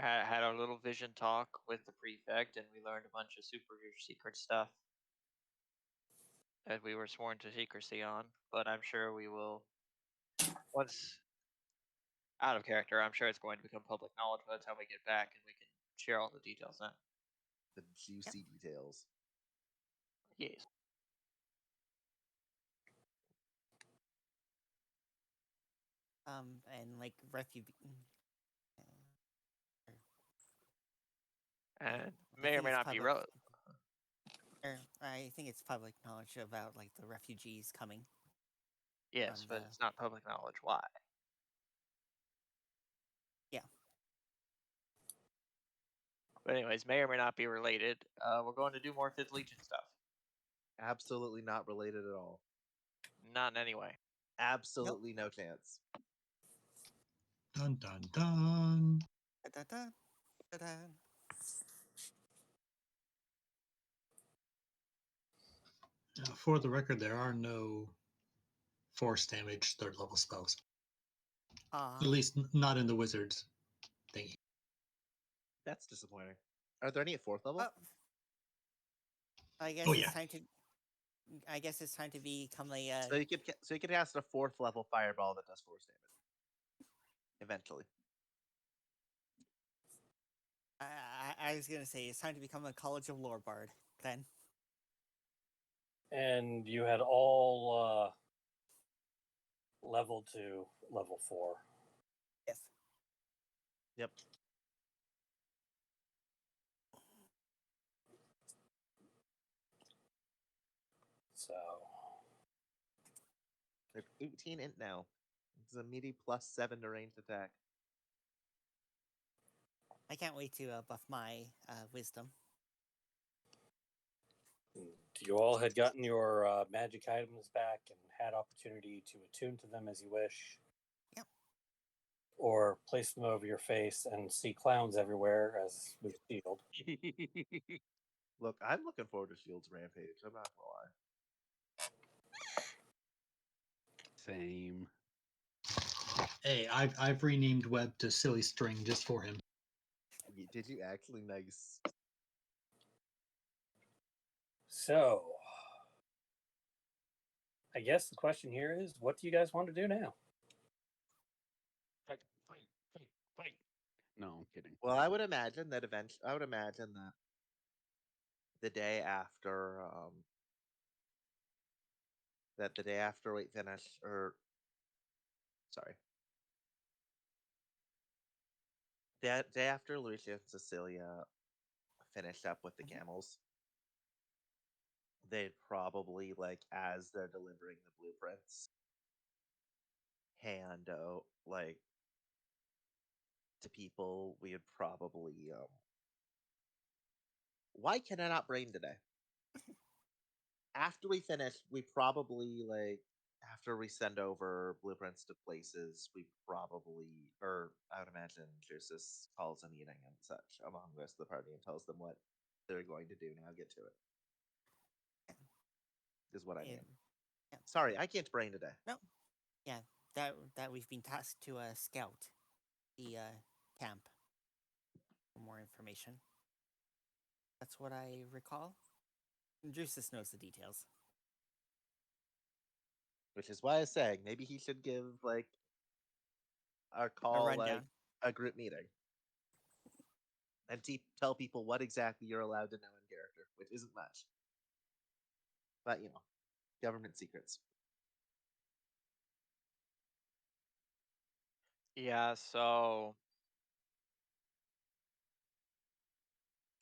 had our little vision talk with the prefect, and we learned a bunch of super secret stuff that we were sworn to secrecy on. But I'm sure we will, once out of character, I'm sure it's going to become public knowledge by the time we get back, and we can share all the details then. The juicy details. Yes. And like refugee. And I may or think may it's not be public. relevant. I think it's public knowledge about like the refugees coming. Yes, but it's not public knowledge. Why? Yeah. But anyways, may or may not be related. We're going to do more Fifth Legion stuff. Absolutely not related at all. Not in any way. Absolutely no chance. Dun dun dun. Da, da, da, da. For the record, there are no force damage third level spells. At least not in the wizards thingy. That's disappointing. Are there any at fourth level? I guess it's time to. I guess it's time to become a. So you could cast a fourth level fireball that does force damage. Eventually. I was gonna say it's time to become a College of Lore Bard then. And you had all leveled to level 4. Yes. Yep. So they're 18 int now. It's a meaty +7 to ranged attack. I can't wait to buff my wisdom. You all had gotten your magic items back and had opportunity to attune to them as you wish. Yep. Or place them over your face and see clowns everywhere as with Shield. Look, I'm looking forward to Shield's rampage. I'm not gonna lie. Same. Hey, I've renamed Webb to Silly String just for him. Did you actually? Nice. So, I guess the question here is, what do you guys want to do now? Fight. No, I'm kidding. Well, I would imagine that the day after we finish, or sorry, the day after Lucia and Cecilia finished up with the camels, they'd probably, like, as they're delivering the blueprints, hand out, like, to people. We would probably why can I not brain today? After we finish, we probably, like, after we send over blueprints to places, we probably, or I would imagine Jersis calls a meeting and such among the rest of the party and tells them what they're going to do. Now get to it. Is what I mean. Yeah. Sorry, I can't brain today. No. Yeah, that we've been tasked to scout the camp for more information. That's what I recall. Drusus knows the details. Which is why I was saying maybe he should give, like, our call, like, a group meeting. And tell people what exactly you're allowed to know in character, which isn't much. But, government secrets. Yeah, so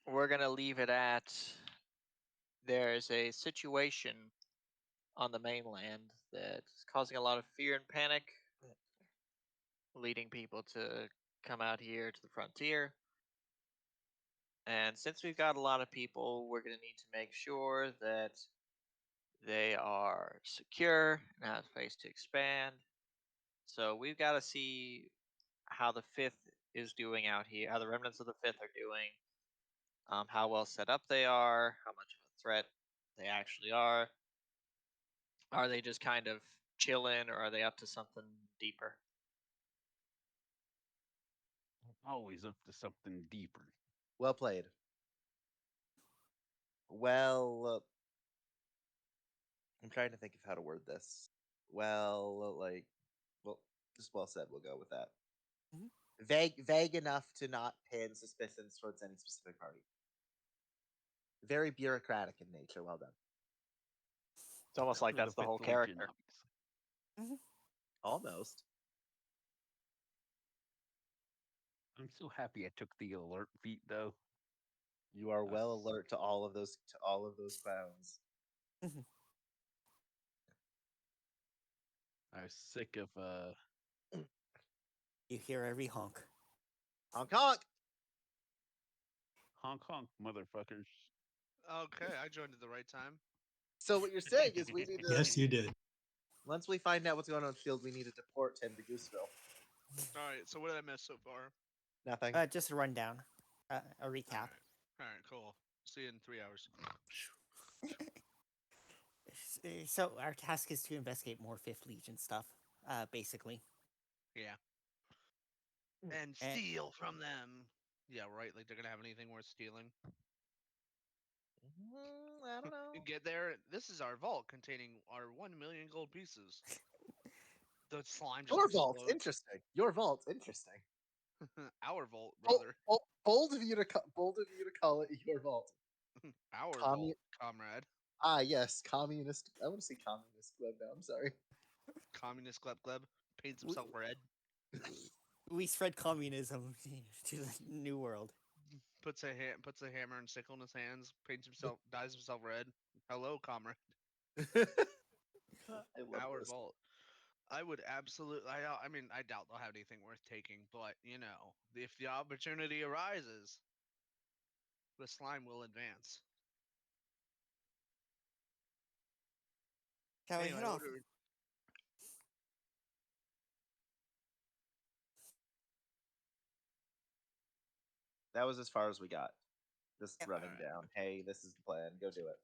we're going to leave it at there's a situation on the mainland that's causing a lot of fear and panic, leading people to come out here to the frontier. And since we've got a lot of people, we're going to need to make sure that they are secure and have space to expand. So we've got to see how the 5th is doing out here, how the remnants of the 5th are doing, how well set up they are, how much of a threat they actually are. Are they just kind of chilling, or are they up to something deeper? Always up to something deeper. Well played. Well, I'm trying to think of how to word this. Well, just well said. We'll go with that. Mhm. Vague enough to not pin suspicions towards any specific party. Very bureaucratic in nature. Well done. It's almost like For the that's the whole Fifth Legion, character. obviously. Almost. I'm so happy I took the alert feat though. You are well That's- alert to all of those clowns. I was sick of You hear every honk. Honk honk. honk honk motherfuckers. Okay, I joined at the right time. So what you're saying is we need to Yes, you did. once we find out what's going on in the field, we need to deport him to Gooseville. All right, so what did I miss so far? Nothing. Just a rundown, a recap. All right, cool. See you in 3 hours. So our task is to investigate more Fifth Legion stuff, basically. Yeah. And steal from them. Yeah, right. Like they're gonna have anything worth stealing. I don't know. Get there. This is our vault containing our 1 million gold pieces. The slime just Your vault, explodes. interesting. Your vault, interesting. Our vault, Oh, brother. bold of you to call it your vault. Our Commu- vault, comrade. Ah, yes, communist. I want to see communist club now. I'm sorry. Communist Gleb paints himself red. We spread communism to the new world. Puts a hammer and sickle in his hands. Paints himself, dyes himself red. Hello, comrade. I love Our this. vault. I would absolutely. I mean, I doubt they'll have anything worth taking, but if the opportunity arises, the slime will advance. Shall we Anyway, head off? That was as far as we got. Just Yep. running Alright. down. Hey, this is the plan. Go do it.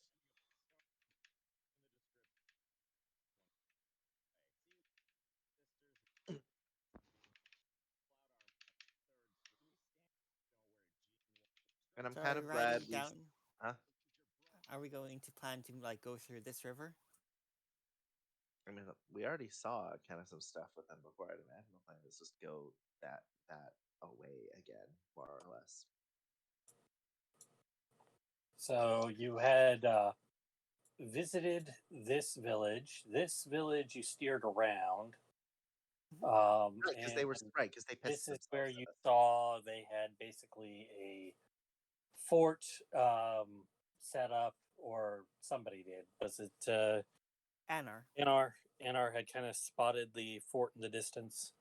And I'm So kind are of we glad riding we. down? Huh? Are we going to plan to go through this river? I mean, we already saw kind of some stuff with them before. I'd imagine the plan is just go that away again, more or less. So you had visited this village. This village you steered around. Right, because they and were right because they pissed this is where themselves you at us. saw they had basically a fort set up, or somebody did. Was it Anar. Anar had kind of spotted the fort in the distance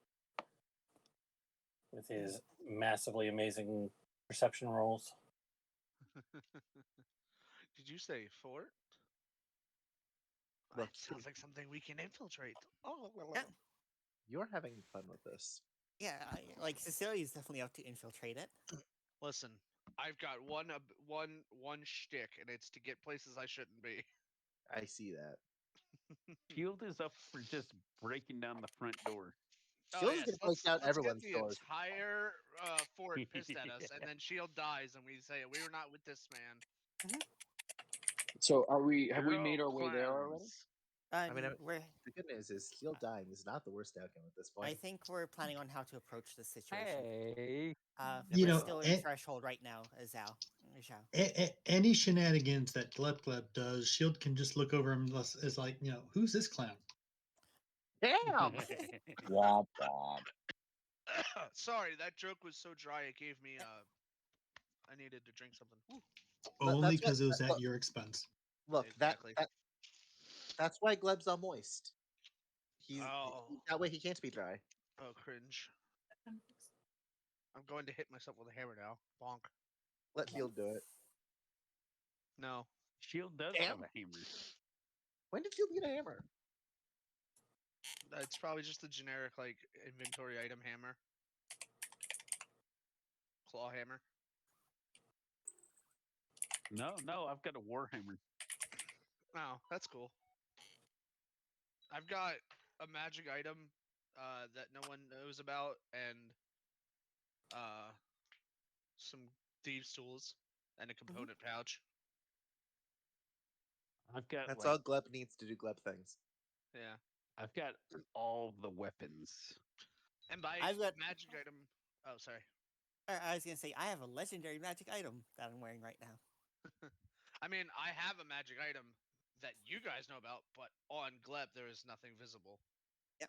with his massively amazing perception rolls. Did you say fort? Look, That sounds like something we can infiltrate. Oh, Yeah. You're having fun with this. Yeah, Cecilia's definitely up to infiltrate it. Listen, I've got one shtick, and it's to get places I shouldn't be. I see that. Shield is up for just breaking down the front door. Shield is gonna break down Let's everyone's get the doors. entire fort pissed at us, and then Shield dies, and we say we were not with this man. So have we You're made all our way there already? clowns. I mean, we're. the good news is Shield dying is not the worst outcome at this point. I think we're planning on how to approach this situation. Hey. We're still in threshold right now, Zhao. Any shenanigans that Gleb Gleb does, Shield can just look over him as like, who's this clown? Damn. Womp womp. Sorry, that joke was so dry. It gave me I needed to drink something. Woo. Only because it was at your expense. Look, exactly. That's why Gleb's all moist. Oh. That way he can't be dry. Oh, cringe. I'm going to hit myself with a hammer now. Bonk. Let Shield do it. No. Shield does Damn. have a hammer. When did Shield get a hammer? It's probably just the generic inventory item hammer. Claw hammer. No, I've got a warhammer. Oh, that's cool. I've got a magic item that no one knows about, and some thieves' tools and a component pouch. I've got That's like all Gleb needs to do Gleb things. Yeah. I've got all the weapons. And by I've got- magic item. Oh, sorry. I was gonna say I have a legendary magic item that I'm wearing right now. I mean, I have a magic item that you guys know about, but on Gleb there is nothing visible. Yeah.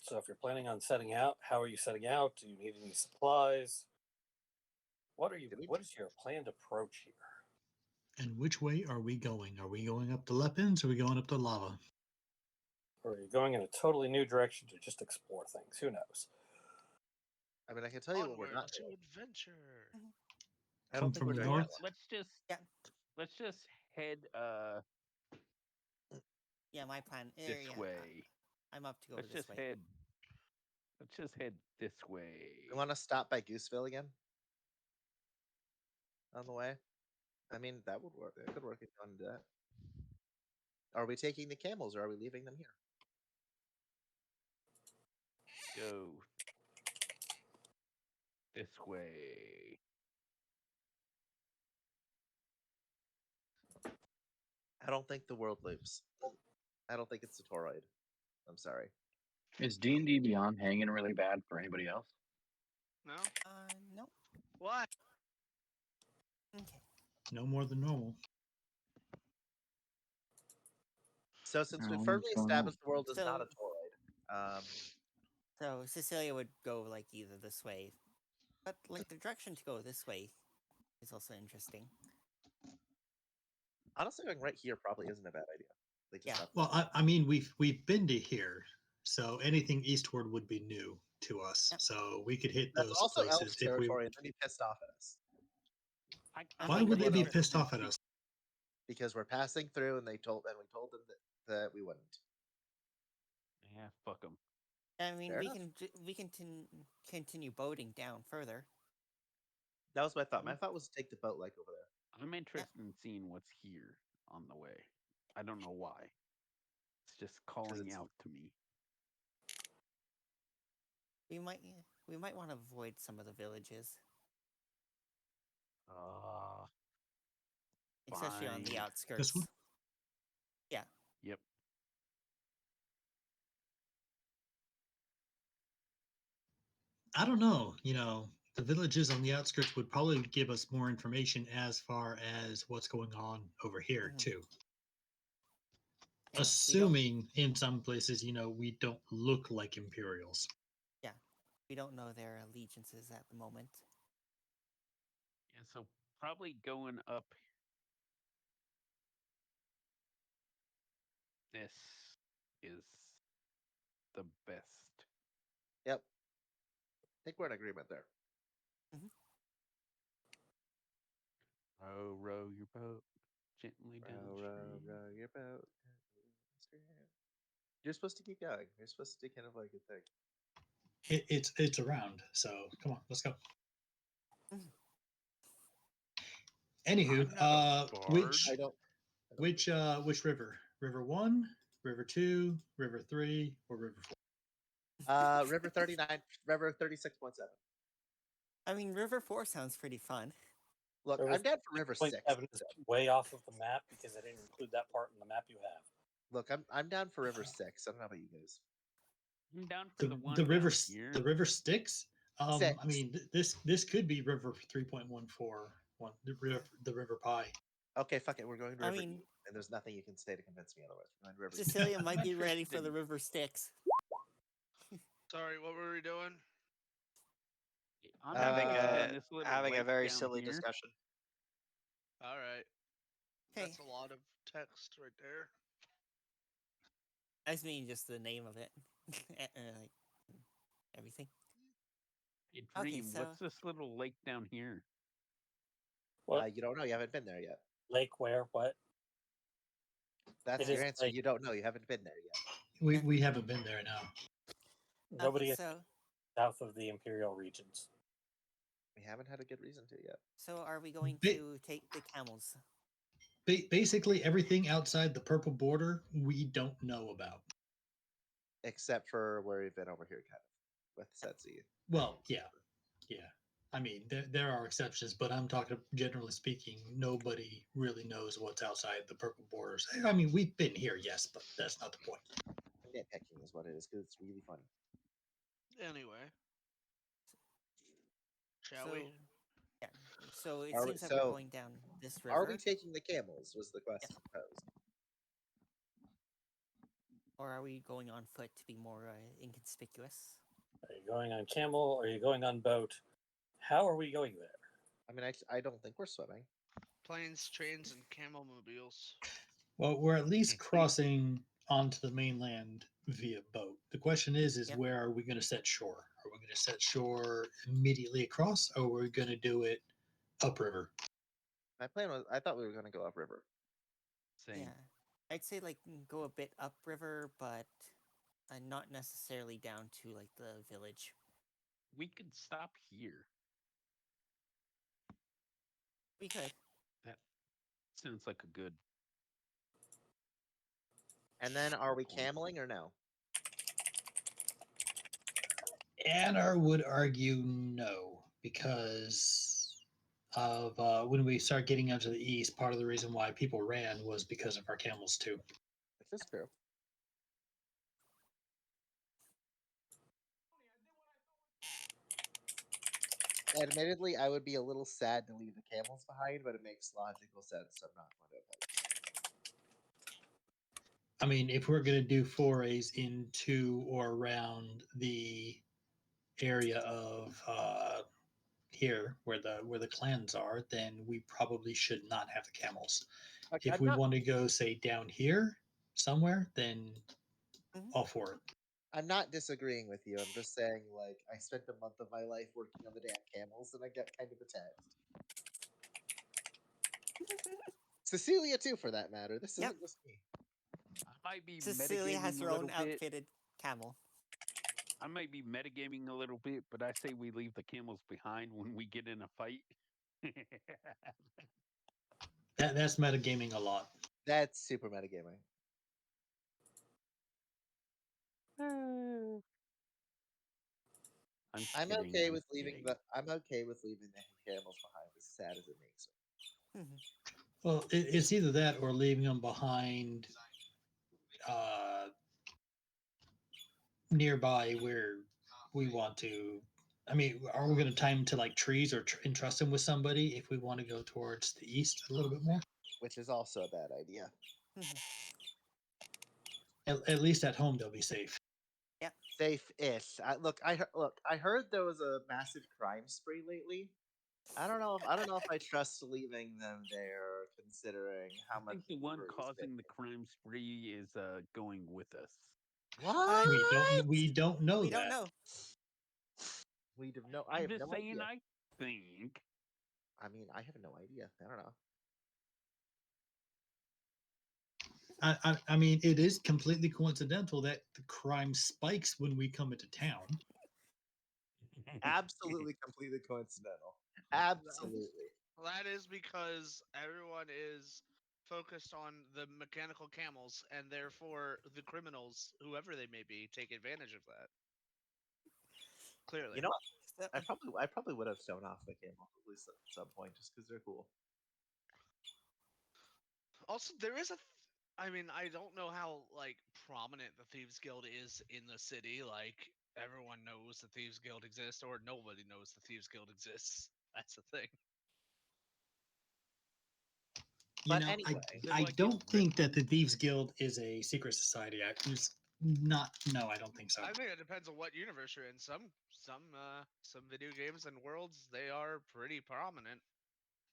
So if you're planning on setting out, how are you setting out? Do you need any supplies? What is your planned approach here? And which way are we going? Are we going up the Lepins or are we going up the lava? Or are you going in a totally new direction to just explore things? Who knows? I mean, I can tell you what we're onward not to doing. adventure. I don't Come think from we're the doing north? that. Let's just head Yeah, my plan. this yeah, way. I'm up to go Let's this just way. head. Let's just head this way. You want to stop by Gooseville again? On the way? I mean, that would work. It could work if you want to do that. Are we taking the camels or are we leaving them here? Go this way. I don't think the world loops. I don't think it's a toroid. I'm sorry. Is D&D Beyond hanging really bad for anybody else? No? No. What? Okay. No more than normal. So since we what's firmly going on? established the world is So- not a toroid, So Cecilia would go like either this way, but like the direction to go this way is also interesting. honestly, going right here probably isn't a bad idea. Like, just Yeah. up Well, that way. I mean, we've been to here, so anything eastward would be new to us. Yep. So we could hit That's those also places Elf's if we. territory, and then he pissed off at us Why mean, would they be they're- pissed off at us? because we're passing through, and we told them that we wouldn't. Yeah, fuck them. I mean, Fair we enough. can continue boating down further. That was my thought. My thought was to take the boat like over there. I'm interested in seeing what's here on the way. I don't know why. It's just calling it's- out to me. We might want to avoid some of the villages, especially on the Fine. outskirts. This one? Yeah. Yep. I don't know. The villages on the outskirts would probably give us more information as far as what's going on over here Mhm. too. Yeah, Assuming in some places, we don't look like Imperials. we don't know their allegiances at the moment. Yeah, so probably going up this is the best. Yep. I think we're in agreement there. Row your boat gently Row, downstream. row your boat. You're supposed to keep going. You're supposed to do kind of like a thing. It's around. So come on, let's go. Anywho, I'm not a which I don't. which river? River 1, River 2, River 3, or River 4? River 39, River 36.7. I mean, River 4 sounds pretty fun. Look, River I'm down for River 6. 7 is way off of the map because I didn't include that part in the map you have. Look, I'm down for River 6. I don't know about you guys. I'm down for the one The river down here. the river Styx. I Six. mean, this could be River 3.14, the River Pie. Okay, fuck it. We're going to I River mean- E, and there's nothing you can say to convince me otherwise. We're going to River E. Cecilia might I'm be ready for interested the in- River Styx. Sorry, what were we doing? I'm having interested in a this little having a lake very down silly here. discussion. All right. Okay. That's a lot of text right there. I just mean just the name of it. Like everything. Hey, Okay, Dream, so- what's this little lake down here? What? You don't know. You haven't been there yet. Lake where? What? That's It your is answer. like- You don't know. You haven't been there yet. We haven't been there now. Nobody Okay, is so south of the Imperial regions. We haven't had a good reason to yet. so are we going Ba- to take the camels? Basically, everything outside the purple border we don't know about. except for where we've been over here, kind of with Setzi. Well, yeah. I mean, there are exceptions, but I'm talking generally speaking. Nobody really knows what's outside the purple borders. I mean, we've been here, yes, but that's not the point. Nitpicking is what it is because it's really funny. Anyway, shall So, we? yeah. So it Are we- seems that so, we're going down this river. Are we taking the camels? Was the question posed. Or are we going on foot to be more inconspicuous? Are you going on camel? Are you going on boat? How are we going there? I mean, I don't think we're swimming. Planes, trains, and camel mobiles. Well, we're at least crossing onto the mainland via boat. The question is Yep. where are we going to set shore? Are we going to set shore immediately across, or are we going to do it upriver? My plan was, I thought we were going to go upriver. Same. Yeah, I'd say like go a bit upriver, but not necessarily down to like the village. We could stop here. We could. That sounds like a good. And then, are we point. cameling or no? Anar would argue no, because of when we start getting out to the east, part of the reason why people ran was because of our camels too. Which is true. Admittedly, I would be a little sad to leave the camels behind, but it makes logical sense. So I'm not going to oppose. I mean, if we're going to do forays into or around the area of here where the clans are, then we probably should not have the camels. Okay, If we want to go, say, down here somewhere, then all for it. I'm not disagreeing with you. I'm just saying, like, I spent a month of my life working on the damn camels, and I get kind of attached. Cecilia, too, for that matter. This isn't just me. I might be Cecilia has metagaming her a own little bit. outfitted camel. I might be metagaming a little bit, but I say we leave the camels behind when we get in a fight. That's metagaming a lot. That's super metagaming. I'm kidding, okay I'm with leaving kidding. the camels behind, as sad as it makes it. Well, it's either that or leaving them behind nearby where we want to. I mean, are we going to tie them to like trees or entrust them with somebody if we want to go towards the east a little bit more? Which is also a bad idea. At least at home they'll be safe. Yeah. Safe-ish. I heard there was a massive crime spree lately. I don't know if I trust leaving them there, considering how much. I think the one causing the crime spree is going with us. What? We don't know We that. don't know. We don't know. I I'm have just no saying. idea. I think. I mean, I have no idea. I don't know. I mean, it is completely coincidental that the crime spikes when we come into town. Absolutely, completely coincidental. Absolutely. Well, that is because everyone is focused on the mechanical camels, and therefore the criminals, whoever they may be, take advantage of that. Clearly, You know what? I probably would have shown off the camel at least at some point, just because they're cool. Also, there is I mean, I don't know how like prominent the Thieves Guild is in the city. Like everyone knows the Thieves Guild exists, or nobody knows the Thieves Guild exists. That's the thing. You But know, anyway, I don't think that the Thieves Guild is a secret society. I don't think so. I think it depends on what universe you're in. Some video games and worlds, they are pretty prominent.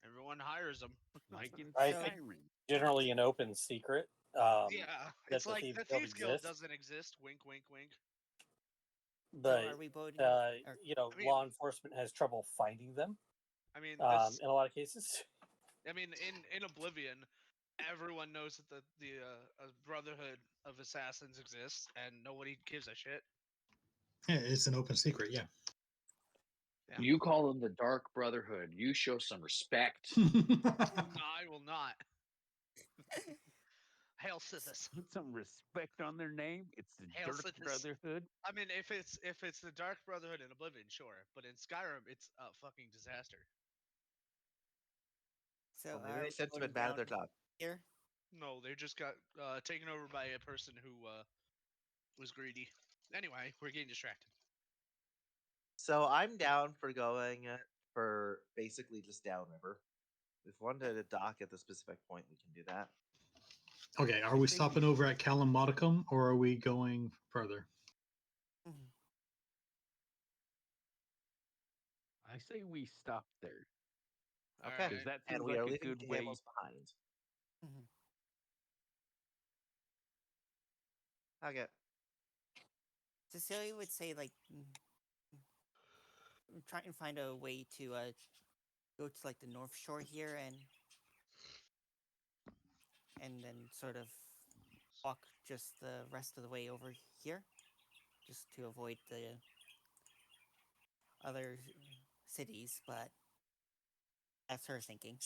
Everyone hires them. Like in I think Skyrim. generally an open secret. Yeah, that it's like the Thieves Guild doesn't exist. Wink, wink, wink. But are we voting? law enforcement has trouble finding them. I mean, in a lot of cases. I mean, in Oblivion, everyone knows that the Brotherhood of Assassins exists, and nobody gives a shit. Yeah, it's an open secret. Yeah. You call them the Dark Brotherhood. You show some respect. I will not. Hail Sithis. Put some respect on their name. It's the Hail Dark Sithis. Brotherhood. I mean, if it's the Dark Brotherhood in Oblivion, sure, but in Skyrim, it's a fucking disaster. So Well, maybe they sent going someone bad at their down job. here. No, they just got taken over by a person who was greedy. Anyway, we're getting distracted. So I'm down for going for basically just downriver. If we wanted to dock at the specific point, we can do that. Okay, are we think stopping over at Callum Modicum or are we going further? Mhm. I say we stop there. Okay, Alright. Because that and seems we like are a leaving good way. camels behind. Mhm. Okay. Cecilia would say like try and find a way to go to like the North Shore here and then sort of walk just the rest of the way over here, just to avoid the other cities. But that's her thinking.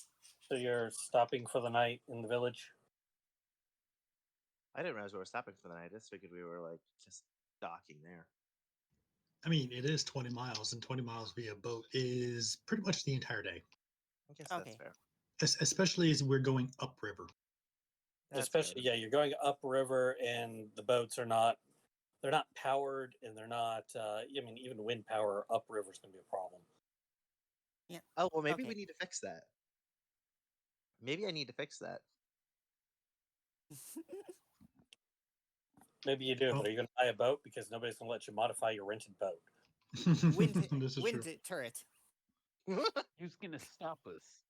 So you're stopping for the night in the village? I didn't realize we were stopping for the night. I just figured we were like just docking there. I mean, it is 20 miles, and 20 miles via boat is pretty much the entire day, I guess Okay. that's fair. especially as we're going upriver. That's fair Especially, then. yeah, you're going upriver and the boats are not, they're not powered and they're not, I mean, even wind power upriver is going to be a problem. Oh well, maybe we Okay. need to fix that. Maybe I need to fix that. Maybe you do, Oh. but are you going to buy a boat? Because nobody's going to let you modify your rented boat. wind This is wind true. turret. Who's going to stop us?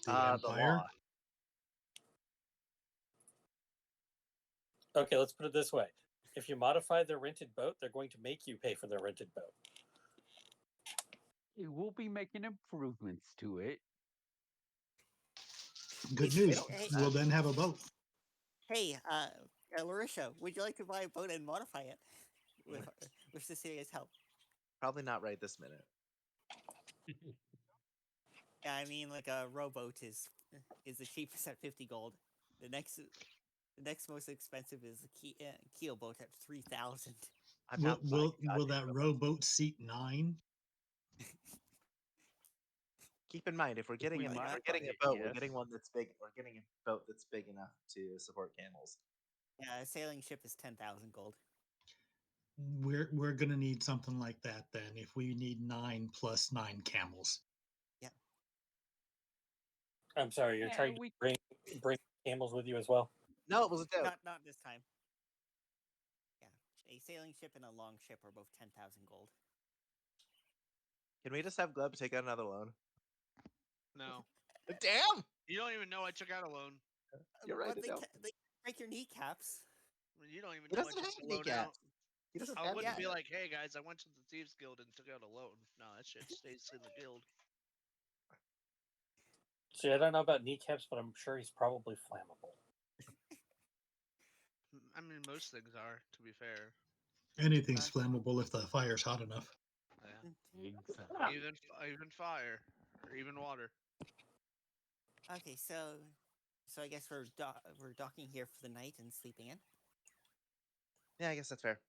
The The Empire. law. Okay, let's put it this way. If you modify their rented boat, they're going to make you pay for their rented boat. We'll be making improvements to it. Good Hey, news. hey, We'll then have a boat. Hey, Larisha, would you like to buy a boat and modify it with Cecilia's help? Probably not right this minute. Yeah, I mean, like a rowboat is the cheapest at 50 gold. The next most expensive is a keel boat at 3,000. I'm not buying a Will goddamn that rowboat. rowboat seat 9? Keep in mind, if we're getting we a, if we're modify getting a it, boat, we're yes. getting one that's big. We're getting a boat that's big enough to support camels. Yeah, a sailing ship is 10,000 gold. We're gonna need something like that then. If we need 9 plus 9 camels. I'm sorry, you're Yeah, trying to we- bring camels with you as well? No, it was a joke. Not this time. Yeah, a sailing ship and a long ship are both 10,000 gold. Can we just have Gleb take out another loan? No. Damn! You don't even know I took out a loan. You're right. But they break your kneecaps. I mean, you don't even He know I doesn't took have a loan out. kneecaps. He doesn't I have wouldn't be kneecaps. like, hey guys, I went to the Thieves Guild and took out a loan. No, that shit stays in the guild. See, I don't know about kneecaps, but I'm sure he's probably flammable. I mean, most things are, to be fair. Anything's flammable if the fire's hot enough. Yeah. Exactly. Even fire, or even water. Okay, so I guess we're docking here for the night and sleeping in. Yeah, I guess that's fair.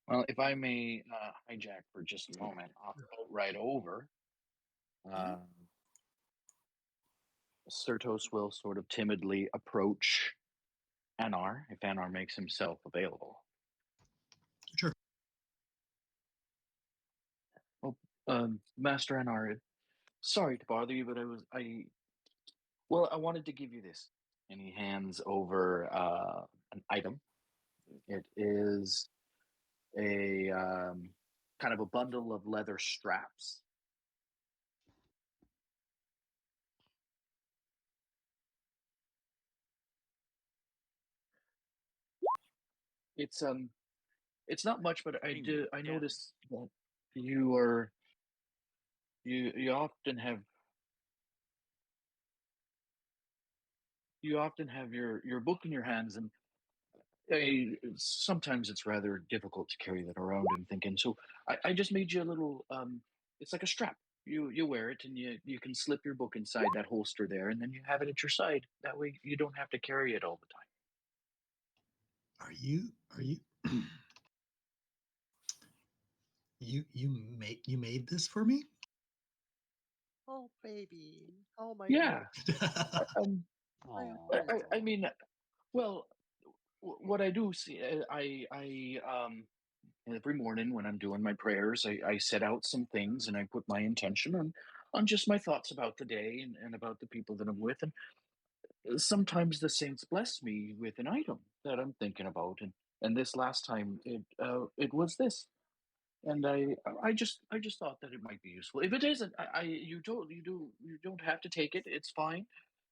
Well, if I may hijack for just a moment, I'll go right over. Certos will sort of timidly approach Anar if Anar makes himself available. Sure. Oh, Master Anar, sorry to bother you, but I wanted to give you this. And he hands over an item. It is a kind of a bundle of leather straps. It's not much, but I noticed that you often have your book in your hands, and sometimes it's rather difficult to carry that around. I'm thinking, so I just made you a little. It's like a strap. you wear it, and you can slip your book inside that holster there, and then you have it at your side. That way, you don't have to carry it all the time. Are you you made this for me? Oh, baby. Oh, my Yeah. God. I mean, well, what I do see, every morning when I'm doing my prayers, I set out some things and I put my intention on just my thoughts about the day and about the people that I'm with. And sometimes the saints bless me with an item that I'm thinking about. And this last time it was this. And I just thought that it might be useful. If it isn't, you don't have to take it. It's fine.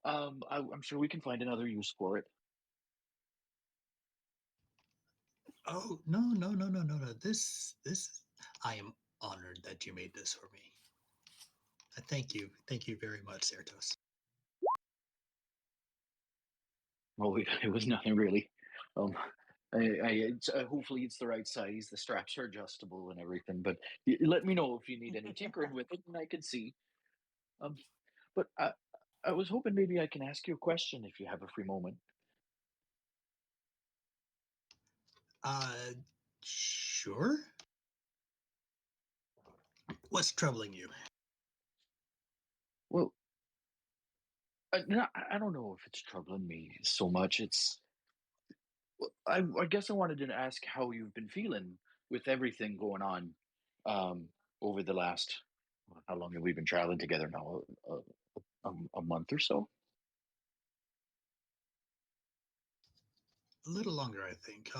I'm sure we can find another use for it. Oh, no. This I am honored that you made this for me. Thank you. Thank you very much, Certos. Well, it was nothing really. Um, hopefully it's the right size. The straps are adjustable and everything. But let me know if you need any tinkering with it, and I can see. Um, but I was hoping maybe I can ask you a question if you have a free moment. Uh sure. What's troubling you? Well, I don't know if it's troubling me so much. I guess I wanted to ask how you've been feeling with everything going on over the last. How long have we been traveling together now? A month or so. A little longer, I think.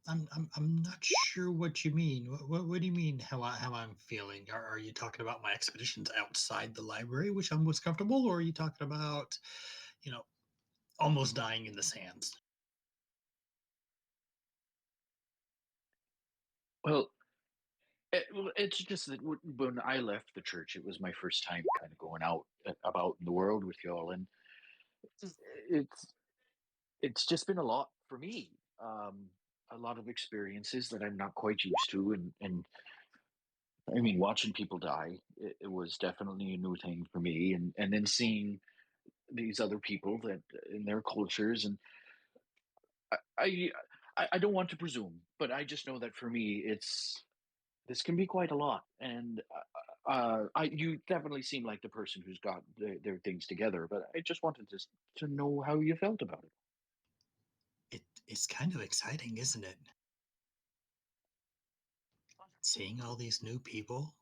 I'm not sure what you mean. What do you mean how I'm feeling? Are you talking about my expeditions outside the library, which I'm most comfortable, or are you talking about, you know, almost dying in the sands? Well, it's just that when I left the church, it was my first time kind of going out about in the world with y'all, and it's it's just been a lot for me. A lot of experiences that I'm not quite used to, and I mean, watching people die, it was definitely a new thing for me, and then seeing these other people that in their cultures, and I, I I don't want to presume, but I just know that for me, this can be quite a lot. And you definitely seem like the person who's got their things together. But I just wanted to know how you felt about it. It's kind of exciting, isn't it? Seeing all these new people,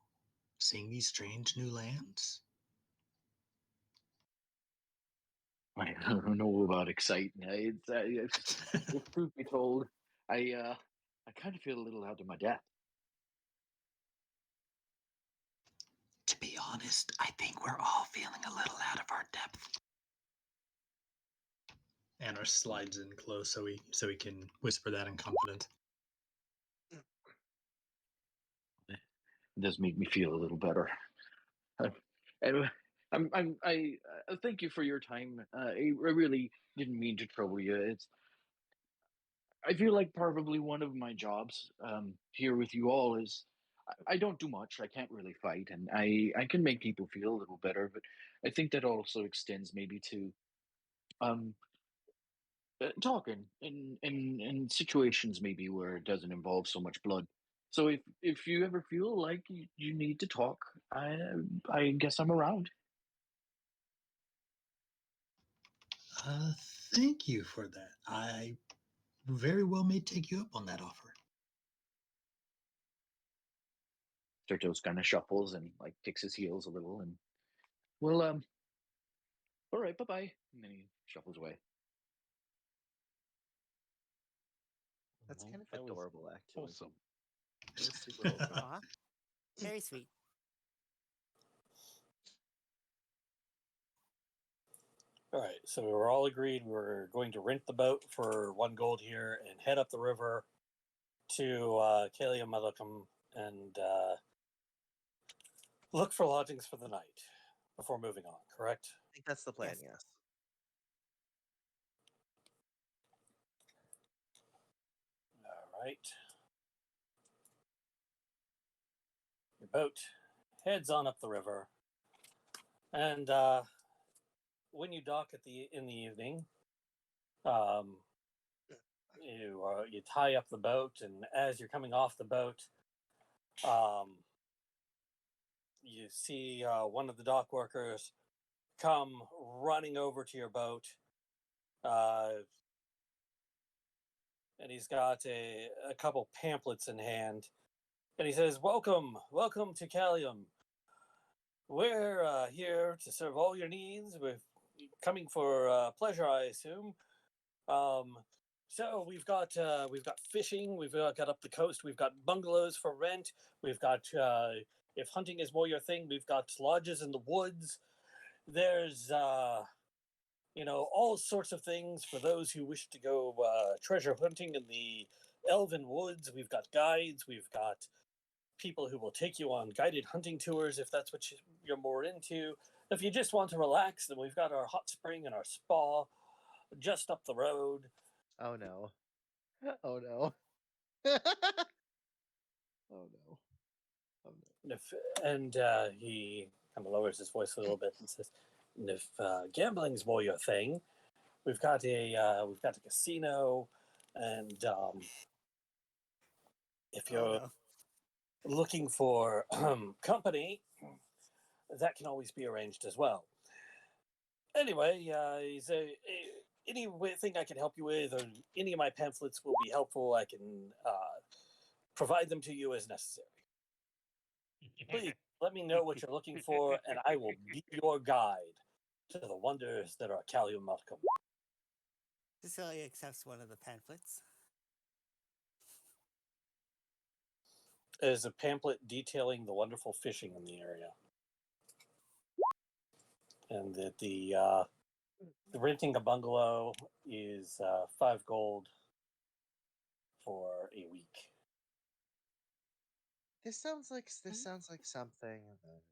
seeing these strange new lands. I don't know about exciting. If truth be told, I kind of feel a little out of my depth. To be honest, I think we're all feeling a little out of our depth. Anna slides in close so he can whisper that in confidence. It does make me feel a little better. Anyway, I thank you for your time. I really didn't mean to trouble you. I feel like probably one of my jobs here with you all is I don't do much. I can't really fight, and I can make people feel a little better. But I think that also extends maybe to um, talking in situations maybe where it doesn't involve so much blood. So if you ever feel like you need to talk, I guess I'm around. Uh, Thank you for that. I very well may take you up on that offer. Sertos kind of shuffles and like kicks his heels a little, and well, all right, bye bye, and then he shuffles away. That's Well, kind of that was adorable, actually. wholesome. That was super wholesome. Aw, very sweet. All right, so we were all agreed we're going to rent the boat for 1 gold here and head up the river to Kalia Malakam and look for lodgings for the night before moving on, correct? I think that's the plan, Yes. yes. All right. Your boat heads on up the river, and when you dock in the evening, you tie up the boat, and as you're coming off the boat, you see one of the dock workers come running over to your boat, and he's got a couple pamphlets in hand, and he says, "Welcome, welcome to Callium. We're here to serve all your needs. We're coming for pleasure, I assume. Um, so we've got fishing. We've got up the coast. We've got bungalows for rent. We've got if hunting is more your thing, we've got lodges in the woods. There's all sorts of things for those who wish to go treasure hunting in the elven woods. We've got guides. We've got people who will take you on guided hunting tours if that's what you're more into. If you just want to relax, then we've got our hot spring and our spa just up the road. Oh no. Oh no. Oh no. Oh no. And he kind of lowers his voice a little bit and says, "And if gambling's more your thing, we've got a casino, and if you're no. looking for company, that can always be arranged as well. Anyway, is there anything I can help you with, or any of my pamphlets will be helpful. I can provide them to you as necessary. Please let me know what you're looking for, and I will be your guide to the wonders that are Callium Multicum." Cecilia accepts one of the pamphlets. There's a pamphlet detailing the wonderful fishing in the area, and that the renting a bungalow is 5 gold for a week. This sounds like something that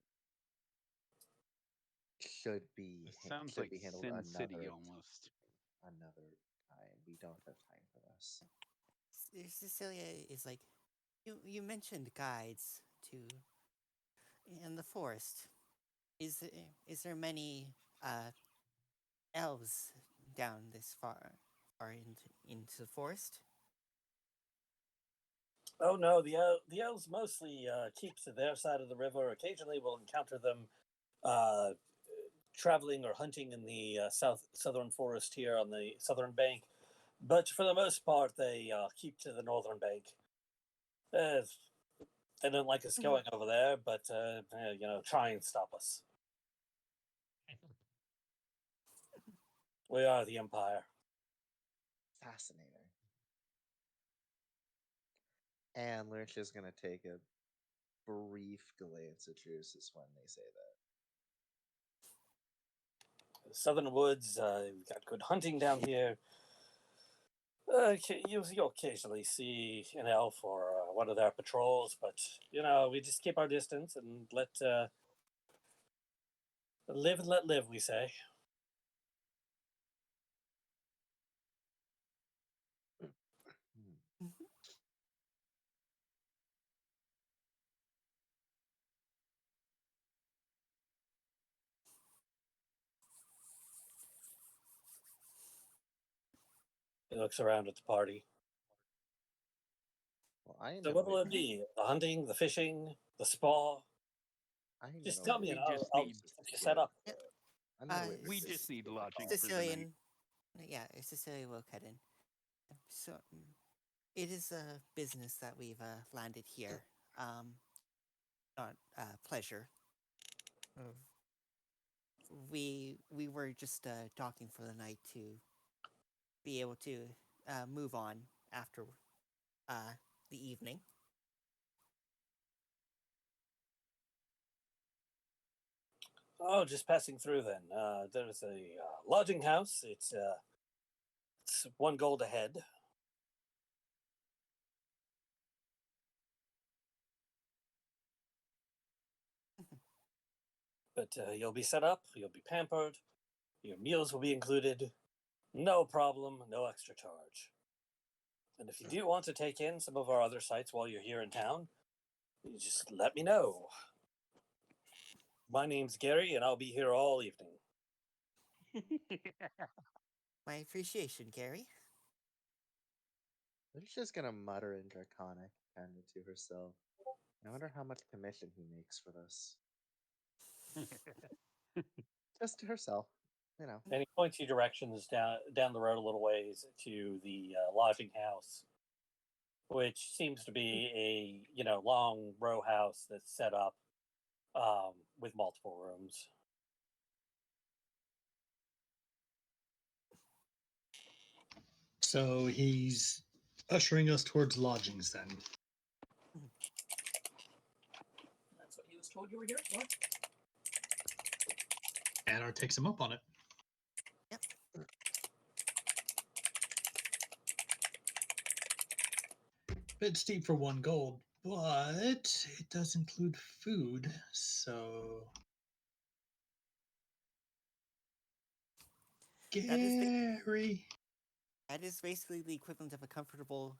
should be It sounds should like be handled Sin City another almost. time. We don't have time for this. Cecilia is like, you mentioned guides to in the forest. Is there many elves down this far into the forest? Oh no, the elves mostly keep to their side of the river. Occasionally, we'll encounter them uh, traveling or hunting in the southern forest here on the southern bank. But for the most part, they keep to the northern bank. Uh, they don't like us going over there, but try and stop us. We are the Empire. Fascinating. And Lynch is going to take a brief glance at Drusus when they say that. Southern woods, we've got good hunting down here. You'll occasionally see an elf or one of their patrols, but we just keep our distance and live and let live, we say. He looks around at the party. Well, I So what will it be? The hunting, the fishing, the spa? Just tell me, and I'll get you set up. We just need lodging for the Cecilia, night. yeah, Cecilia will cut in. So it is a business that we've landed here. Not pleasure. We were just talking for the night to be able to move on after the evening. Oh, just passing through then. There's a lodging house. It's 1 gold a head. But you'll be set up, you'll be pampered, your meals will be included. No problem, no extra charge. And if you do want to take in some of our other sites while you're here in town, you just let me know. My name's Gary, and I'll be here all evening. My appreciation, Gary. She's just gonna mutter in Draconic kind of to herself. I wonder how much commission he makes for this. Just to herself, you know. And he points you directions down the road a little ways to the lodging house, which seems to be a long row house that's set up with multiple rooms. So he's ushering us towards lodgings then. That's what he was told you were here for. Anar takes him up on it. Yep. Bit steep for 1 gold, but it does include food, so. That is Gary. That is basically the equivalent of a comfortable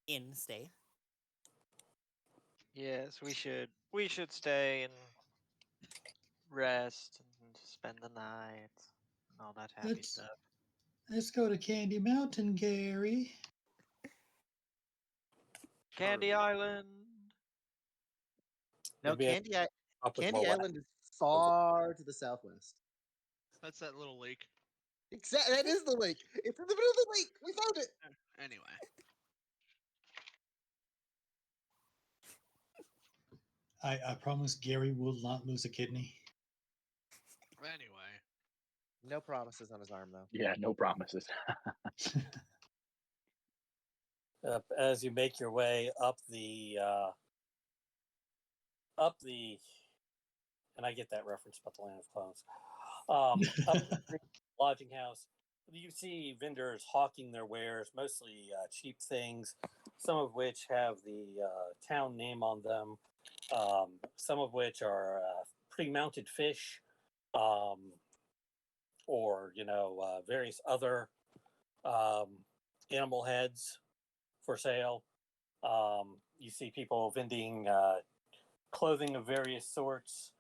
inn stay. Yes, we should stay and rest and spend the night and all that happy stuff. Let's go to Candy Mountain, Gary. Candy Island. No, Maybe Candy up with Candy more Island is far to the southwest. That's that little lake. Exactly, that is the lake. It's in the middle of the lake. We found it. Anyway. I promise Gary will not lose a kidney. Anyway. No promises on his arm though. Yeah, no promises. As you make your way up the, and I get that reference about the Land of Clones, up the lodging house, you see vendors hawking their wares, mostly cheap things, some of which have the town name on them, some of which are pre-mounted fish, or various other animal heads for sale. You see people vending clothing of various sorts,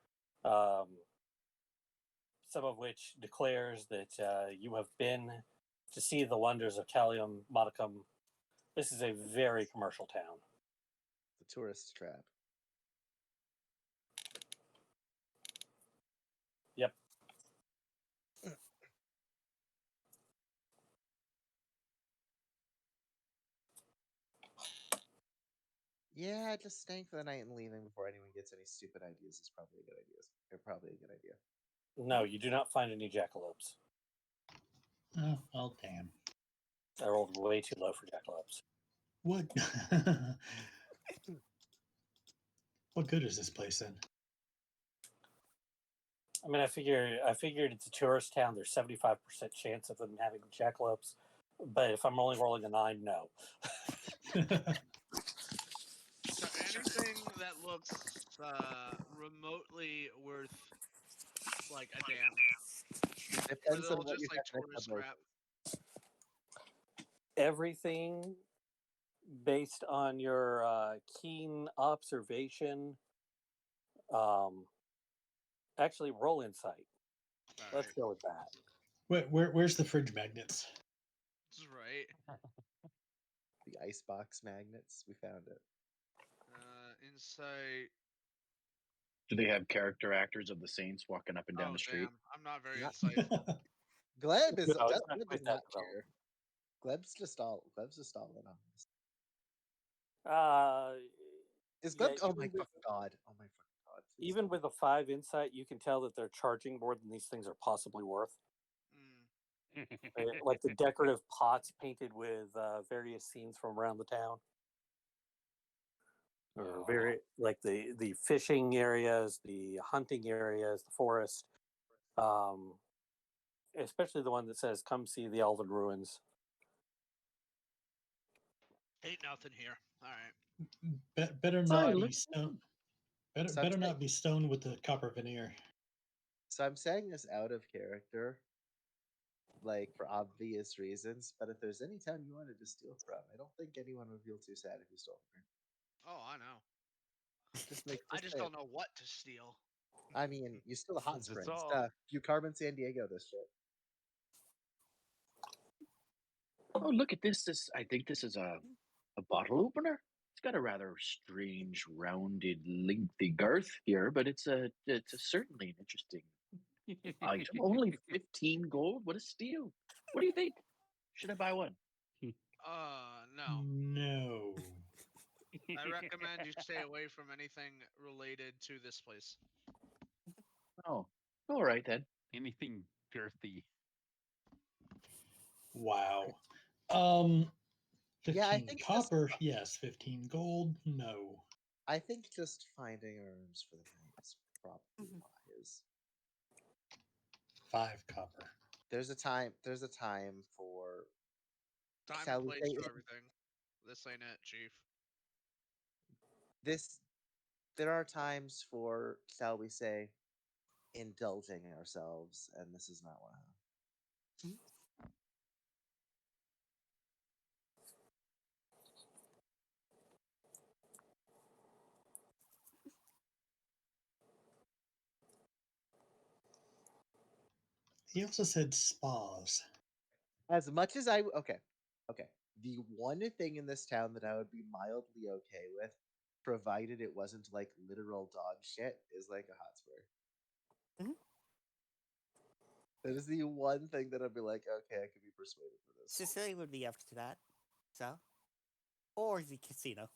some of which declares that you have been to see the wonders of Callium Modicum. This is a very commercial town. The tourist trap. Yep. Yeah, just staying for the night and leaving before anyone gets any stupid ideas is probably a good idea. They're probably a good idea. No, you do not find any jackalopes. Oh, well, damn. I rolled way too low for jackalopes. What? What good is this place then? I mean, I figured it's a tourist town. There's 75% chance of them having jackalopes, but if I'm only rolling a 9, no. So anything that looks remotely worth like a damn. Or Depends they'll on what just you like have in tourist the crap. Everything based on your keen observation. Actually, roll insight. Let's Alright. go with that. Where's the fridge magnets? That's right. The icebox magnets. We found it. Insight. Do they have character actors of the Saints walking up and down Oh the street? damn. I'm not very Not- insightful. Gleb is No, it's not Gleb quite does that not developed. care. Gleb's just all in on this. Is Yeah, Gleb? Oh my even with- fucking god! Oh my fucking god! Please Even don't. with a 5 insight, you can tell that they're charging more than these things are possibly worth. Like the decorative pots painted with various scenes from around the town. Or very like the fishing areas, the hunting areas, the forest, especially the one that says "Come see the Elven Ruins." Ain't nothing here. Alright. Better not Silent. be stone. Better So I'm better saying- not be stone with the copper veneer. So I'm saying this out of character. like for obvious reasons. But if there's any town you wanted to steal from, I don't think anyone would feel too sad if you stole from Oh, I know. Just like, I just just say it. don't know what to steal. I mean, you steal a hot That's spring all. stuff. You Carmen San Diego this shit. Oh, look at this! I think this is a bottle opener. It's got a rather strange, rounded, lengthy girth here, but it's certainly an interesting item. Only 15 gold. What a steal! What do you think? Should I buy one? No. No. I recommend you stay away from anything related to this place. Oh, all right then. Anything girthy. Wow. 15 Yeah, I think copper, yes. 15 gold, no. I think just finding rooms for the night is probably wise. 5 copper. There's a time. There's a time for. Time Shall and we place say for everything. This ain't it, Chief. this? There are times for, shall we say, indulging ourselves, and this is not one of them. He also said spas. As much as okay, the one thing in this town that I would be mildly okay with, provided it wasn't like literal dog shit, is like a hot spring. Mhm. That is the one thing that I'd be like, okay, I could be persuaded for this. Cecilia would be up to that. So, or the casino.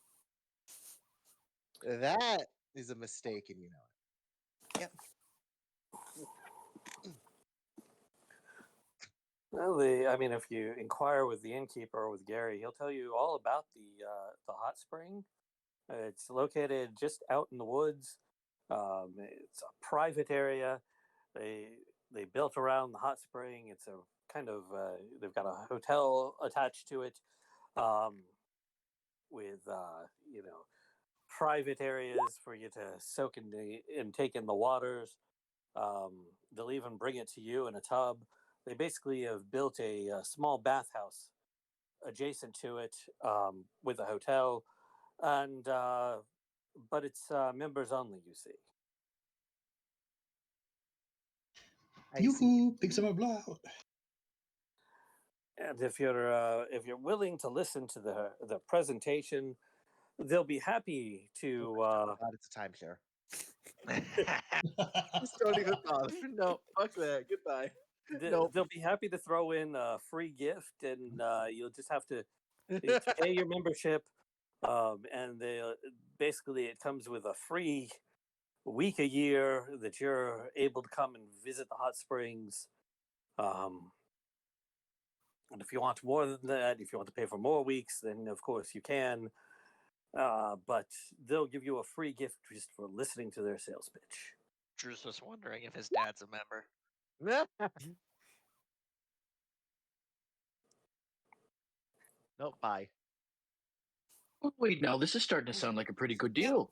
That is a mistake, and you know it. Yep. Well, I mean, if you inquire with the innkeeper or with Gary, he'll tell you all about the hot spring. It's located just out in the woods. It's a private area. They built around the hot spring. It's a kind of they've got a hotel attached to it, with private areas for you to soak in and take in the waters. They'll even bring it to you in a tub. They basically have built a small bathhouse adjacent to it, with a hotel, and but it's members only. You see. I see. Yoo-hoo, big summer blowout. And if you're willing to listen to the presentation, they'll be happy to. God, it's a timeshare. Just don't even bother. No, fuck that. Goodbye. Nope. They'll be happy to throw in a free gift, and you'll just have to pay your membership. And basically it comes with a free week a year that you're able to come and visit the hot springs. And if you want more than that, if you want to pay for more weeks, then of course you can. But they'll give you a free gift just for listening to their sales pitch. Drew's just wondering if his dad's a member. Nope. Bye. Oh, wait, now this is starting to sound like a pretty good deal.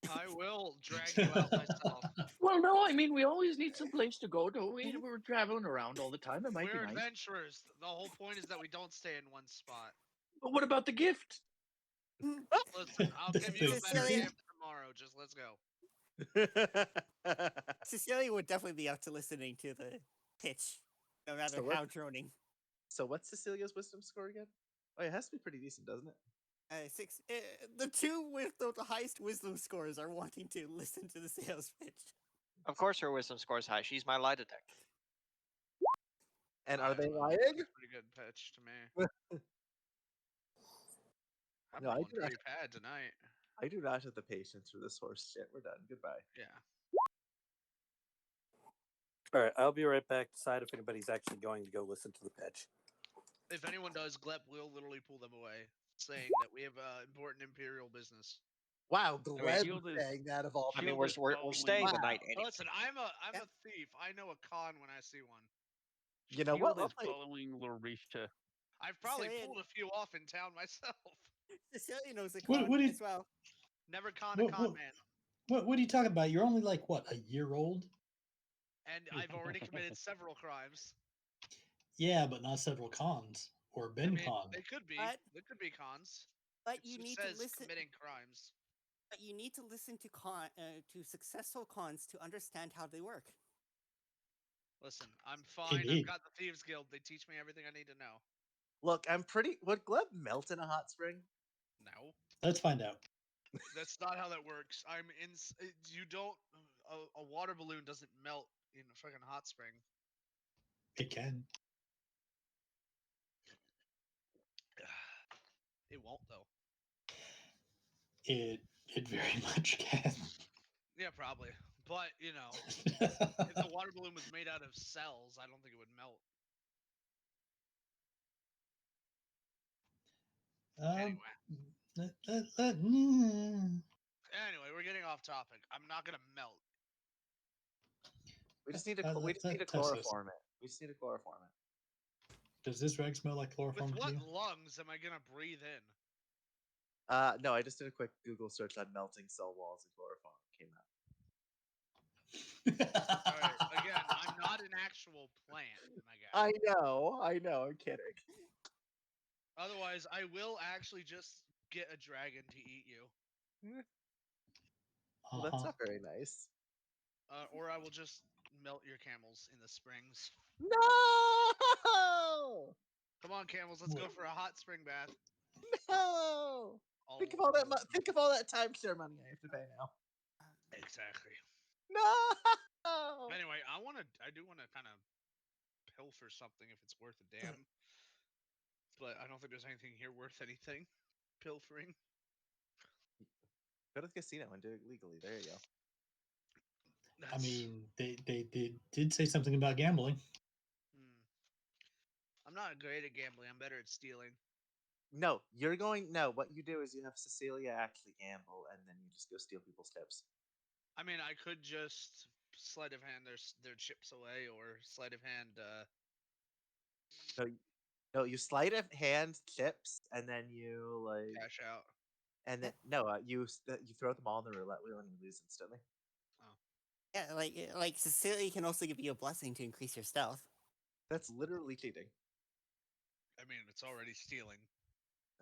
I will drag you out myself. Well, no, I mean we always need some place to go, don't we? We're traveling around all the time. It might We're be nice. adventurers. The whole point is that we don't stay in one spot. But what about the gift? Listen, I'll give you a better Cecilia- gift tomorrow. Just let's go. Cecilia would definitely be up to listening to the pitch, no matter So what- how droning. So what's Cecilia's wisdom score again? Oh, it has to be pretty decent, doesn't it? 6. The two with the highest wisdom scores are wanting to listen to the sales pitch. Of course, her wisdom score is high. She's my lie detector. And are they That's lying? pretty good pitch to me. I'm No, I rolling do not. pretty bad tonight. I do not have the patience for this horse shit. We're done. Goodbye. Yeah. All right, I'll be right back. Decide if anybody's actually going to go listen to the pitch. If anyone does, Glep will literally pull them away, saying that we have important imperial business. Wow, Gleb Shield is- saying that of all I mean, people. we're is we're, we're following- staying the Wow. night anyway. Listen, I'm a thief. I know a con when I see one. You know what? Shield is I'll play- following Lorisha. I've probably Saying- pulled a few off in town myself. Cecilia knows the What- con what did- as well. Never con a What- con what- man. What are you talking about? You're only like, what, a year old? And I've already committed several crimes. Yeah, but not several cons or I been mean, con. they could be. But They could be cons. but It you just need to says listen. committing crimes. But you need to listen to successful cons to understand how they work. Listen, I'm fine. I've Indeed. got the Thieves Guild. They teach me everything I need to know. Look, I'm pretty. Would Gleb melt in a hot spring? No, Let's find out. that's not how that works. I'm in. You don't. A water balloon doesn't melt in a fucking hot spring. It can. It won't though. It very much can. Yeah, probably. But if the water balloon was made out of cells, I don't think it would melt. Anyway. Anyway, we're getting off topic. I'm not gonna melt. We just need to. We just need to Test this. chloroform it. We just need to chloroform it. Does this rag smell like With chloroform to what you? lungs am I gonna breathe in? No, I just did a quick Google search on melting cell walls and chloroform. It came out. All right. Again, I'm not an actual plant, my guy. I know. I'm kidding. Otherwise, I will actually just get a dragon to eat you, Well, that's not very nice. or I will just melt your camels in the springs. No! Come on, camels, let's go for a hot spring bath. No! Think of all that timeshare money I have to pay now. Exactly. No! Anyway, I do wanna kind of pilfer something if it's worth a damn. But I don't think there's anything here worth anything. Pilfering. Go to the casino and do it legally. There you go. I mean, they did say something about gambling. I'm not great at gambling. I'm better at stealing. No, you're going. No, what you do is you have Cecilia actually gamble, and then you just go steal people's tips. I mean, I could just sleight of hand their chips away, or sleight of hand. No, you sleight of hand chips, and then you Cash out. and then you throw them all in the roulette wheel and you lose instantly. Oh. Yeah, like Cecilia can also give you a blessing to increase your stealth. That's literally cheating. I mean, it's already stealing.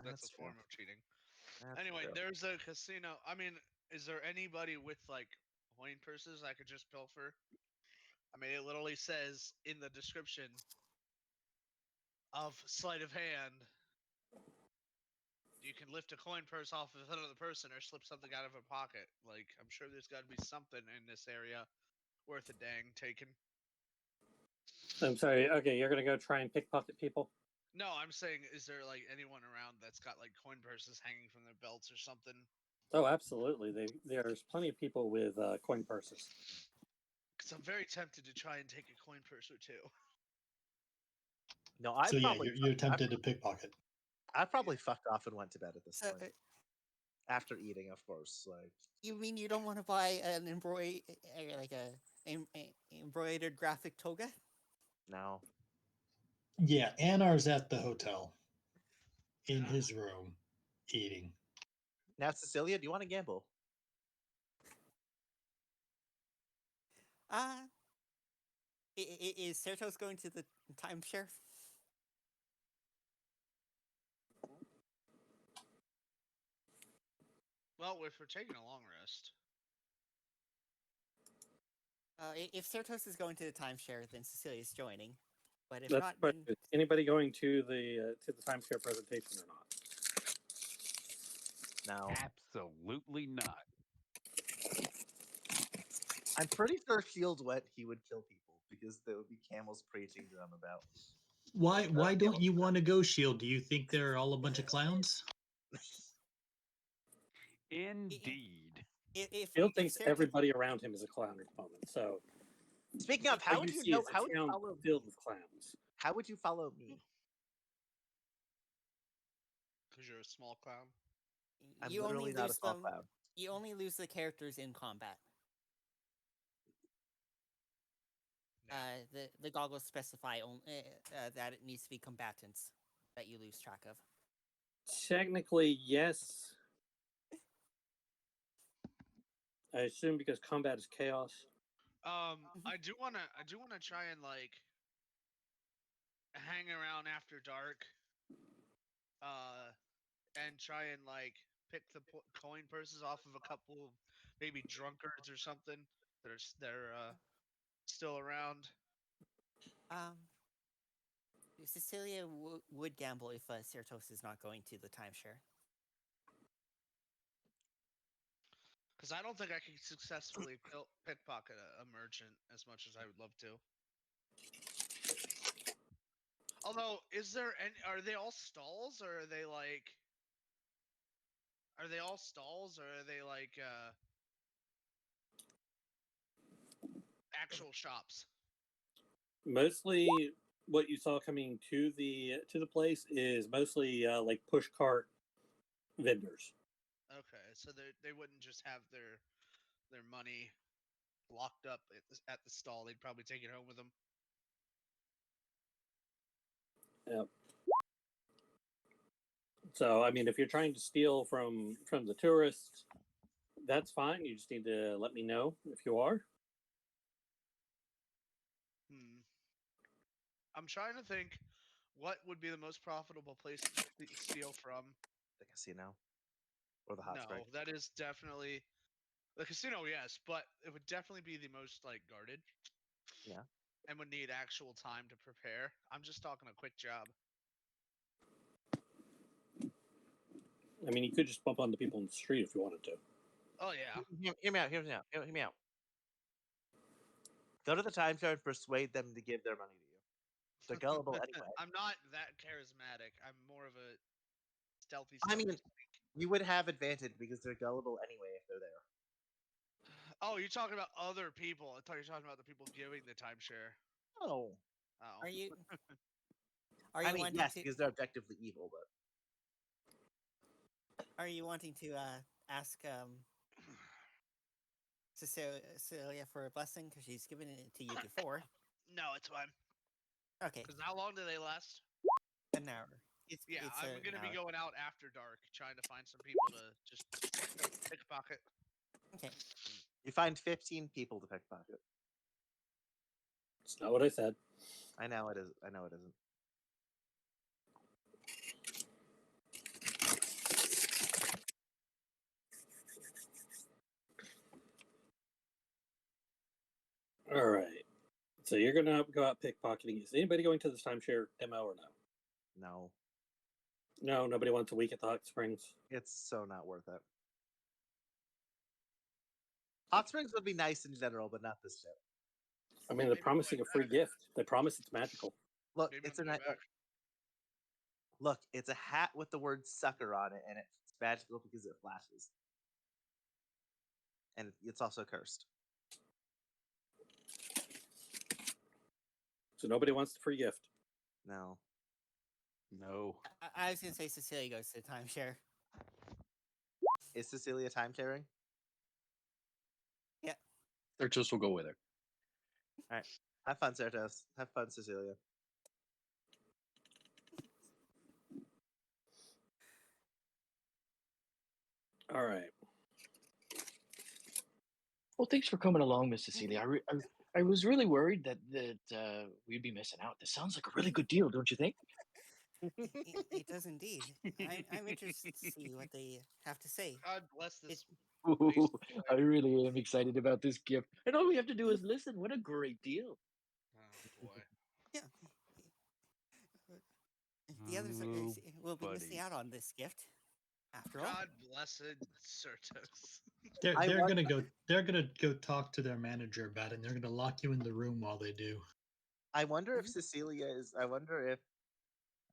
That's a true. form of cheating. That's Anyway, true. there's a casino. I mean, is there anybody with like coin purses I could just pilfer? I mean, it literally says in the description of sleight of hand, you can lift a coin purse off of another person or slip something out of a pocket. Like, I'm sure there's got to be something in this area worth a dang taken. I'm sorry. Okay, you're gonna go try and pickpocket people? No, I'm saying, is there like anyone around that's got like coin purses hanging from their belts or something? Oh, absolutely. There's plenty of people with coin purses. Because I'm very tempted to try and take a coin purse or two. No, So yeah, you're tempted to pickpocket. I probably fucked off and went to bed at this So, point. After eating, of course. Like, you mean you don't want to buy an embroidered graphic toga? no. Yeah, Anar's at the hotel, in his room, eating. Now, Cecilia, do you want to gamble? Is Certos going to the timeshare? Well, if we're taking a long rest. If Certos is going to the timeshare, then Cecilia's joining. But if That's not, the question. Is anybody going to the timeshare presentation or not? No. Absolutely not. I'm pretty sure Shield went, he would kill people because there would be camels preaching to them about. Why don't you want to go, Shield? Do you think they're all a bunch of clowns? Indeed. Shield thinks everybody around him is a clown at the moment. So, speaking of, how would you know? How would you follow filled with clowns? How would you follow me? Because you're a small clown. I'm literally not a small clown. You only lose the characters in combat. The goggles specify that it needs to be combatants that you lose track of. Technically, yes. I assume because combat is chaos. I do wanna try and like hang around after dark, and try and like pick the coin purses off of a couple of maybe drunkards or something that are they're still around. Cecilia would gamble if Certos is not going to the timeshare. Because I don't think I can successfully pickpocket a merchant as much as I would love to. Although, is there any? Are they all stalls, or are they like? Are they all stalls, or are they like actual shops? Mostly, what you saw coming to the place is mostly like push cart vendors. Okay, so they wouldn't just have their money locked up at the stall. They'd probably take it home with them. Yep. So, I mean, if you're trying to steal from the tourists, that's fine. You just need to let me know if you are. I'm trying to think what would be the most profitable place to steal from. The casino or the hot No, spring. that is definitely the casino. Yes, but it would definitely be the most like guarded. Yeah. And would need actual time to prepare. I'm just talking a quick job. I mean, you could just bump onto people in the street if you wanted to. Oh yeah. Hear me out. Hear me out. Go to the timeshare and persuade them to give their money to you. They're gullible anyway. I'm not that charismatic. I'm more of a stealthy. I mean, you would have advantage because they're gullible anyway if they're there. Oh, you're talking about other people. I thought you were talking about the people giving the timeshare. Oh. Oh. Are you? I mean, wanting yes, to? because they're objectively evil, but Are you wanting to ask Cecilia for a blessing because she's given it to you before? No, it's fine. Okay. Because how long do they last? An hour. It's I'm an gonna be hour. going out after dark, trying to find some people to just pickpocket. Okay. you find 15 people to pickpocket. It's not what I said. I know it is. I know it isn't. All right. So you're gonna go out pickpocketing. Is anybody going to this timeshare demo or no? No. No, nobody wants a week at the Hot Springs. It's so not worth it. Hot Springs would be nice in general, but not this ship. I mean, they're promising a free gift. They promise it's magical. Look, Maybe it's on a the way back. look. It's a hat with the word "sucker" on it, and it's magical because it flashes, and it's also cursed. So nobody wants the free gift. No. No. I was gonna say Cecilia goes to the timeshare. Is Cecilia time sharing? Yeah. Certos will go with her. All right. Have fun, Certos. Have fun, Cecilia. All right. Well, thanks for coming along, Miss Cecilia. I was really worried that we'd be missing out. This sounds like a really good deal, don't you think? It does indeed. I'm interested to see what they have to say. God bless this. Ooh, I really am excited about this gift. And all we have to do is listen. What a great deal. Oh boy. Yeah. The others Ooh, will be missing buddy. out on this gift. After all. God blessed Certos. They're gonna go talk to their manager about it, and they're gonna lock you in the room while they do. I wonder if Cecilia is. I wonder if.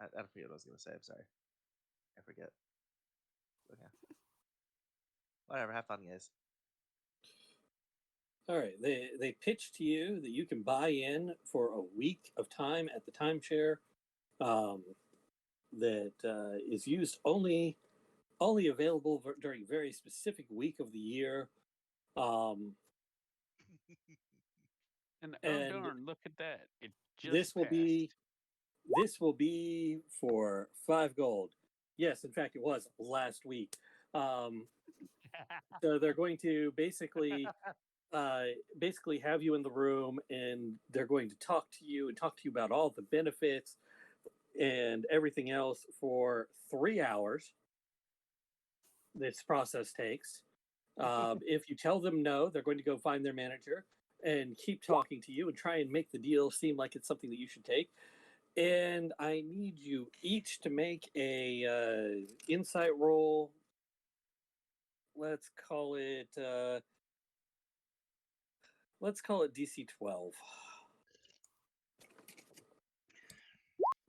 I forget what I was gonna say. I'm sorry. I forget. Okay. Whatever. Have fun, guys. All right. They pitch to you that you can buy in for a week of time at the timeshare. That is used only available during very specific week of the year. And And darn, look at that! It just this will passed. be for 5 gold. Yes, in fact, it was last week. So they're going to basically have you in the room, and they're going to talk to you about all the benefits. and everything else for 3 hours. This process takes. If you tell them no, they're going to go find their manager and keep talking to you and try and make the deal seem like it's something that you should take. And I need you each to make a insight roll. Let's call it DC 12.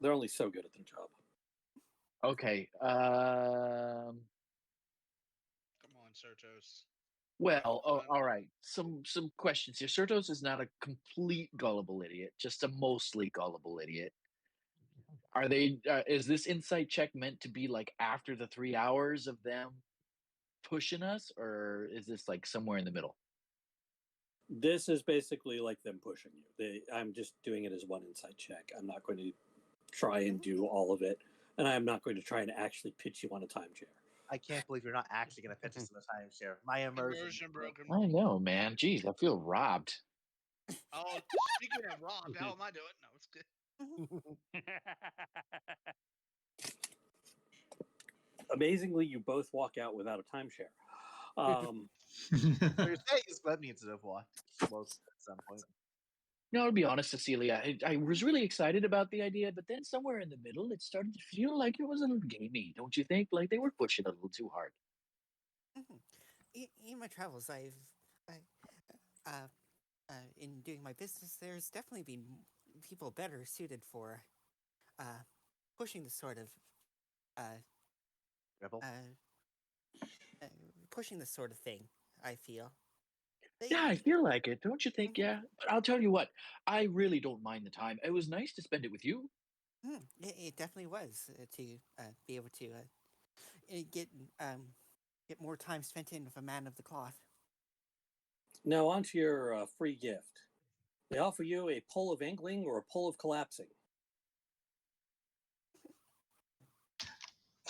They're only so good at their job. Okay. Come on, Sertos. Well, Fun. all right. Some questions here. Certos is not a complete gullible idiot, just a mostly gullible idiot. Are they? Is this insight check meant to be like after the 3 hours of them pushing us, or is this like somewhere in the middle? This is basically like them pushing you. I'm just doing it as one insight check. I'm not going to try and do all of it, and I'm not going to try and actually pitch you on a timeshare. I can't believe you're not actually going to pitch us in a timeshare. My immersion broken. I know, man. Jeez, I feel robbed. Oh, speaking of robbed, how am I doing? No, it's good. Amazingly, you both walk out without a timeshare. So you're saying Gleb needs to have watched most at some point. No, to be honest, Cecilia, I was really excited about the idea, but then somewhere in the middle, it started to feel like it was a little gamey, don't you think? Like they were pushing a little too hard. In my travels, in doing my business, there's definitely been people better suited for pushing the sort of Rebel? pushing this sort of thing. I feel. Yeah, I feel like it, don't you think? Yeah, but I'll tell you what, I really don't mind the time. It was nice to spend it with you. It definitely was to be able to get more time spent in with a man of the cloth. Now, on to your free gift. They offer you a pole of angling or a pole of collapsing.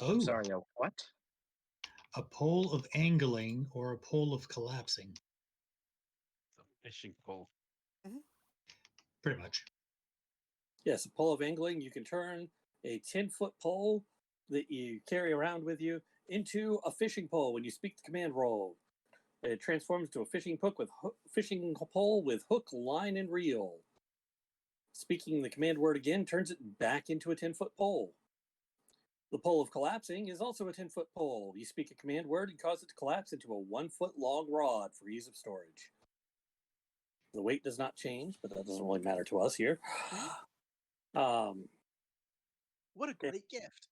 I'm Oh, sorry, what? a pole of angling or a pole of collapsing? It's a fishing pole. Pretty much. Yes, a pole of angling. You can turn a 10-foot pole that you carry around with you into a fishing pole when you speak the command roll. It transforms to a fishing fishing pole with hook, line, and reel. Speaking the command word again turns it back into a 10-foot pole. The pole of collapsing is also a 10-foot pole. You speak a command word and cause it to collapse into a 1-foot long rod for ease of storage. The weight does not change, but that doesn't really matter to us here. What a great gift.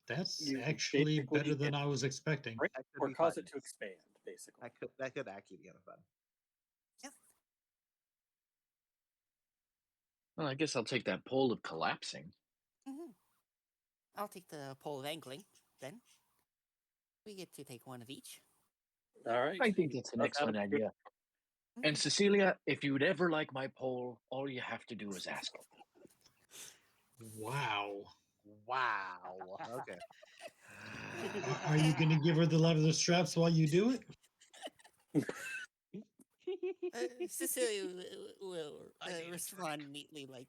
That's You actually basically better than get I was expecting. break That could or be cause fun. it to expand, basically. That could actually be kind of fun. Well, I guess I'll take that pole of collapsing. I'll take the pole of angling then. We get to take one of each. All right. I think that's an excellent idea. And Cecilia, if you'd ever like my pole, all you have to do is ask. Wow. Wow. Okay. Are you going to give her the leather straps while you do it? Cecilia will respond neatly, like,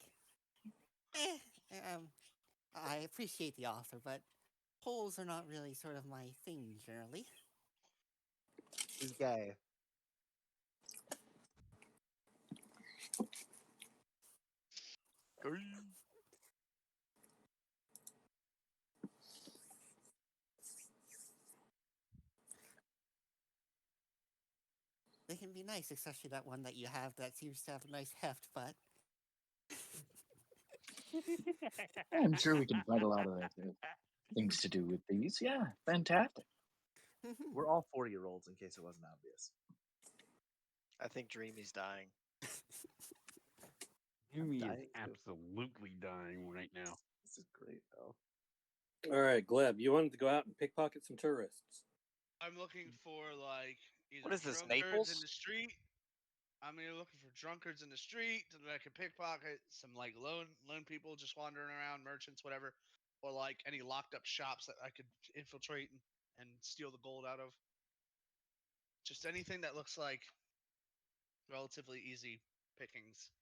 I appreciate the offer, but poles are not really sort of my thing generally. He's gay. They can be nice, especially that one that you have that seems to have a nice heft, but I'm sure we can find a lot of things to do with these. Yeah, fantastic. We're all 40-year-olds, in case it wasn't obvious. I think Dreamy's dying. Yumi is dying too. absolutely dying right now. This is great, though. All right, Gleb, you wanted to go out and pickpocket some tourists. I'm looking for like either What is this, drunkards Naples? in the street. I'm either looking for drunkards in the street that I can pickpocket, some like lone people just wandering around, merchants, whatever, or like any locked up shops that I could infiltrate and steal the gold out of. Just anything that looks like relatively easy pickings.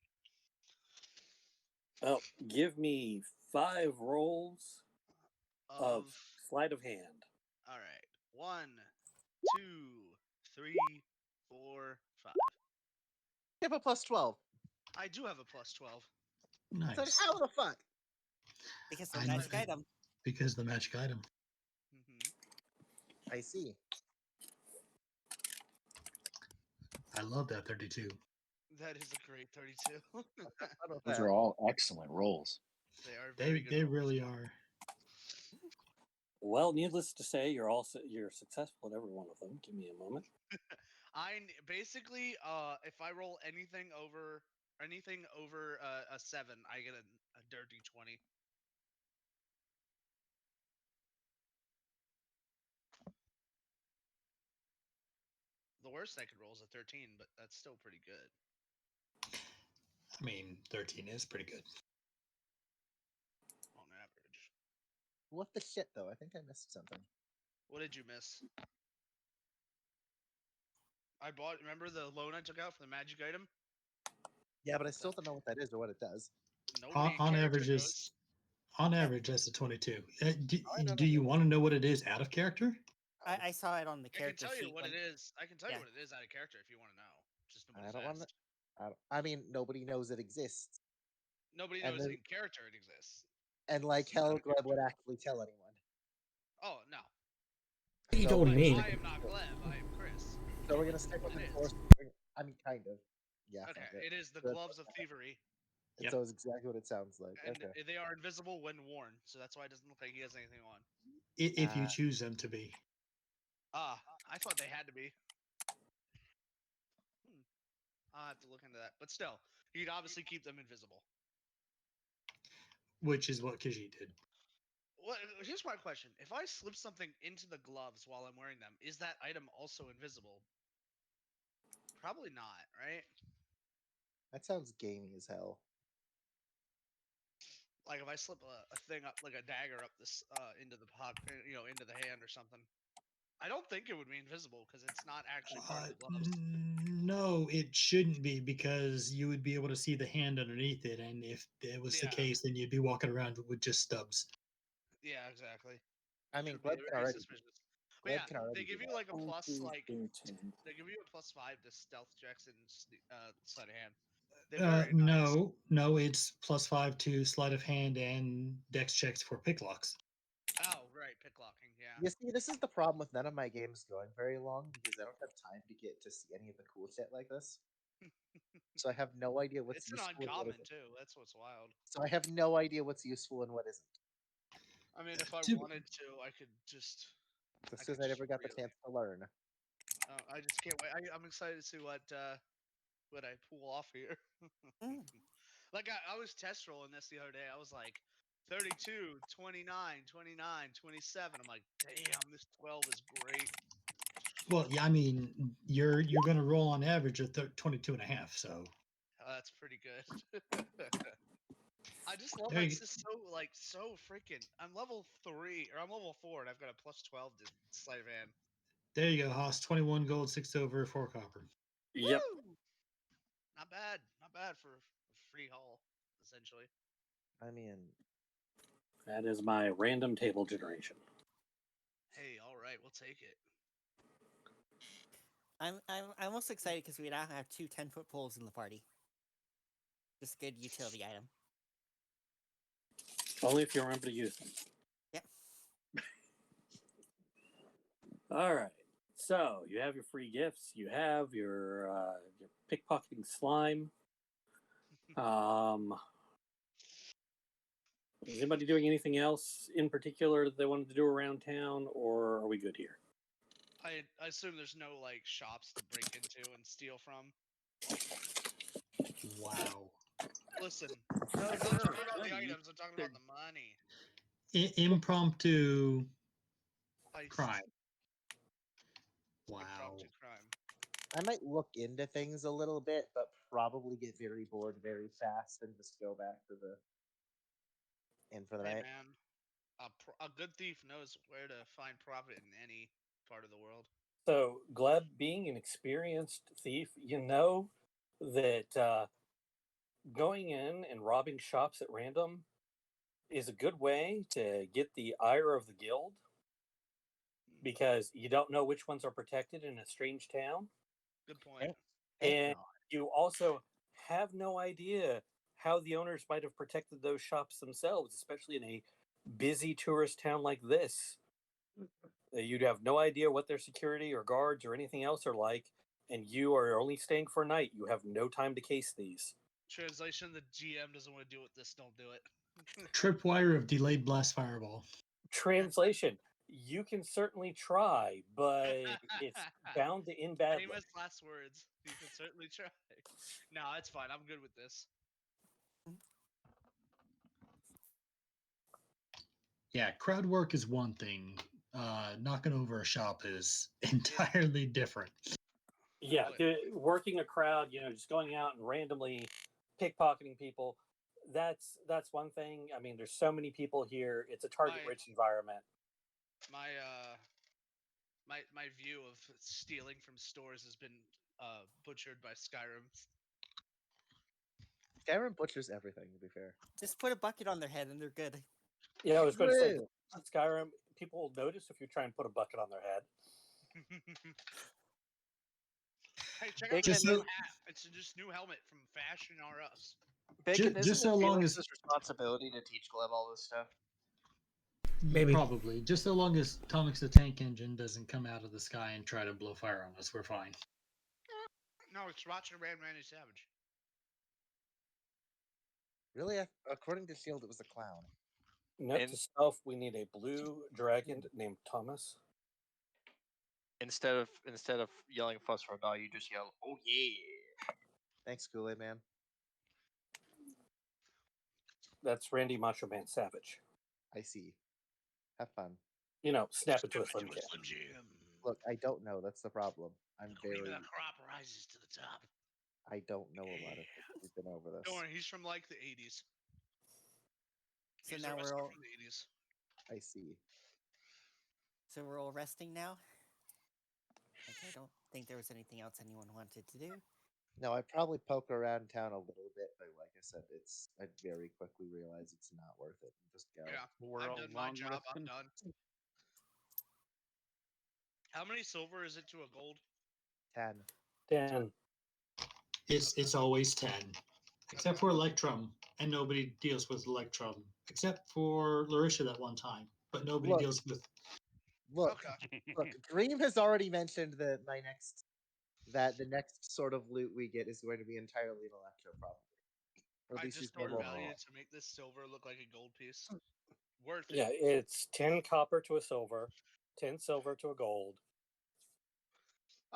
Oh, give me 5 rolls of Of sleight of hand. all right, 1, 2, 3, 4, 5. You have a plus 12. I do have a plus 12. So Nice. how the fuck? Because the I magic know- item. Because the magic item. Hmm. I see. I love that 32. That is a great 32. How about Those that? are all excellent rolls. They are very good. They rolls. really are. Well, needless to say, you're successful at every one of them. Give me a moment. Basically, if I roll anything over a 7, I get a dirty 20. The worst I could roll is a 13, but that's still pretty good. I mean, 13 is pretty good. On average. What the shit, though? I think I missed something. What did you miss? I bought. Remember the loan I took out for the magic item? Yeah, but I still don't know what that is or what it does. Nobody in On character average, knows. that's a 22. Do, I don't do know. you want to know what it is out of character? I saw it on the I can character tell you sheet. what when- it is. I can tell you yeah. what it is out of character if you want to know. Just I nobody's don't want to. asked. I mean, nobody knows it exists, Nobody and knows then- in character it exists. and like It's not hell, a Gleb would character. actually tell anyone. Oh no. What do you So, totally But mean? I am not Gleb. I am Chris. So we're gonna That's stick what with it is. enforce. I mean, kind of. Yeah. Okay, fuck it is the Good. gloves of thievery, Yep. So it's exactly what it sounds like. and Okay. they are invisible when worn. So that's why it doesn't look like he has anything on. If you Ah. choose them to be. Ah, I thought they had to be. I'll have to look into that. But still, you'd obviously keep them invisible. Which is what Khajiit did. Well, here's my question: if I slip something into the gloves while I'm wearing them, is that item also invisible? Probably not, right? That sounds gamey as hell. Like if I slip a thing up, like a dagger up this into the pocket, into the hand or something. I don't think it would be invisible because it's not actually part of the gloves. No, it shouldn't be because you would be able to see the hand underneath it. And if it was the Yeah. case, then you'd be walking around with just stubs. Yeah, exactly. I mean, Should be Gleb can very already. suspicious. But Gleb yeah, can already they give do you that. like a 1, plus, 2, like 3, 10. they give you a +5 to stealth checks and sleight of hand. They're very nice. No, it's +5 to sleight of hand and dex checks for pick locks. Oh, right, pick locking. Yeah. You see, this is the problem with none of my games going very long because I don't have time to get to see any of the cool shit like this. So I have no idea what's It's an useful. And what uncommon isn't. too. That's what's wild. So I have no idea what's useful and what isn't. I mean, if I Too- wanted to, I could just. Just I because could I just never got the really- chance to learn. I just can't wait. I'm excited to see what I pull off here. Mm. Like I was test rolling this the other day. I was like 32, 29, 29, 27. I'm like, damn, this 12 is great. Well, yeah, I mean, you're going to roll on average of 22 and a half. So That's pretty good. I just love There that you it's just so freaking. I'm level 3 or I'm level 4 and I've got a +12 to sleight of hand. there you go, Haas. 21 gold, 6 silver, 4 copper. Yep. Woo! Not bad for a free haul, essentially. I mean, That is my random table generation. Hey, all right, we'll take it. I'm most excited because we now have 2 10-foot poles in the party. Just good utility item. Only if you remember to use them. Yep. All right. So you have your free gifts. You have your pickpocketing slime. Is anybody doing anything else in particular that they wanted to do around town, or are we good here? I assume there's no like shops to break into and steal from. Wow. Listen, I'm not talking about the items. I'm talking about the money. Impromptu Heist. crime. Wow. Impromptu crime. I might look into things a little bit, but probably get very bored very fast and just go back to the in for the Hey night. man, a good thief knows where to find profit in any part of the world. So, Gleb, being an experienced thief, you know that going in and robbing shops at random is a good way to get the ire of the guild because you don't know which ones are protected in a strange town. Good point. And you also have no idea how the owners might have protected those shops themselves, especially in a busy tourist town like this. You'd have no idea what their security or guards or anything else are like, and you are only staying for a night. You have no time to case these. Translation: the GM doesn't want to do it. This don't do it. Tripwire of delayed blast fireball. Translation: you can certainly try, but it's bound to end badly. Famous last words. You can certainly try. No, it's fine. I'm good with this. Yeah, crowd work is one thing. Knocking over a shop is entirely different. Yeah, working a crowd, just going out and randomly pickpocketing people. That's one thing. I mean, there's so many people here. It's a target-rich environment. My view of stealing from stores has been butchered by Skyrim. Skyrim butchers everything, to be fair. Just put a bucket on their head and they're good. Yeah, I was going to say, Skyrim, people will notice if you try and put a bucket on their head. Hey, check out this new hat. It's this new helmet from Fashion R Us. Bacon, just so long as Felix's responsibility to teach Gleb all this stuff. Maybe. Probably. Just so long as Tomix the Tank Engine doesn't come out of the sky and try to blow fire on us, we're fine. No, it's Roger Ran Randy Savage. Really? According to Shield, it was a clown. Note to self, we need a blue dragon named Thomas. Instead of yelling fuss for a dog, you just yell, "Oh yeah!" Thanks, Kool-Aid Man. That's Randy Macho Man Savage. I see. Have fun. Snap into a Slim Jim. Look, I don't know. That's the problem. I'm the cream very. of the crop rises to the top. I don't know a lot of things. We've been over this. Don't worry, he's from like the 80s. So he's now we're all from the 80s. I see. So we're all resting now? Okay, I don't think there was anything else anyone wanted to do. No, I probably poke around town a little bit, but like I said, I'd very quickly realize it's not worth it and just go. Yeah, we're I've all done my long job. resting. I'm done. How many silver is it to a gold? 10. 10. It's always 10. Except for Electrum, and nobody deals with Electrum. Except for Larisha that one time. But nobody deals with... Look, Dream has already mentioned that the next sort of loot we get is going to be entirely an Electro, probably. Or at I least just she's stored value to make this silver look like a gold piece. Worth it. Yeah, it's 10 copper to a silver, 10 silver to a gold.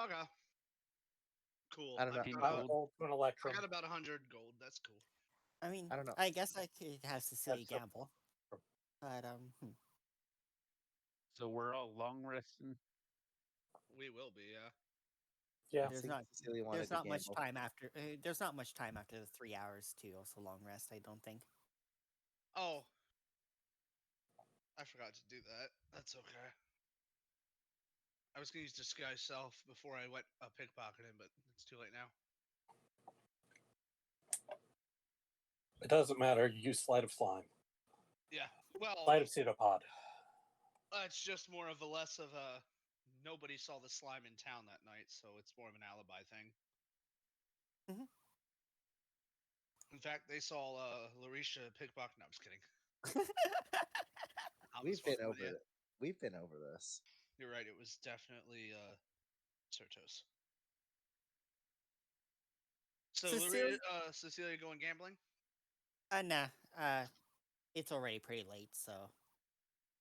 Okay. Cool. I don't know. Gold to an Electrum. I got about 100 gold. That's cool. I mean, I don't know. I guess I could have Cecilia gamble. But, So we're all long resting? We will be, yeah. Yeah. There's not much time after there's not much time after the 3 hours to also long rest, I don't think. Oh. I forgot to do that. That's okay. I was going to use disguise self before I went pickpocketing, but it's too late now. It doesn't matter. You use Sleight of Slime. Yeah. Well, Sleight of Pseudopod. It's just more of a less of a nobody saw the slime in town that night, so it's more of an alibi thing. Mm-hmm. In fact, they saw Larisha pickpocket. No, I'm just kidding. We've been over it. We've been over this. You're right. It was definitely Certos. So, Cecilia going gambling? Nah. It's already pretty late, so.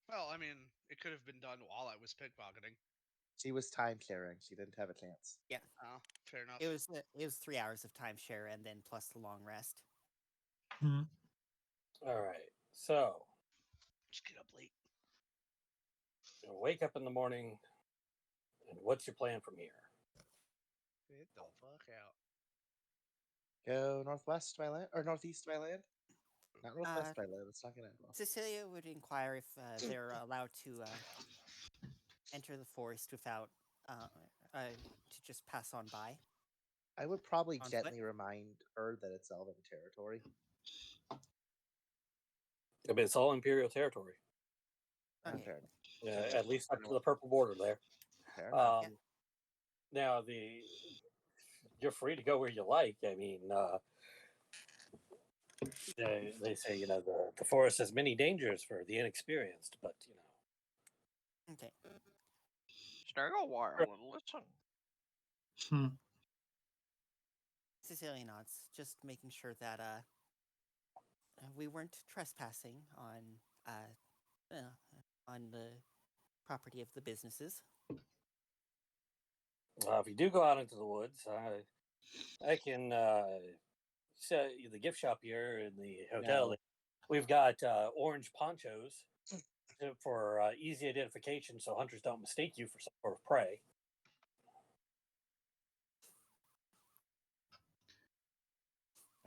Well, I mean, it could have been done while I was pickpocketing. She was time sharing. She didn't have a chance. Yeah. Oh, fair enough. It was 3 hours of timeshare and then plus the long rest. Hmm. All right. So. Just get up late. You'll wake up in the morning, and what's your plan from here? Get the fuck out. Go northwest by land or northeast by land? Not northwest by land. It's not gonna end well. Cecilia would inquire if they're allowed to enter the forest without to just pass on by. I would probably On gently foot? remind her that it's Elven territory. I mean, it's all Imperial territory. Okay. Fair enough. At least up to the purple border there. Fair enough. Now you're free to go where you like. I mean, they say the forest has many dangers for the inexperienced, but Okay. Stay a while and listen. Hmm. Cecilia nods, just making sure that we weren't trespassing on the property of the businesses. if you do go out into the woods, I can say the gift shop here in the hotel. No. We've got orange ponchos for easy identification, so hunters don't mistake you for some sort of prey.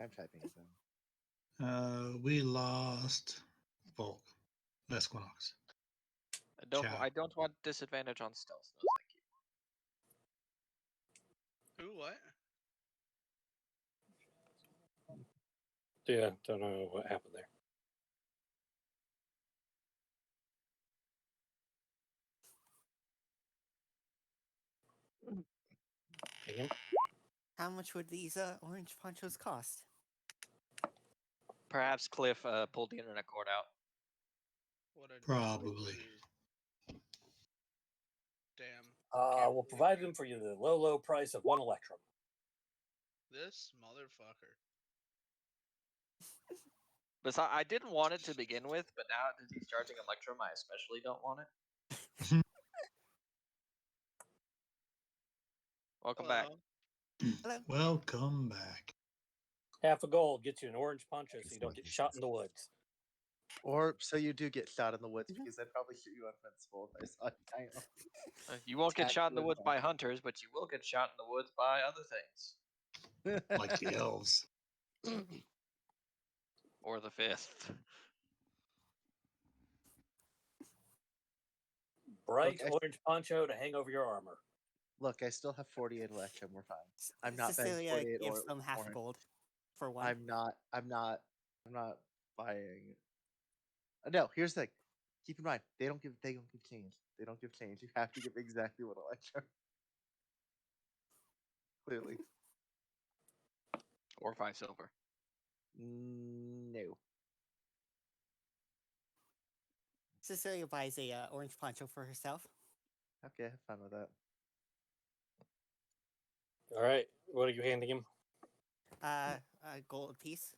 I'm typing it down. We lost Volk, Lesquinox. I don't want disadvantage on stealth. No, thank you. Who? What? Yeah, don't know what happened there. Ian? How much would these orange ponchos cost? Perhaps Cliff pulled the internet cord out. What a Probably. Damn. We'll provide them for you the low price of one electrum. This motherfucker. Besides, I didn't want it to begin with, but now that he's charging Electrum, I especially don't want it. Welcome back. Hello. Welcome back. Half a gold gets you an orange poncho so you don't get shot in the woods. Or so you do get shot in the woods because I'd probably shoot you invincible if I saw you kind of. You won't get shot in the Tattoo woods by involved. hunters, but you will get shot in the woods by other things. Like the elves. Or the fifth. Bright Okay. orange poncho to hang over your armor. Look, I still have 48 electrum. We're fine. I'm not buying Cecilia 48 gives or them half a orange. gold for one. I'm not buying. No, here's the thing. Keep in mind, they don't give change. They don't give change. You have to give exactly what electrum. Clearly. Or 5 silver. No. Cecilia buys a orange poncho for herself. Okay, have fun with that. All right, what are you handing him? A gold piece.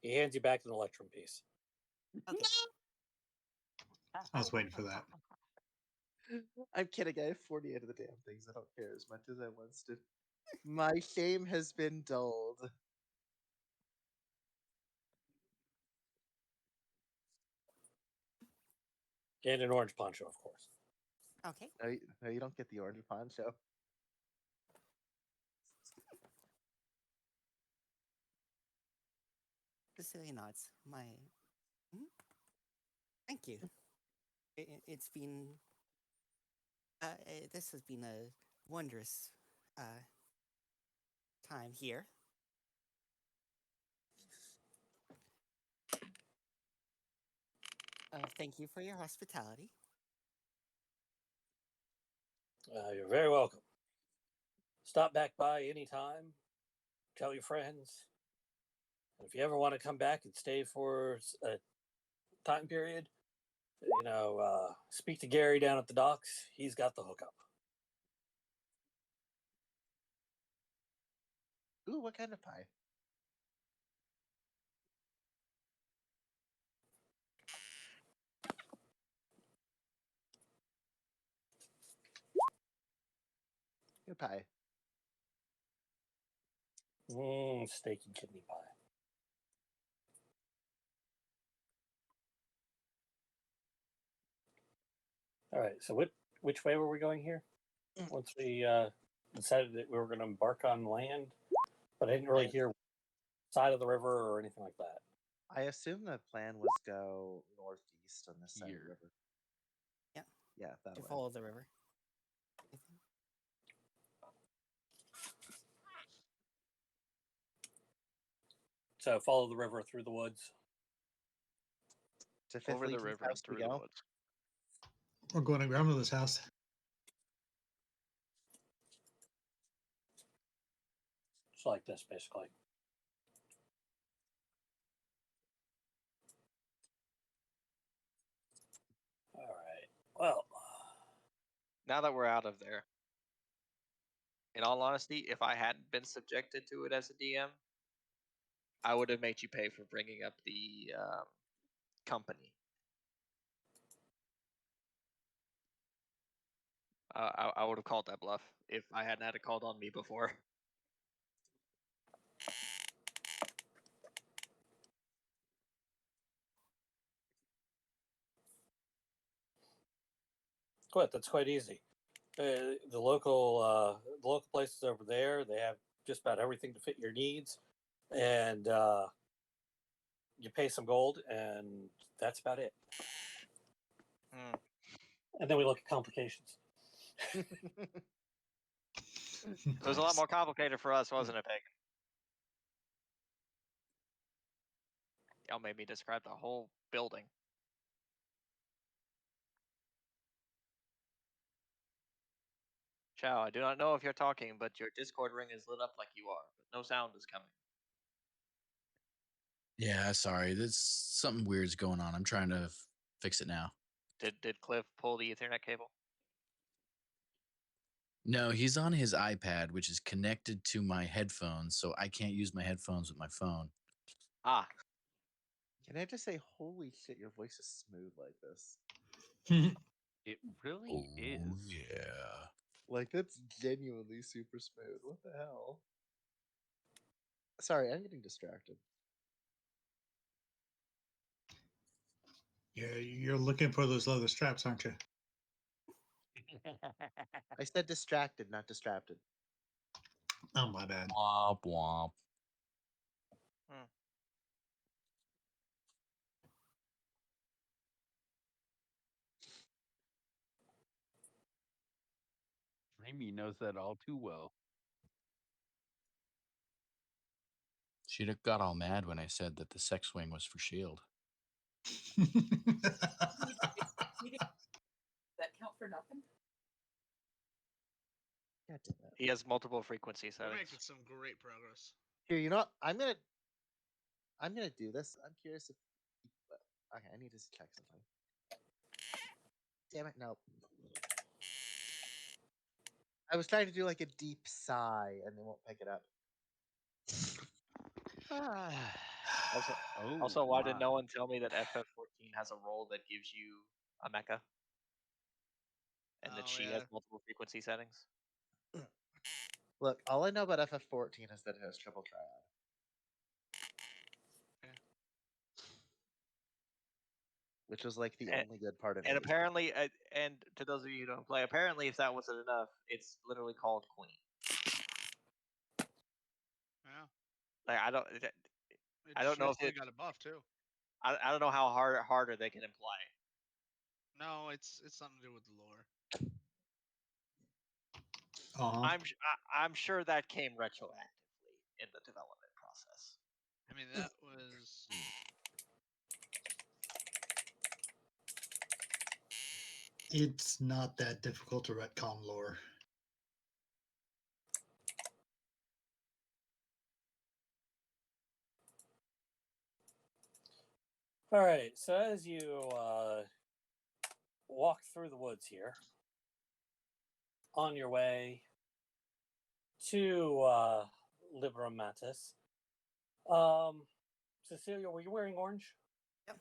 He hands you back an electrum piece. Okay. I was waiting for that. I'm kidding. I have 48 of the damn things. I don't care as much as I once did. My shame has been dulled. And an orange poncho, of course. Okay. No, you don't get the orange poncho. Cecilia nods. Thank you. It's been. This has been a wondrous time here. Thank you for your hospitality. You're very welcome. Stop back by anytime. Tell your friends. If you ever want to come back and stay for a time period, speak to Gary down at the docks. He's got the hookup. Ooh, what kind of pie? Good pie. Steak and kidney pie. All right. So which way were we going here? Once we decided that we were going to embark on land, but I didn't really hear side of the river or anything like that. I assume the plan was go northeast on this side of the Here. river. Yeah. Yeah, that To way. follow the river. So follow the river through the woods. To Fifth Over the Legion's river house and through we the go. woods. We're going to grandmother's house. It's like this, basically. All right. Well, Now that we're out of there, in all honesty, if I hadn't been subjected to it as a DM, I would have made you pay for bringing up the company. I would have called that bluff if I hadn't had it called on me before. that's quite easy. The local places over there, they have just about everything to fit your needs, and you pay some gold, and that's about it. Hmm. And then we look at complications. So it was a lot more complicated for us, wasn't it, Pagan? Y'all made me describe the whole building. Chow, I do not know if you're talking, but your Discord ring is lit up like you are, but no sound is coming. Yeah, sorry. There's something weird's going on. I'm trying to fix it now. Did Cliff pull the Ethernet cable? No, he's on his iPad, which is connected to my headphones, so I can't use my headphones with my phone. Ah, Can I just say, holy shit, your voice is smooth like this. It really is. Yeah. Like, that's genuinely super smooth. What the hell? Sorry, I'm getting distracted. You're looking for those leather straps, aren't you? I said distracted, not distracted. Oh, my bad. Womp womp. Amy knows that all too well. She'd have got all mad when I said that the sex swing was for S.H.I.E.L.D. That count for nothing? God damn it. he has multiple frequency We're settings. making some great progress. Here, you know what? I'm gonna do this. I'm curious if. Okay, I need to check something. Damn it! No. I was trying to do like a deep sigh, and they won't pick it up. Also, why did no my. one tell me that FF14 has a role that gives you a mecha? And that Oh, she yeah. has multiple frequency settings? Look, all I know about FF14 is that it has triple triad. Yeah. Which was like the And- only good part of And it. apparently, and to those of you who don't play, apparently if that wasn't enough, it's literally called Queen. Yeah. Like I don't It don't know if recently it- got a buff too. I don't know how harder they can imply it. No, it's something to do with the lore. I'm sure that came retroactively in the development process. I mean, that was. It's not that difficult to retcon lore. All right. So as you walk through the woods here, on your way to Liberum Matis, Cecilia, were you wearing orange? Yep.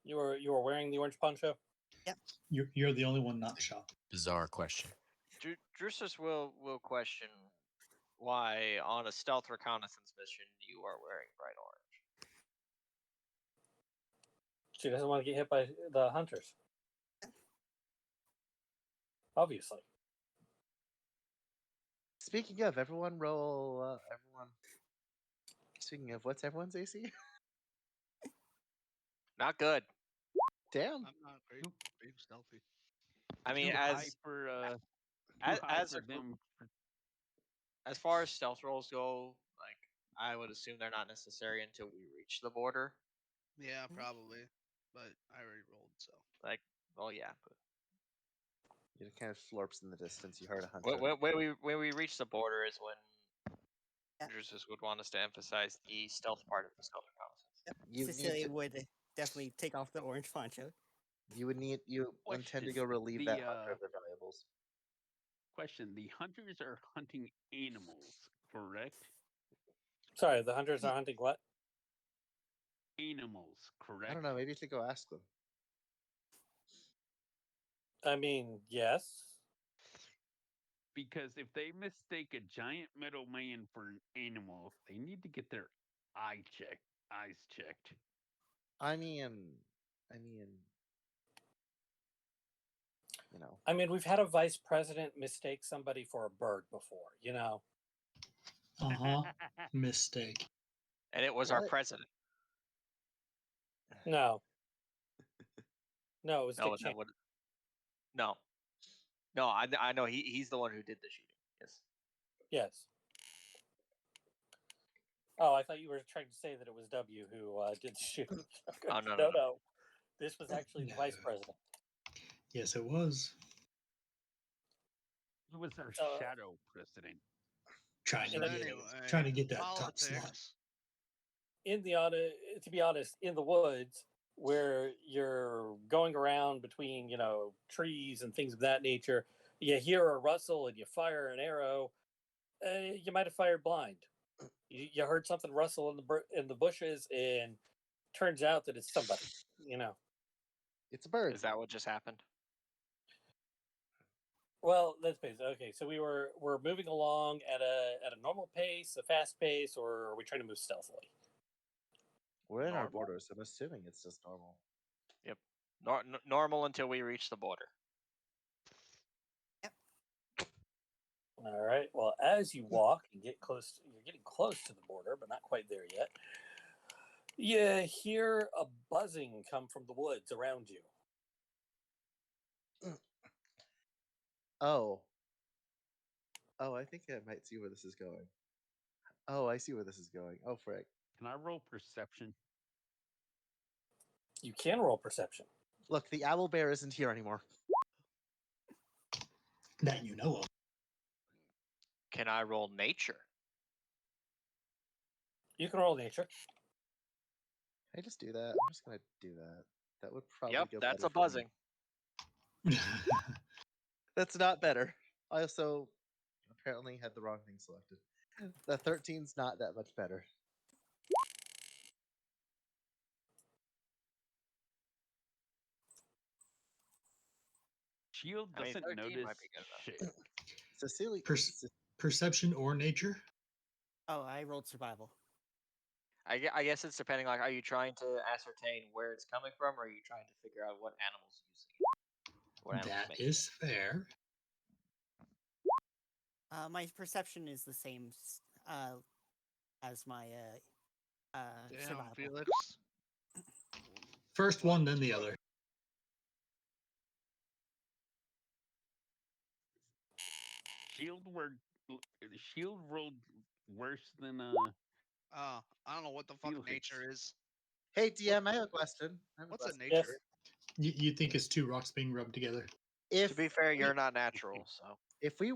You were wearing the orange poncho. You're the only one not shot. Bizarre question. Drusus will question why on a stealth reconnaissance mission you are wearing bright orange. She doesn't want to get hit by the hunters. Obviously. Speaking of, everyone roll. Everyone. Speaking of, what's everyone's AC? Not good. Damn. I'm not great being stealthy. I mean, Too high for as a group, them. as far as stealth rolls go, like I would assume they're not necessary until we reach the border. Yeah, probably. But I already rolled, so. Like, well, yeah, but It kind of slurps in the distance. You heard a hunter. when we reach the border is when Yeah. Drusus would want us to emphasize the stealth part of the stealth reconnaissance. You need Cecilia to. would definitely take off the orange poncho. You would need. You intend to Question. go relieve The, that hunter of their valuables. Question: the hunters are hunting animals, correct? Sorry, the hunters are hunting what? Animals, correct? I don't know. Maybe you should go ask them. I mean, yes. Because if they mistake a giant metal man for an animal, they need to get their eyes checked. I mean, you know. I mean, we've had a vice president mistake somebody for a bird before, you know. Mistake. And it was our What? president. No. No, it was No, Dick Cheney. no. I know he's the one who did the shooting. Yes. Yes. Oh, I thought you were trying to say that it was W who did the shooting. Oh, no. No. This was actually the No. vice president. Yes, it was. It was our shadow president. Trying So to anyway, get that top slot. politics. To be honest, in the woods where you're going around between, trees and things of that nature, you hear a rustle and you fire an arrow. You might have fired blind. You heard something rustle in the bushes, and turns out that it's somebody. It's a bird. Is that what just happened? Well, let's face it. Okay, so we're moving along at a normal pace, a fast pace, or are we trying to move stealthily? We're in our Normal. borders, so I'm assuming it's just normal. Yep. Normal until we reach the border. All right. Well, as you walk and get close, you're getting close to the border, but not quite there yet. You hear a buzzing come from the woods around you. Oh, I think I might see where this is going. Oh, I see where this is going. Oh, frick. Can I roll perception? You can roll perception. Look, the owl bear isn't here anymore. That you know of. Can I roll nature? You can roll nature. Can I just do that? I'm just gonna do that. That would probably Yep, go that's better a for me. buzzing. That's not better. I also apparently had the wrong thing selected. The 13's not that much better. Shield I mean, doesn't 13 notice might be good enough. shit. Cecilia, Perception or nature? Oh, I rolled survival. I guess it's depending. Like, are you trying to ascertain where it's coming from, or are you trying to figure out what animal's using it? What animal's That making is fair. My perception is the same as my Damn, survival. Felix. First one, then the other. Shield rolled worse than I don't know what the fuck Felix. nature is. hey DM, I have a question. What's a question. nature? Yes. You think it's two rocks being rubbed together? If To be fair, we- you're not natural, so If we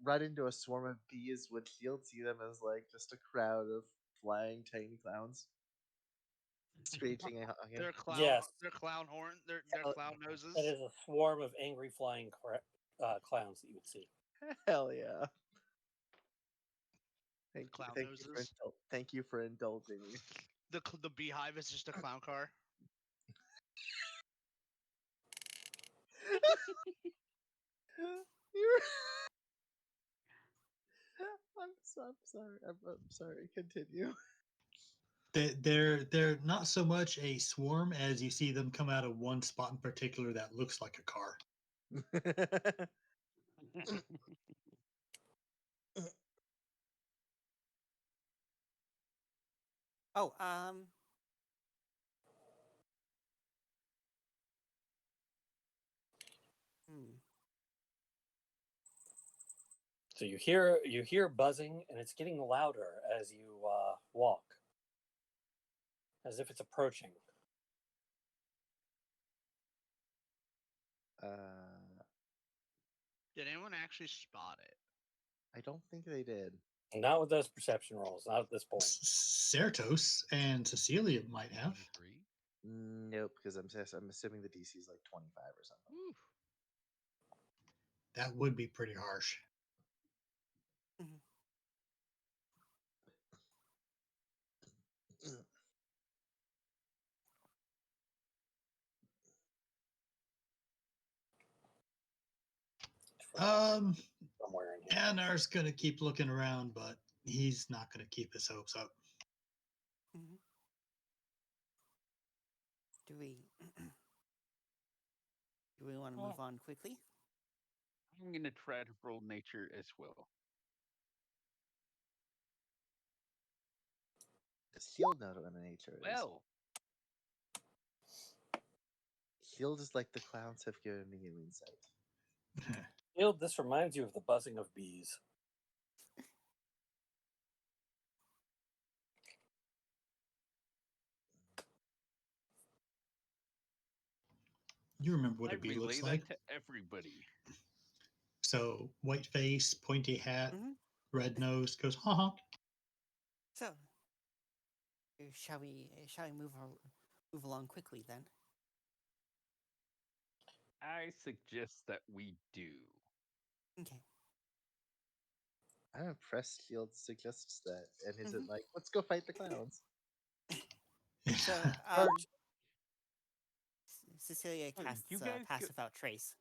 run into a swarm of bees, would Shield see them as like just a crowd of flying tiny clowns? Screeching and honking? They're clown. Yes. They're clown horn. They're clown noses. That is a swarm of angry flying clowns that you would see. Hell yeah. Clown Thank noses. thank you for indulging me. The beehive is just a clown car. I'm sorry. I'm sorry. Continue. They're not so much a swarm as you see them come out of one spot in particular that looks like a car. Oh, So you hear buzzing, and it's getting louder as you walk, as if it's approaching. Did anyone actually spot it? I don't think they did. Not with those perception rolls. Not at this point. Certos and Cecilia might have. 23. Nope, because I'm assuming the DC is like 25 or something. Ooh. That would be pretty harsh. Mhm. Somewhere in here. Anar's gonna keep looking around, but he's not gonna keep his hopes up. Mhm. Do we do we want to move on quickly? I'm gonna try to roll nature as well. Does Shield know what nature is? Well, Shield is like the clowns have given me new insight. Field, this reminds you of the buzzing of bees. You remember what I a bee relay looks that like? to everybody. So white face, pointy hat, Mhm. red nose, goes honk. So, shall we move along quickly then? I suggest that we do. Okay. I'm impressed Shield suggests that and isn't Mhm. like, let's go fight the clowns. So, Cecilia Oh, casts you guys pass without trace.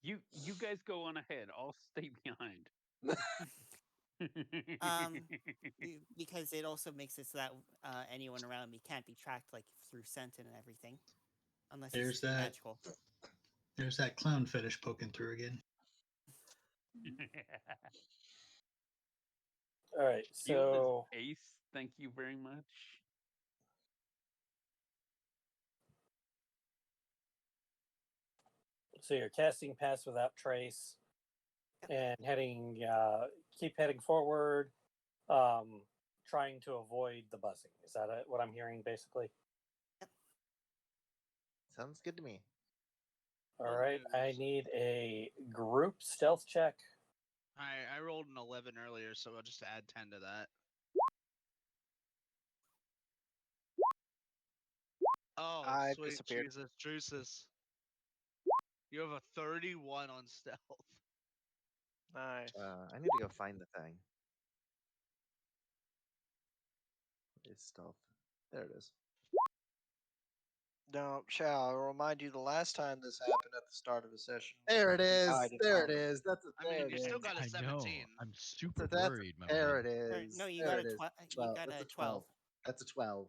You guys go on ahead. I'll stay behind. Because it also makes it so that anyone around me can't be tracked like through scent and everything, unless There's it's too that. magical. There's that clown fetish poking through again. All right, Field so is ace. Thank you very much. you're casting pass without trace, and keep heading forward, trying to avoid the buzzing. Is that what I'm hearing, basically? Sounds good to me. All Good right, I news. need a group stealth check. I rolled an 11 earlier, so I'll just add 10 to that. Oh, I sweet disappeared. Jesus, Drusus. You have a 31 on stealth. Nice. I need to go find the thing. It's stealth. There it is. Now, shall I remind you the last time this happened at the start of a session? There it we is. died in There it combat. is. That's a, I there mean, it you still is. got a I know. 17. I'm super That's worried, my there man. it is. No, you there got it is. you got That's a 12. That's a 12.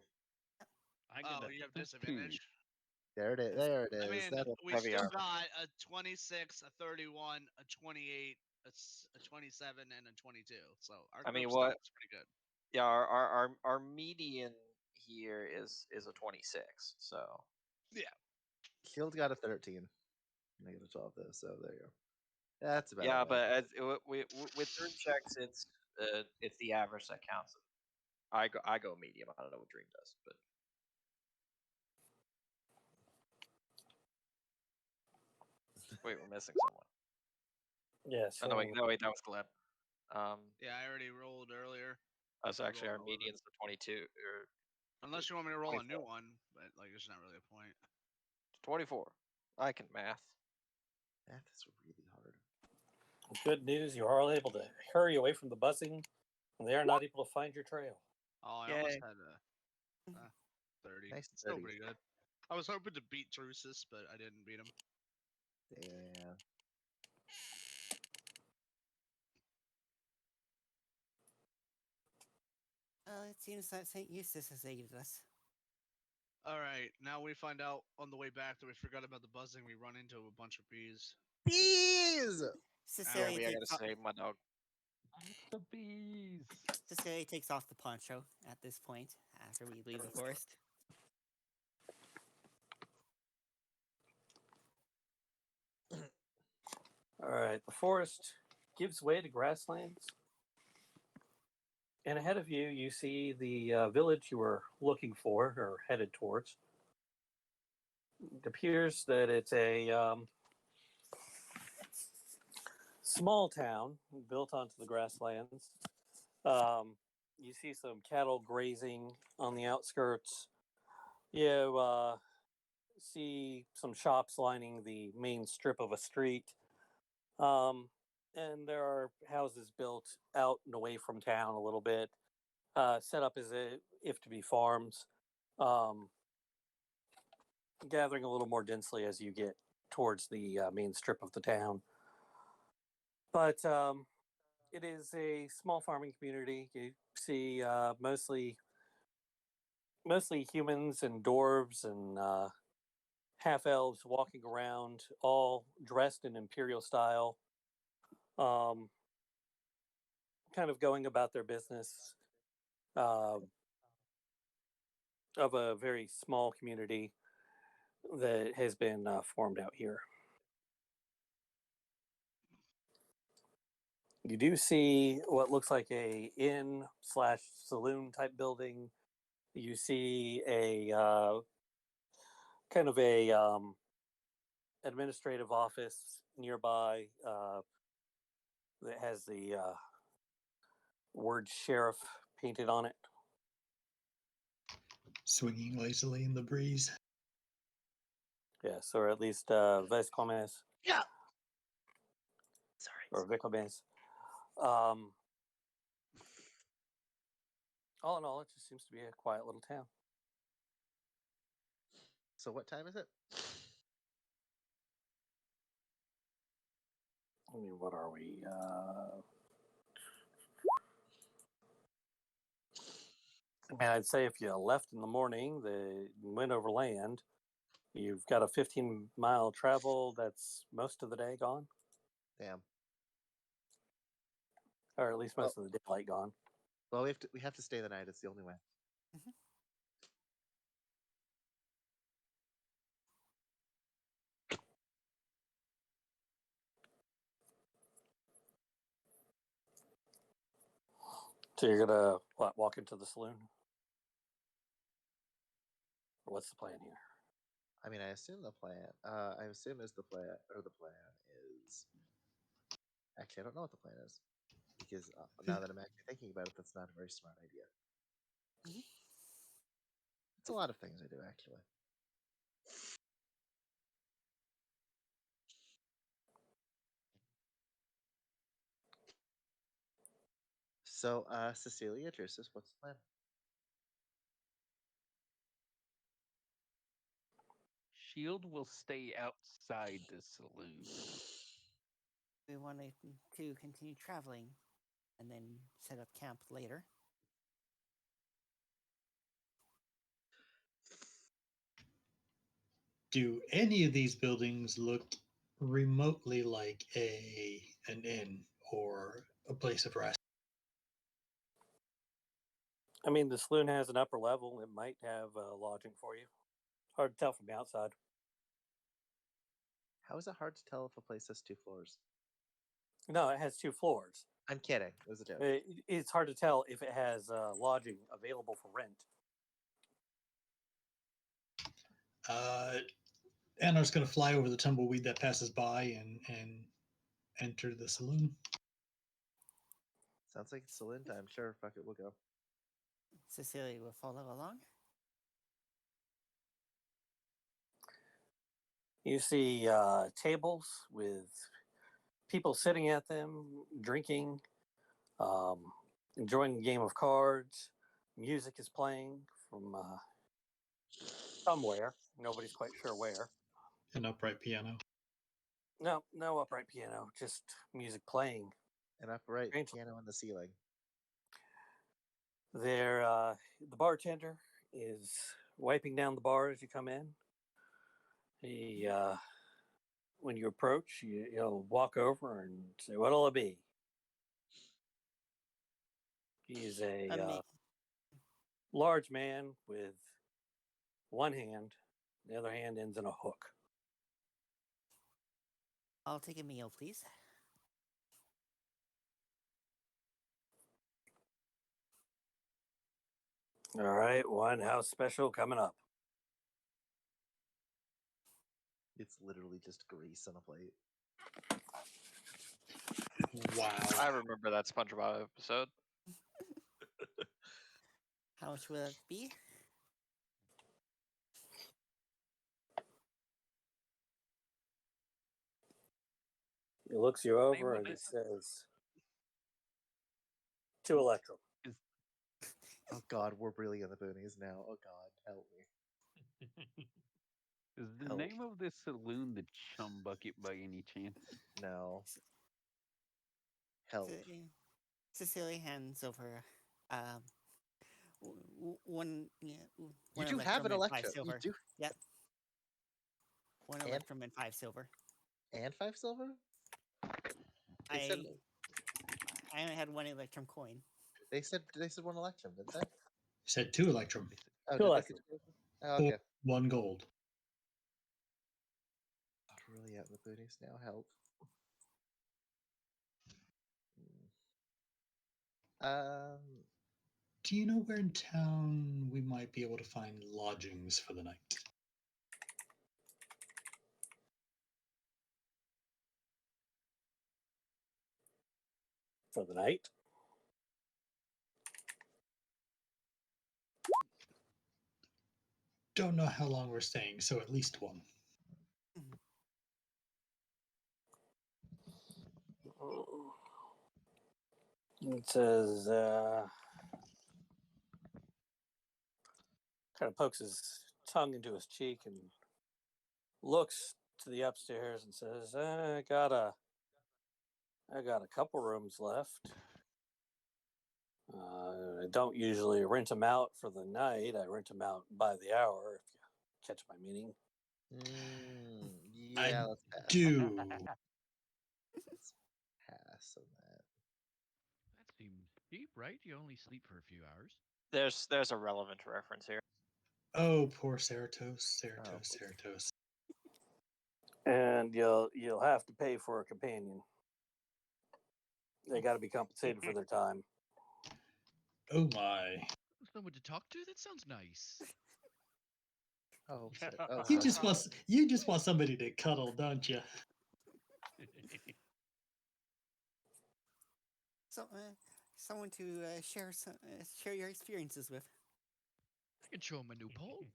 I got Oh, a you have 13. disadvantage? There it is. There it I is. mean, That's we heavy still armor. got a 26, a 31, a 28, a 27, and a 22. So our I mean, group what? stealth's pretty good. Yeah, our median here is a 26. So Yeah. Shield got a 13. And I got a 12 though, so there you go. That's about yeah, right. but as with dream checks, it's the average that counts. I go medium. I don't know what dream does, but wait, we're missing someone. Yes. Oh no, wait, that was Glenn. Yeah, I already rolled earlier. That's actually our rolled 11. median's the 22 or Unless you want me to roll a new 24. one, but like, there's not really a point. 24. I can math. That is really hard. Good news, you are able to hurry away from the buzzing, and they are not able to find your trail. Oh, I Yay. almost had a 30. Nice Still 30. pretty good. I was hoping to beat Drusus, but I didn't beat him. Yeah. It seems that St. Eustace has aided us. All right, now we find out on the way back that we forgot about the buzzing. We run into a bunch of bees. Bees! Cecilia Maybe I gotta takes off, save my dog. The bees. Cecilia takes off the poncho at this point after we leave the forest. All right, the forest gives way to grasslands. And ahead of you, you see the village you were looking for or headed towards. It appears that it's a small town built onto the grasslands. You see some cattle grazing on the outskirts. You see some shops lining the main strip of a street. And there are houses built out and away from town a little bit, set up as if to be farms, um, gathering a little more densely as you get towards the main strip of the town. But it is a small farming community. You see mostly humans and dwarves and half elves walking around, all dressed in imperial style, kind of going about their business uh, of a very small community that has been formed out here. You do see what looks like a inn slash saloon type building. You see a kind of a administrative office nearby that has the word sheriff painted on it. Swinging lazily in the breeze. Yes, or at least Vice Commerce. Yeah. Sorry. Or Vicomese. All in all, it just seems to be a quiet little town. So what time is it? I mean, what are we? I mean, I'd say if you left in the morning, went over land, you've got a 15-mile travel. That's most of the day gone, Damn. or at least most of the daylight gone. Well, we have to stay the night. It's the only way. Mhm. So you're gonna walk into the saloon, or what's the plan here? I mean, I assume the plan. I assume is the plan, or the plan is. Actually, I don't know what the plan is because now that I'm actually thinking about it, that's not a very smart idea. Mhm. It's a lot of things I do actually. So, Cecilia, Drusus, what's the plan? Shield will stay outside the saloon. We wanted to continue traveling and then set up camp later. Do any of these buildings look remotely like an inn or a place of rest? I mean, the saloon has an upper level. It might have lodging for you. Hard to tell from the outside. How is it hard to tell if a place has 2 floors? No, it has 2 floors. I'm kidding. It was a joke. It's hard to tell if it has lodging available for rent. Anar's going to fly over the tumbleweed that passes by and enter the saloon. Sounds like it's saloon time. Sure, fuck it, we'll go. Cecilia will follow along. You see tables with people sitting at them, drinking, enjoying a game of cards. Music is playing from somewhere. Nobody's quite sure where. An upright piano. No upright piano, just music playing. An upright Strange. piano on the ceiling. There, the bartender is wiping down the bar as you come in. He, when you approach, he'll walk over and say, "What'll it be?" He's a large man with one hand, the other hand ends in a hook. I'll take a meal, please. All right, one house special coming up. It's literally just grease on a plate. Wow. I remember that SpongeBob episode. How much will it be? He looks you Name over of and he it says, 2 electrum. Oh God, we're really in the boonies now. Oh God, help me. Is the Help. name of this saloon the Chum Bucket by any chance? No. Help. Cecilia hands over one You one do have an and 5 electrum. You silver. do. Yep. One And- electrum and 5 silver. And 5 silver? They said I only had 1 electrum coin. they said 1 electrum, didn't they? Said 2 electrum. Oh, Two did they say electrum. 2 electrum? Oh, okay. 1 gold. We're really out in the boonies now. Help. Do you know where in town we might be able to find lodgings for the night? For the night? Don't know how long we're staying, so at least 1. It says, kind of pokes his tongue into his cheek and looks to the upstairs and says, I got a couple rooms left. I don't usually rent them out for the night. I rent them out by the hour, if you catch my meaning. Yeah, let's pass. Do. Let's pass on that. That seems cheap, right? You only sleep for a few hours. There's a relevant reference here. Oh, poor Ceratos, Oh, Ceratos, Ceratos. And you'll have to pay for a companion. They got to be compensated for their time. Oh my. Someone to talk to? That sounds nice. Oh, You just want somebody to cuddle, don't you? So, someone to share your experiences with. I can show him a new pole.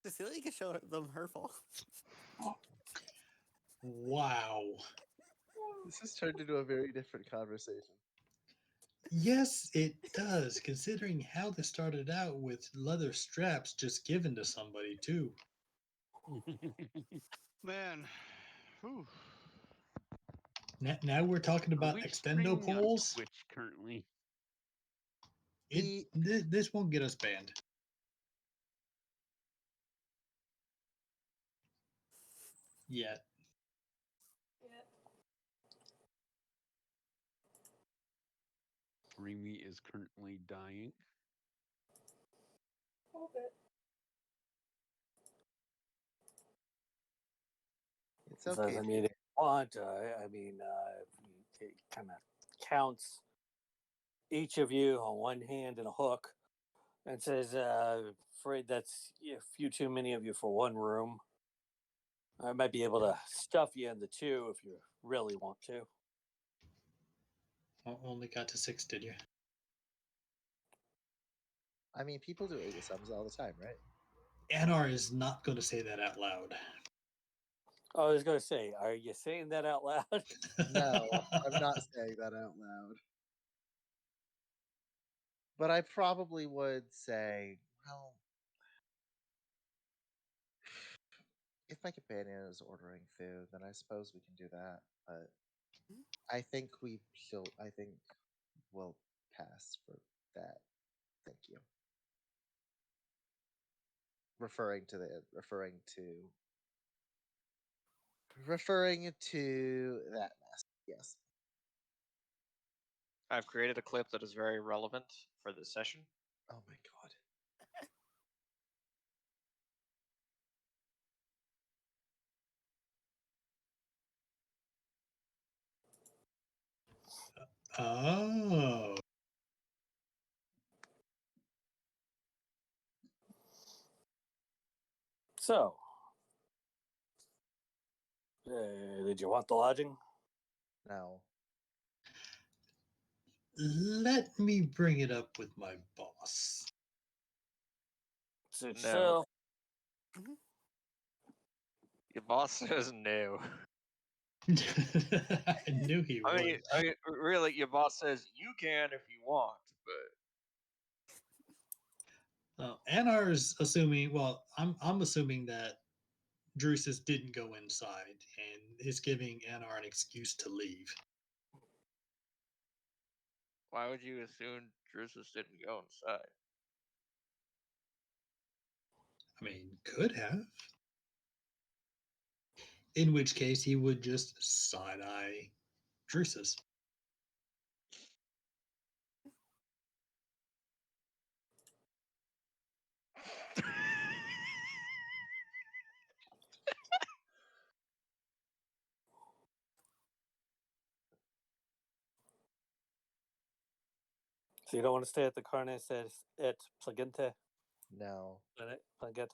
Cecilia can show them her pole. Wow. This has turned into a very different conversation. Yes, it does, considering how this started out with leather straps just given to somebody, too. Man, whew. Now we're talking about Are we extendo streaming on poles. Twitch currently? This won't get us banned. Yet. Remy is currently dying. It's Says, okay. I mean, if you want, if it kind of counts each of you on one hand and a hook, and says, afraid that's a few too many of you for one room. I might be able to stuff you into 2 if you really want to. Only got to 6, did you? I mean, people do 8 sums all the time, right? Anar is not going to say that out loud. I was going to say, are you saying that out loud? No, I'm not saying that out loud. But I probably would say, well, if my companion is ordering food, then I suppose we can do that. But I think we'll pass for that. Thank you. Referring to that mess. Yes. I've created a clip that is very relevant for this session. Oh my god. Oh. So, did you want the lodging? No. Let me bring it up with my boss. Suit No. yourself. Your boss says no. I knew he would. I mean, really, your boss says you can if you want, but Anar's assuming. Well, I'm assuming that Drusus didn't go inside and is giving Anar an excuse to leave. why would you assume Drusus didn't go inside? I mean, could have. In which case, he would just side eye Drusus. So you don't want to stay at the Carnes at Plagente? No. Plangate?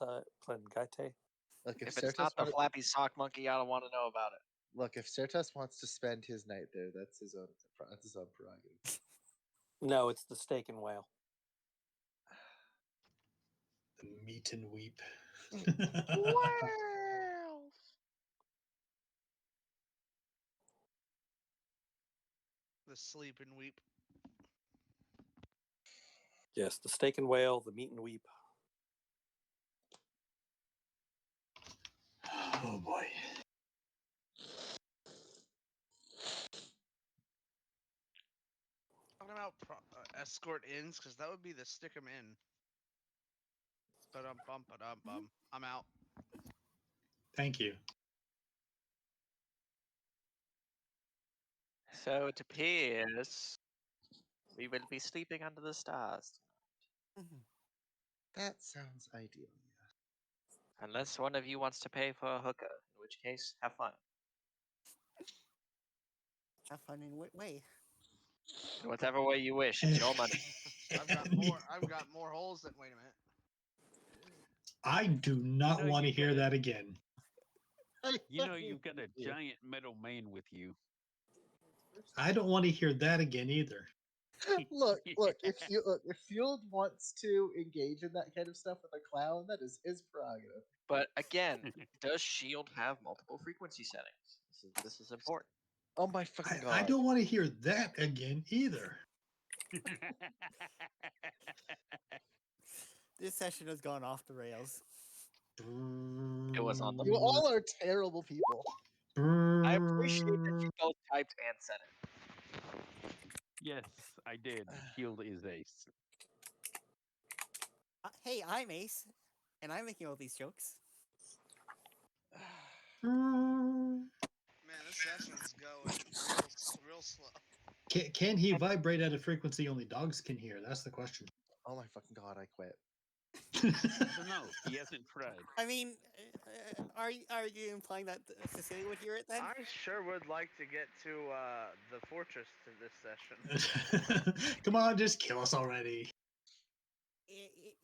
Look, if If it's not Certus the wanted, flappy sock monkey, I don't want to know about it. look, if Certus wants to spend his night there, that's his own prerogative. No, it's the steak and whale. The meet and weep. The sleep and weep. Yes, the steak and whale, the meat and weep. Oh boy. Talking about escort inns, because that would be the stick 'em in. Ba-dum-bum. I'm out. Thank you. So it appears we will be sleeping under the stars, That sounds ideal. unless one of you wants to pay for a hooker, in which case, have fun. Have fun in what way? In whatever way you wish, it's your money. I've got more holes than. Wait a minute. I do not want to hear that again. You know you've got a giant metal man with you. I don't want to hear that again either. Look, if Field wants to engage in that kind of stuff with a clown, that is his prerogative. But again, does Shield have multiple frequency settings? This is important. Oh my fucking god. I don't want to hear that again either. This session has gone off the rails. It was on the You all are terrible people. I appreciate that you both typed and said it. Yes, I did. Shield is ace. Hey, I'm Ace, and I'm making all these jokes. Man, this session's going real slow. Can he vibrate at a frequency only dogs can hear? That's the question. Oh my fucking god, I quit. I don't know. He hasn't tried. I mean, are you implying that Cecilia would hear it then? I sure would like to get to the fortress to this session. Come on, just kill us already.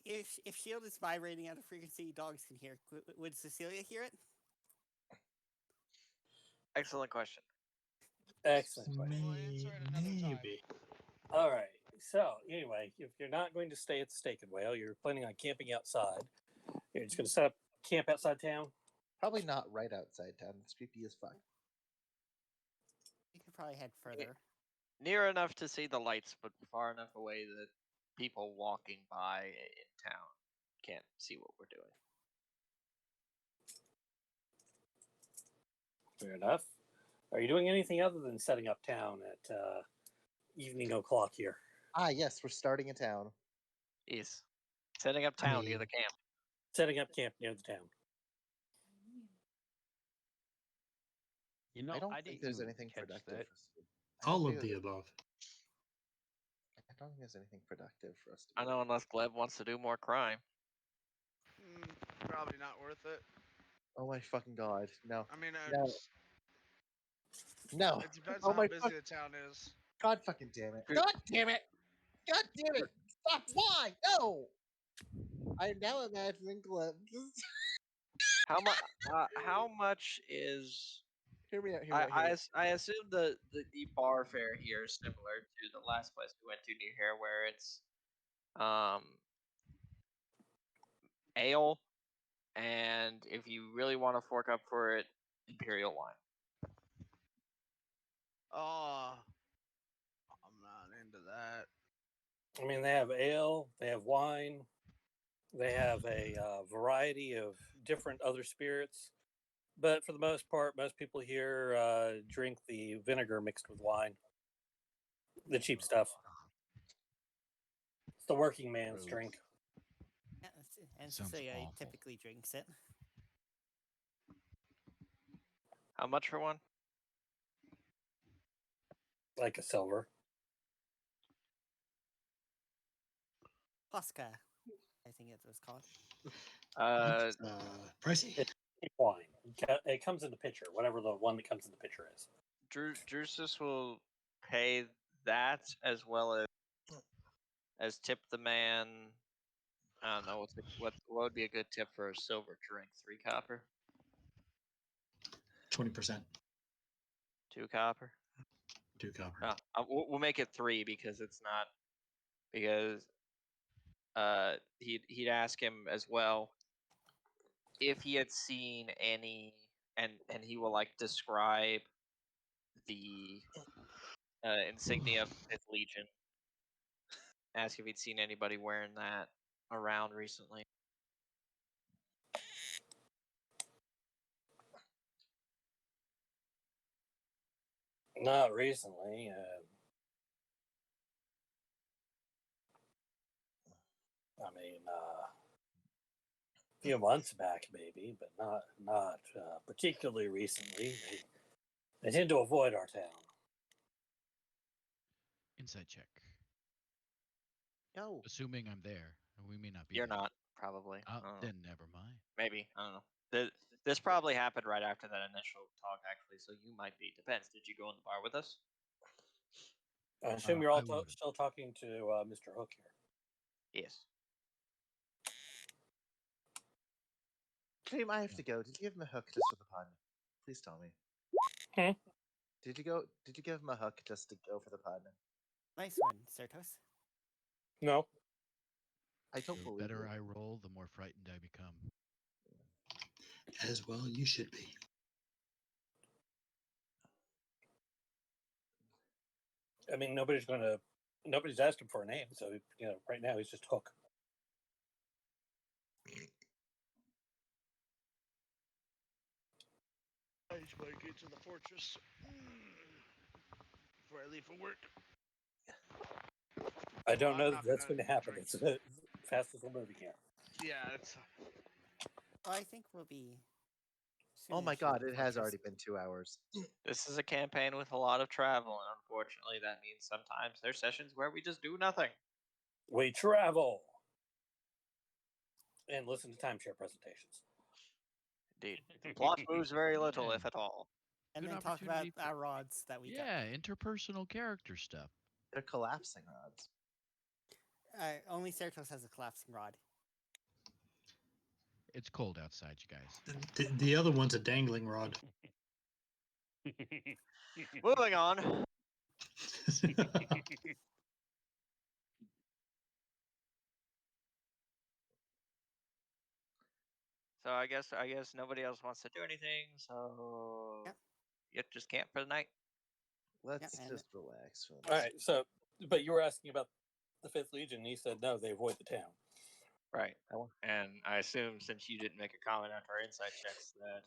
If Shield is vibrating at a frequency dogs can hear, would Cecilia hear it? Excellent question. Excellent question. We'll answer it another time. Maybe. All right. So, anyway, if you're not going to stay at the Steak and Whale, you're planning on camping outside. You're just going to set up camp outside town. Probably not right outside town. It's creepy as fuck. You could probably head further. Near enough to see the lights, but far enough away that people walking by in town can't see what we're doing. Fair enough. Are you doing anything other than setting up town at evening o'clock here? Ah, yes, we're starting a town. Yes. Setting up town near the camp. Setting up camp near the town. You know, I don't didn't think there's even anything catch productive. that. All of the above. I don't think there's anything productive for us to I do. know, unless Gleb wants to do more crime. Probably not worth it. Oh my fucking god. No. I mean, No. No. it depends Oh on how my busy fuck- the town is. God fucking damn it! Dru- God damn it! God damn it! Stop! Why? No! I'm now imagining Glenn. Just How much is? hear me out. Hear me out. Hear me out. I assume the bar fare here is similar to the last place we went to near here, where it's ale, and if you really want to fork up for it, imperial wine. Oh, I'm not into that. I mean, they have ale, they have wine, they have a variety of different other spirits. But for the most part, most people here drink the vinegar mixed with wine, the cheap stuff. It's the working man's Gross. drink. Yeah, and Sounds Cecilia awful. typically drinks it. How much for one? Like a silver. Posca, I think it was called. Pricey. It's cheap wine. It comes in the pitcher, whatever the one that comes in the pitcher is. Drusus will pay that as well as tip the man. I don't know what would be a good tip for a silver drink. 3 copper, 20%. 2 copper. 2 copper. No, we'll make it 3 because it's not because he'd ask him as well if he had seen any and he will like describe the insignia of the 5th Legion. Ask if he'd seen anybody wearing that around recently. Not recently. I mean, a few months back, maybe, but not particularly recently. They tend to avoid our town. Insight check. No. Assuming I'm there. We may not be You're there. not, probably. I don't know. Then never mind. Maybe. I don't know. This probably happened right after that initial talk, actually, so you might be. Depends. Did you go in the bar with us? I assume you're all I would've. still talking to Mr. Hook here. Yes. Dream, I have to go. Did you give him a hook just for the pun? Please tell me. Hmm? Did you give him a hook just to go for the pun? Nice one, Certos. No. I don't The believe better you. I roll, the more frightened I become. As well, you should be. I mean, nobody's asked him for a name, so right now he's just Hook. I just want to get to the fortress before I leave for work. I don't I'm know not that that's gonna going to happen. drink. It's the fastest we're moving here. Yeah, it's. Well, I think we'll be. Oh my soonish in god, the it has fortress. already been 2 hours. This is a campaign with a lot of travel, and unfortunately, that means sometimes there's sessions where we just do nothing. We travel and listen to timeshare presentations. Indeed. The plot moves very little, Yeah. if at all. And Good then talk about opportunity for- our rods that we Yeah, interpersonal character stuff. They're collapsing rods. got. Only Certos has a collapsing rod. It's cold outside, you guys. The other one's a dangling rod. Moving on. So I guess nobody else wants to do anything. So Yeah. you just camp for the night. Let's and- just relax for All right. So, but you were asking about the 5th Legion, and he said no, they avoid the town. Right. And I assume since you didn't make a comment after our insight checks that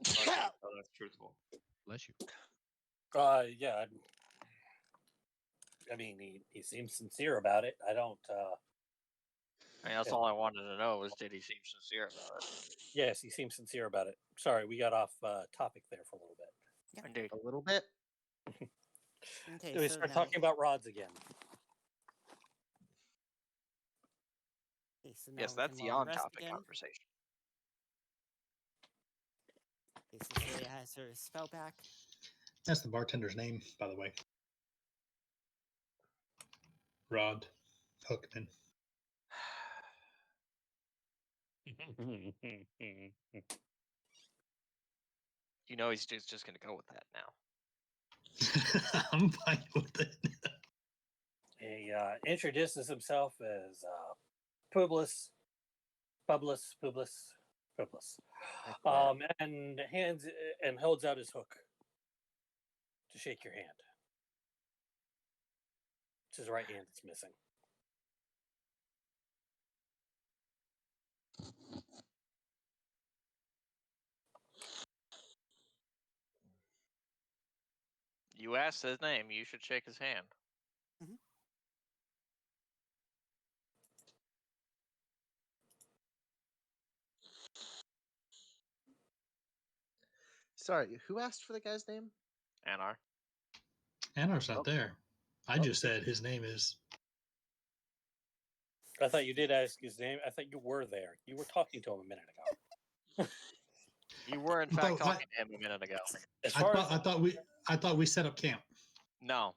that's truthful. Bless you. Yeah. I mean, he seems sincere about it. I don't. I mean, that's all I wanted to know was did he seem sincere about it? Yes, he seems sincere about it. Sorry, we got off topic there for a little bit. Yeah. Indeed. a little bit. Okay, We so start now- talking about rods again. Okay, so now Yes, we that's can the long rest on-topic again. conversation. Okay, Cecilia has her spell back. That's the bartender's name, by the way. Rod Hookman. You know he's just going to go with that now. I'm fine with it. He introduces himself as Publius, and holds out his hook to shake your hand. It's his right hand that's missing. You asked his name. You should shake his hand. Mhm. Sorry, who asked for the guy's name? Anar. Anar's not Oh. there. I just said his name is. I thought you did ask his name. I thought you were there. You were talking to him a minute ago. You were in I fact thought- talking to him a minute ago. As I far thought, as I thought we set up camp. No.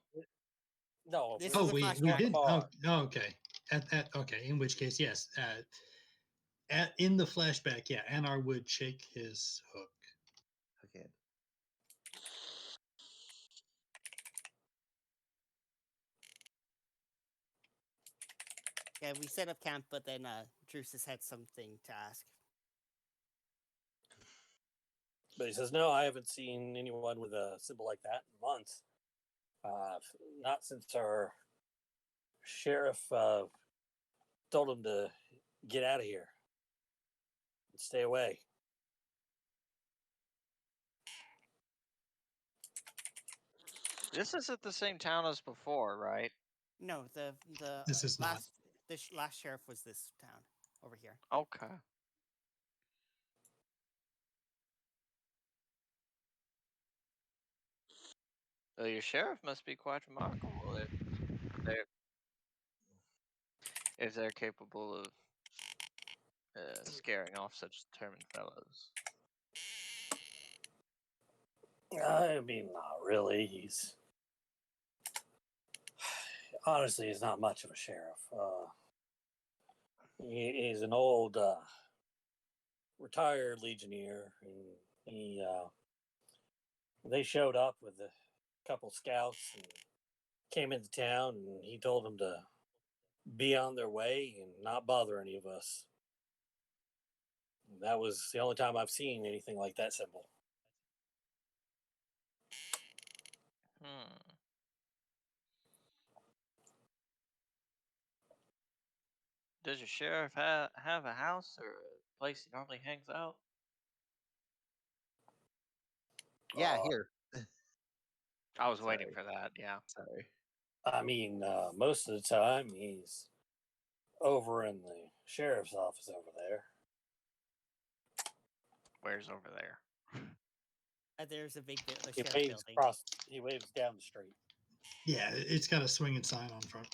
no, This Oh, is a we flashback. did. Bar. Oh, okay. Okay. In which case, yes. In the flashback, yeah, Anar would shake his hook. Okay. Yeah, we set up camp, but then Drusus had something to ask. But he says, no, I haven't seen anyone with a symbol like that in months. Not since our sheriff told him to get out of here and stay away. This isn't the same town as before, right? No, the This is not. last sheriff was this town over here. Okay. Well, your sheriff must be quite remarkable if they're capable of scaring off such determined fellows. I mean, not really. He's honestly, he's not much of a sheriff. He's an old retired legionnaire, and they showed up with a couple scouts and came into town, and he told them to be on their way and not bother any of us. That was the only time I've seen anything like that symbol. Does your sheriff have a house or a place he normally hangs out? Yeah, here. I was waiting Sorry. for that, yeah. Sorry. I mean, most of the time he's over in the sheriff's office over there. Where's over there? There's a big He sheriff waves building. He waves down the street. Yeah, it's got a swinging sign on front.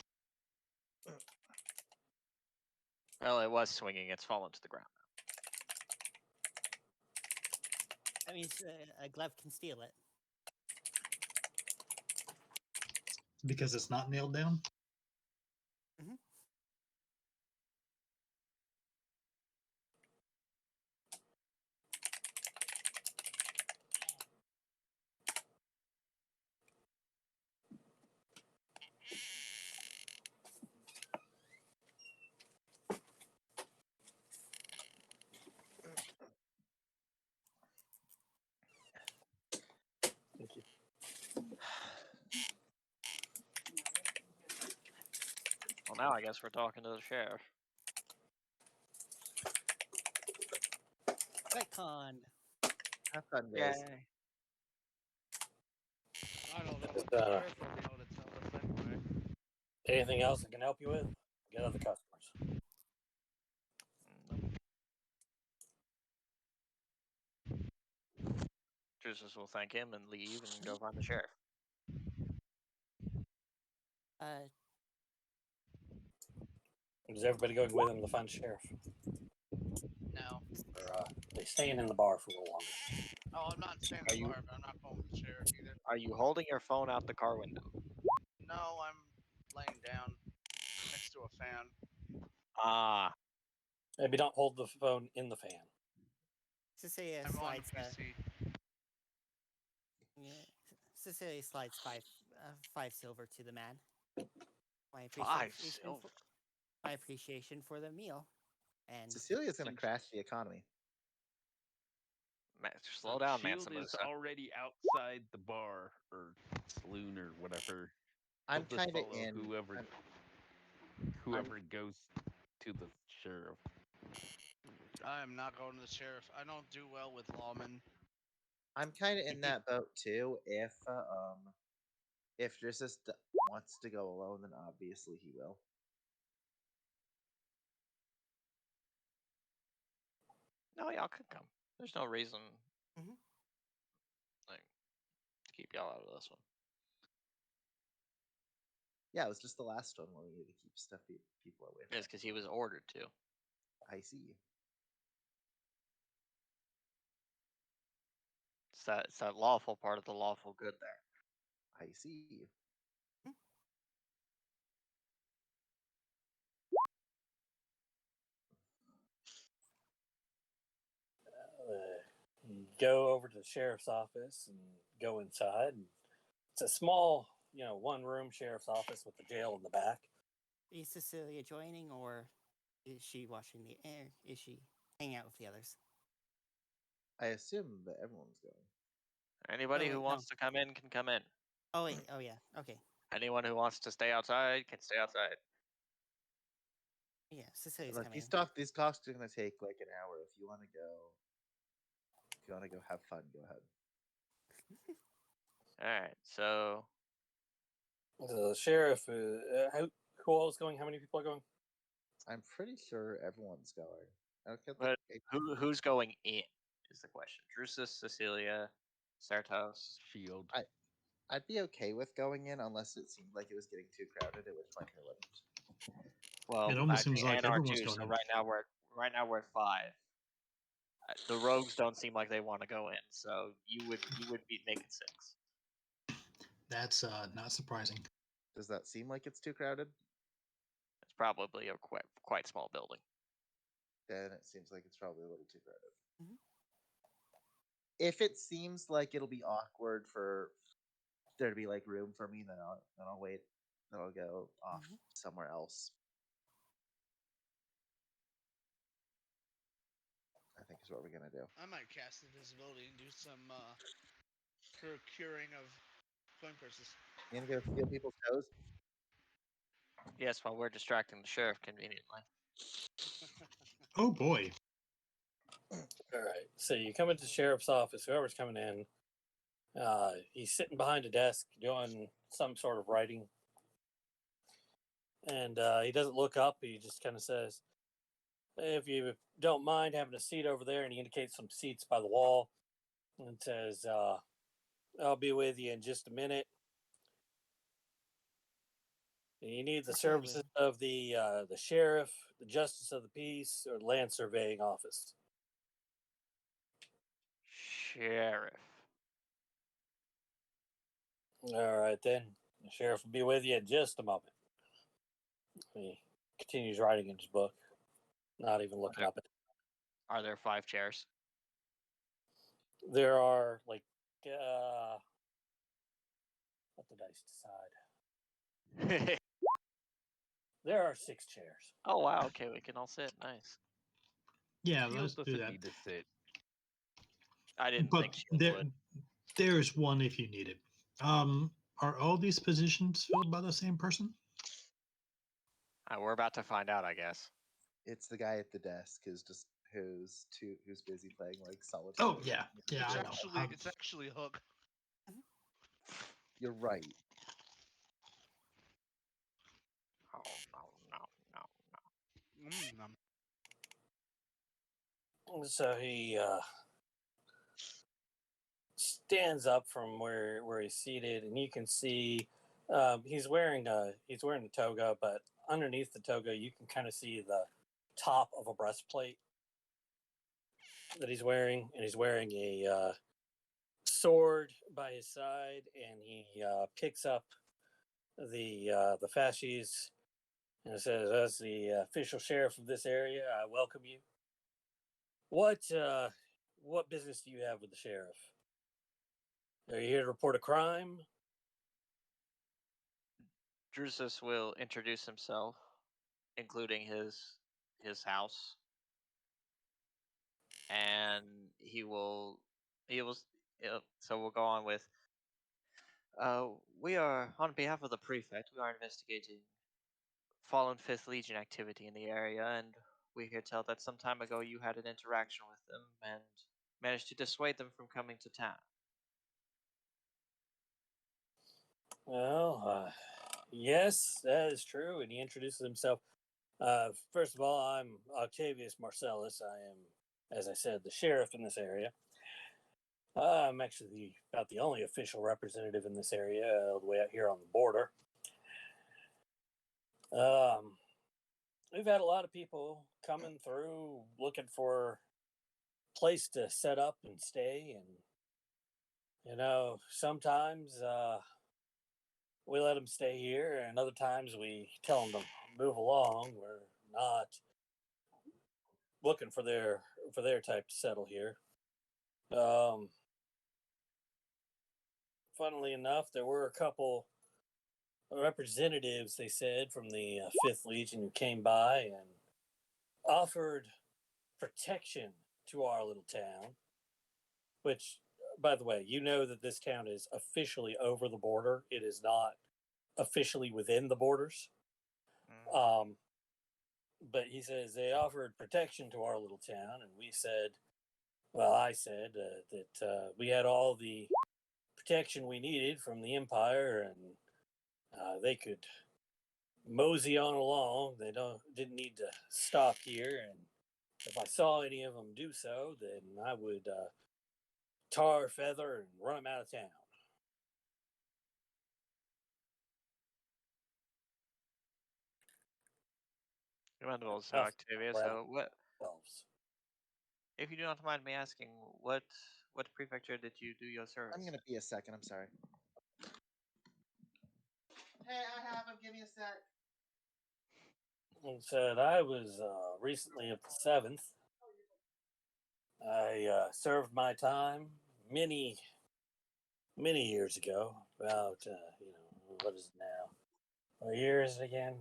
Well, it was swinging. It's fallen to the ground. That means a glove can steal it. Because it's not nailed down. Mhm. Thank you. Well, now I guess we're talking to the sheriff. Retcon. Have fun, guys. Yay. I don't know Is, what the sheriff will be able to tell us anyway. Anything else I can help you with? Get other customers. Drusus will thank him and leave and go find the sheriff. Is everybody going with him to find the sheriff? No. Or they staying in the bar for a little longer? Oh, I'm not staying Are in the you- bar, but I'm not going with the sheriff either. Are you holding your phone out the car window? No, I'm laying down. a fan. Ah, Maybe don't hold the phone in the fan. Cecilia I'm on slides. PC. Yeah, Cecilia slides five silver to the man. My 5 appreciation silver. for my appreciation for the meal, and Cecilia's going to Since- crash the economy. Slow down, Shield Mansa is Musa. already outside the bar or saloon or whatever. I'm We'll just kind of follow in. whoever goes to the sheriff. I am not going to the sheriff. I don't do well with lawmen. I'm kind of in that boat too. If Drissus wants to go alone, then obviously he will. No, y'all could come. There's no reason Mhm. like to keep y'all out of this one. Yeah, it was just the last one where we needed to keep people away from. It's because he was ordered to. I see. It's that lawful part of the lawful good there. I see. You go over to the sheriff's office and go inside. And it's a small, one-room sheriff's office with the jail in the back. is Cecilia joining, or is she watching the air? Is she hanging out with the others? I assume that everyone's going. Anybody wait, who no. wants to come in can come in. Oh wait, oh yeah, okay. Anyone who wants to stay outside can stay outside. Yeah, Cecilia's Look, coming. these talks are going to take like an hour. If you want to go have fun, go ahead. All right, so The sheriff, who all is going? How many people are going? I'm pretty sure everyone's going. I don't but think who's going in is the question. Drusus, Cecilia, Sartos. Shield. I'd be okay with going in unless it seemed like it was getting too crowded, at which point I wouldn't. Well, It almost I'd seems be like NR everyone's too. going So in. right now we're at 5. The rogues don't seem like they want to go in, so you would be making 6. That's not surprising. Does that seem like it's too crowded? It's probably a quite small building. Then it seems like it's probably a little too crowded. Mhm. If it seems like it'll be awkward for there to be like room for me, then I'll wait. Then I'll go off Mhm. somewhere else. I think is what we're gonna do. I might cast invisibility and do some procuring of coin purses. You gonna go steal people's toes? Yes, while we're distracting the sheriff conveniently. Oh boy. All right. So you come into the sheriff's office. Whoever's coming in, he's sitting behind a desk doing some sort of writing, and he doesn't look up. He just kind of says, "If you don't mind having a seat over there," and he indicates some seats by the wall, and says, "I'll be with you in just a minute." You need the Absolutely. services of the sheriff, the justice of the peace, or land surveying office. Sheriff. All right, then. The sheriff will be with you in just a moment. He continues writing in his book, not even looking up at it. Are there 5 chairs? There are, like, let the dice decide. There are 6 chairs. Oh wow, okay, we can all sit. Nice. Yeah, Shield let's do doesn't that. need to sit. I didn't think But she there, would. there's one if you need it. Are all these positions filled by the same person? We're about to find out, I guess. It's the guy at the desk who's busy playing like solitaire. Oh yeah, yeah, It's I know. actually Hook. You're right. Oh no. So he stands up from where he's seated, and you can see he's wearing a toga, but underneath the toga, you can kind of see the top of a breastplate that he's wearing, and he's wearing a sword by his side, and he picks up the fasces And it says, as the official sheriff of this area, I welcome you. What business do you have with the sheriff? Are you here to report a crime? Drusus will introduce himself, including his house, and so we'll go on with we are on behalf of the prefect. We are investigating fallen Fifth Legion activity in the area, and we hear tell that some time ago you had an interaction with them and managed to dissuade them from coming to town. Well, yes, that is true. And he introduces himself. First of all, I'm Octavius Marcellus. I am, as I said, the sheriff in this area. I'm actually about the only official representative in this area, all the way out here on the border. We've had a lot of people coming through looking for a place to set up and stay, and sometimes we let them stay here, and other times we tell them to move along. We're not looking for their type to settle here. Funnily enough, there were a couple representatives, they said, from the Fifth Legion who came by and offered protection to our little town. Which, by the way, you know that this town is officially over the border. It is not officially within the borders. But he says they offered protection to our little town, and we said, well, I said that we had all the protection we needed from the Empire, and they could mosey on along. They didn't need to stop here, and if I saw any of them do so, then I would tar, feather, and run them out of town. Wonderful, so Enough Octavia. around So what, themselves. if you do not mind me asking, what prefecture did you do your service? I'm gonna be a second. I'm sorry. Hey, I have him. Give me a sec. And said I was recently of the 7th. I served my time many years ago. About what is it now? What year is it again?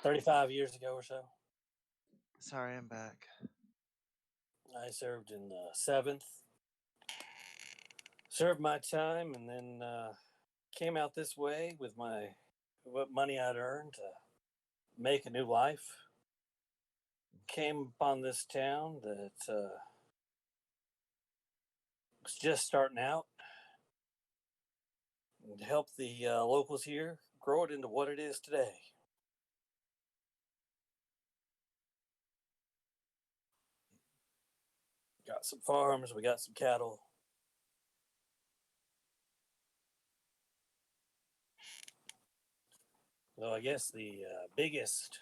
35 years ago or so. Sorry, I'm back. I served in the 7th. Served my time, and then came out this way with what money I'd earned to make a new life. Came upon this town that was just starting out, and help the locals here grow it into what it is today. Got some farms, we got some cattle. So I guess the biggest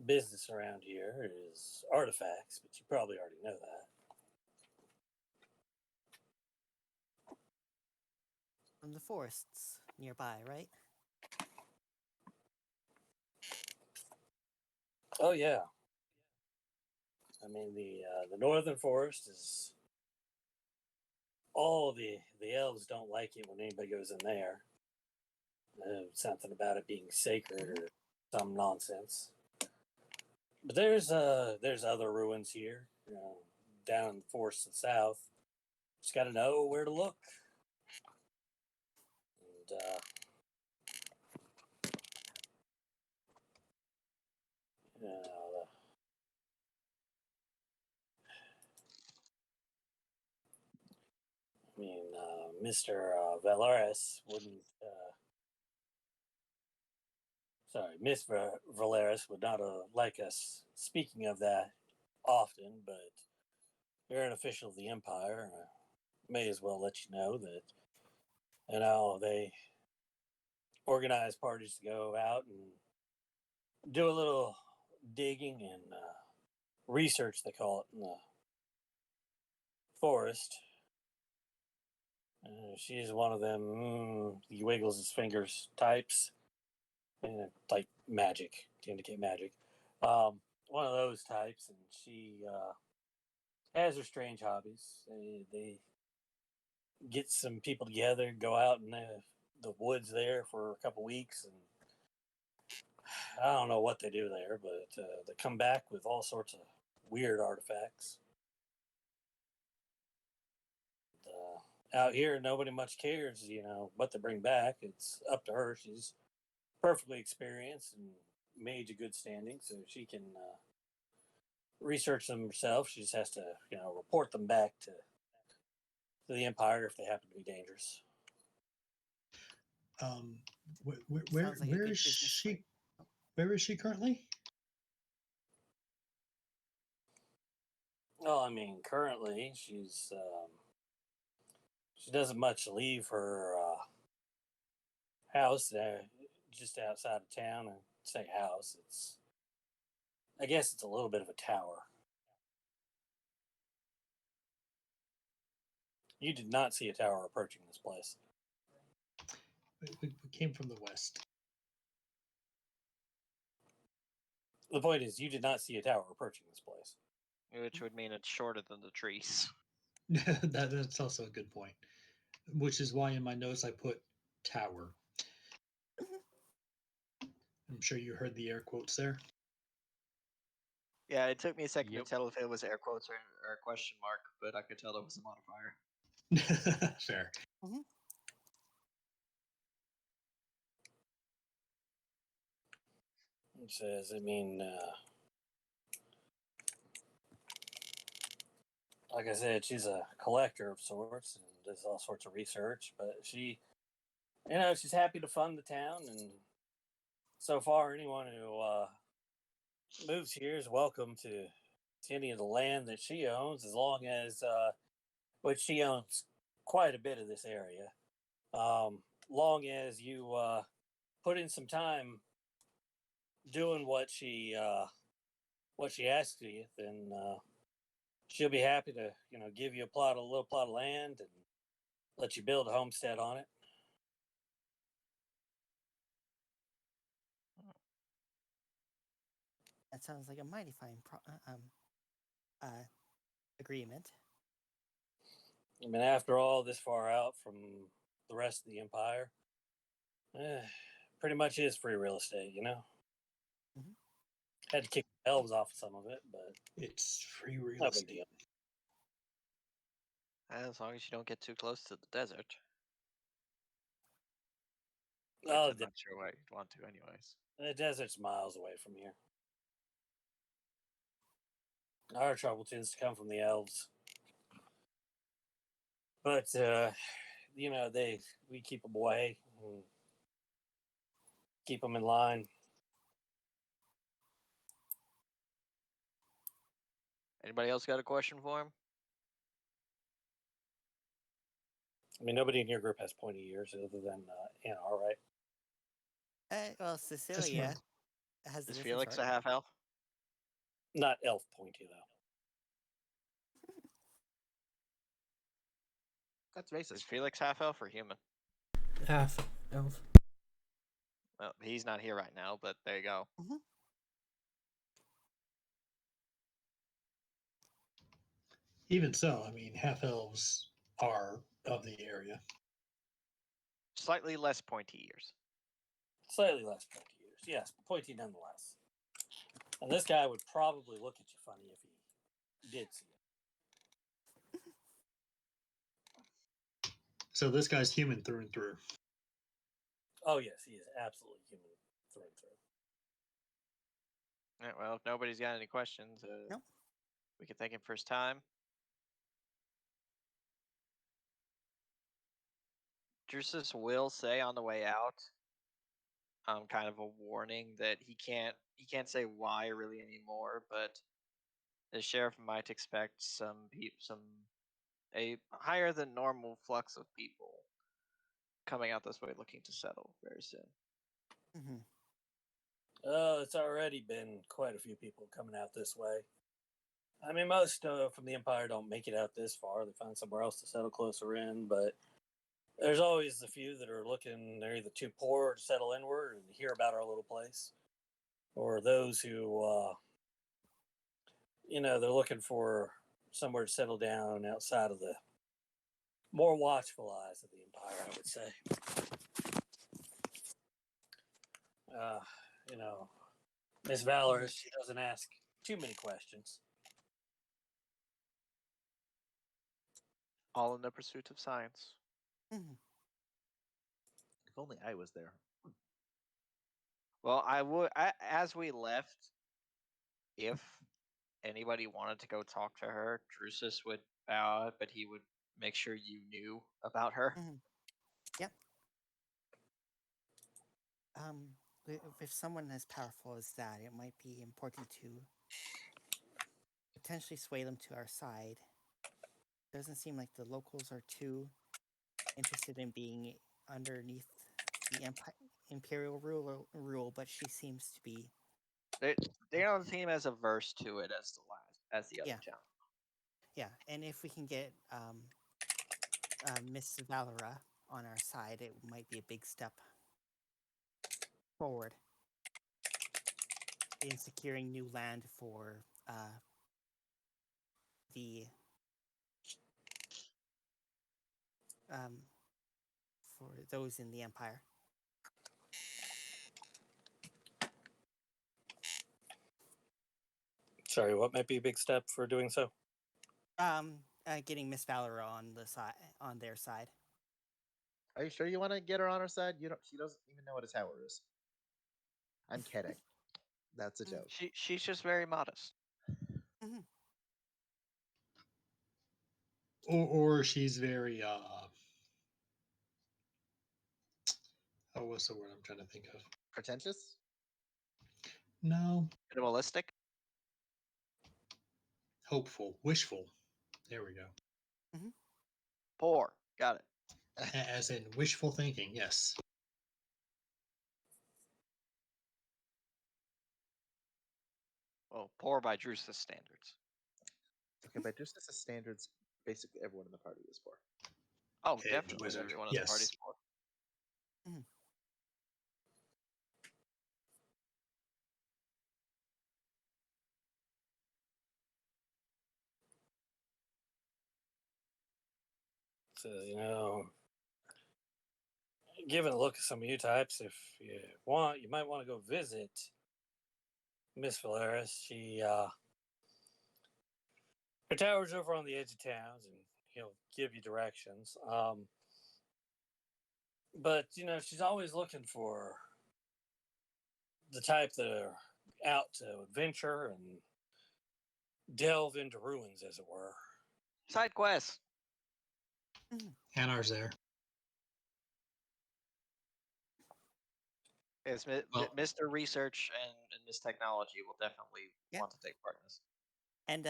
business around here is artifacts, but you probably already know that. From the forests nearby, right? Oh yeah. I mean the northern forest is all the elves don't like it when anybody goes in there. Something about it being sacred or some nonsense. But there's other ruins here, down in the forest to the south. Just got to know where to look. And Mr. Valaris wouldn't. Miss Valaris would not like us speaking of that often, but you're an official of the Empire. May as well let you know that, they organize parties to go out and do a little digging and research, they call it, in the forest. She's one of them, he wiggles his fingers types. and like magic to indicate magic. One of those types, and she has her strange hobbies. They get some people together, go out in the woods there for a couple weeks, and I don't know what they do there, but they come back with all sorts of weird artifacts. Out here, nobody much cares, what they bring back. It's up to her. She's perfectly experienced and made a good standing, so she can research them herself. She just has to, report them back to the Empire if they happen to be dangerous. Sounds like a Where good is business she? for- Where is she currently? Well, I mean, currently she's she doesn't much leave her house just outside of town. And say house, I guess it's a little bit of a tower. You did not see a tower approaching this place. We came from the west. The point is, you did not see a tower approaching this place. Which would mean it's shorter than the trees. That's also a good point. Which is why in my notes I put tower. I'm sure you heard the air quotes there. Yeah, it took me a second Yep. to tell if it was air quotes or a question mark, but I could tell there was a modifier. Fair. It says, like I said, she's a collector of sorts and does all sorts of research, but she's happy to fund the town, and so far, anyone who moves here is welcome to any of the land that she owns, as long as, which she owns quite a bit of this area. Long as you put in some time doing what she asks you, then she'll be happy to give you a little plot of land and let you build a homestead on it. That sounds like a mighty fine agreement. I mean, after all, this far out from the rest of the empire, pretty much is free real estate, Mhm. Had to kick the elves off some of it, but It's free real no big estate. deal. As long as you don't get too close to the desert. Oh, I'm not sure why you'd want to, anyways. the desert's miles away from here. Our trouble tends to come from the elves. But we keep them away and keep them in line. Anybody else got a question for him? I mean, nobody in your group has pointy ears other than Anna, all right? Well, Cecilia has a Is different Felix sort. a half elf? Not elf pointy though. That's Is racist. Felix half elf or human? Half elf. Well, he's not here right now, but there you go. Even so, I mean, half elves are of the area. Slightly less pointy ears. Slightly less pointy ears, yes, but pointy nonetheless. And this guy would probably look at you funny if he did see it. So this guy's human through and through. Oh yes, he is absolutely human through and through. Yeah, well, if nobody's got any questions, Nope. we can thank him for his time. Drusus will say on the way out, kind of a warning that he can't say why really anymore, but the sheriff might expect a higher than normal flux of people coming out this way looking to settle very soon. Mm-hmm. It's already been quite a few people coming out this way. I mean, most from the Empire don't make it out this far. They find somewhere else to settle closer in, but There's always the few that are looking, they're either too poor to settle inward and hear about our little place, or those who, they're looking for somewhere to settle down outside of the more watchful eyes of the Empire, I would say. Uh, Miss Valorous, she doesn't ask too many questions. All in the pursuit of science. Mhm. If only I was there. Well, as we left, if anybody wanted to go talk to her, Drusus would bow out, but he would make sure you knew about her. Mhm. Yep. If someone as powerful as that, it might be important to potentially sway them to our side. Doesn't seem like the locals are too interested in being underneath the imperial rule, but she seems to be. They don't seem as averse to it as the other Yeah. town. Yeah, and if we can get Miss Valera on our side, it might be a big step forward in securing new land for the for those in the Empire. Sorry, what might be a big step for doing so? Getting Miss Valera on their side. Are you sure you want to get her on our side? You don't. She doesn't even know what a tower is. I'm kidding. That's a joke. She's just very modest. Mm-hmm. Or she's very what's the word I'm trying to think of? Pretentious? No, Minimalistic. hopeful, wishful. There we go. Mm-hmm. Poor. Got it. As in wishful thinking, yes. Well, poor by Drusus standards. Okay, by just as standards, basically everyone in the party is poor. Oh, Hey, definitely wizard. everyone in the party's Yes. poor. Mm-hmm. So, given a look at some of you types, if you want, you might want to go visit Miss Valeris. Her tower's over on the edge of town, and he'll give you directions. But she's always looking for the type that are out to adventure and delve into ruins, as it were. Side quest. Mm-hmm. And ours there. Yes, Well, Mr. Research and Miss Technology will definitely Yeah. want to take part in this. And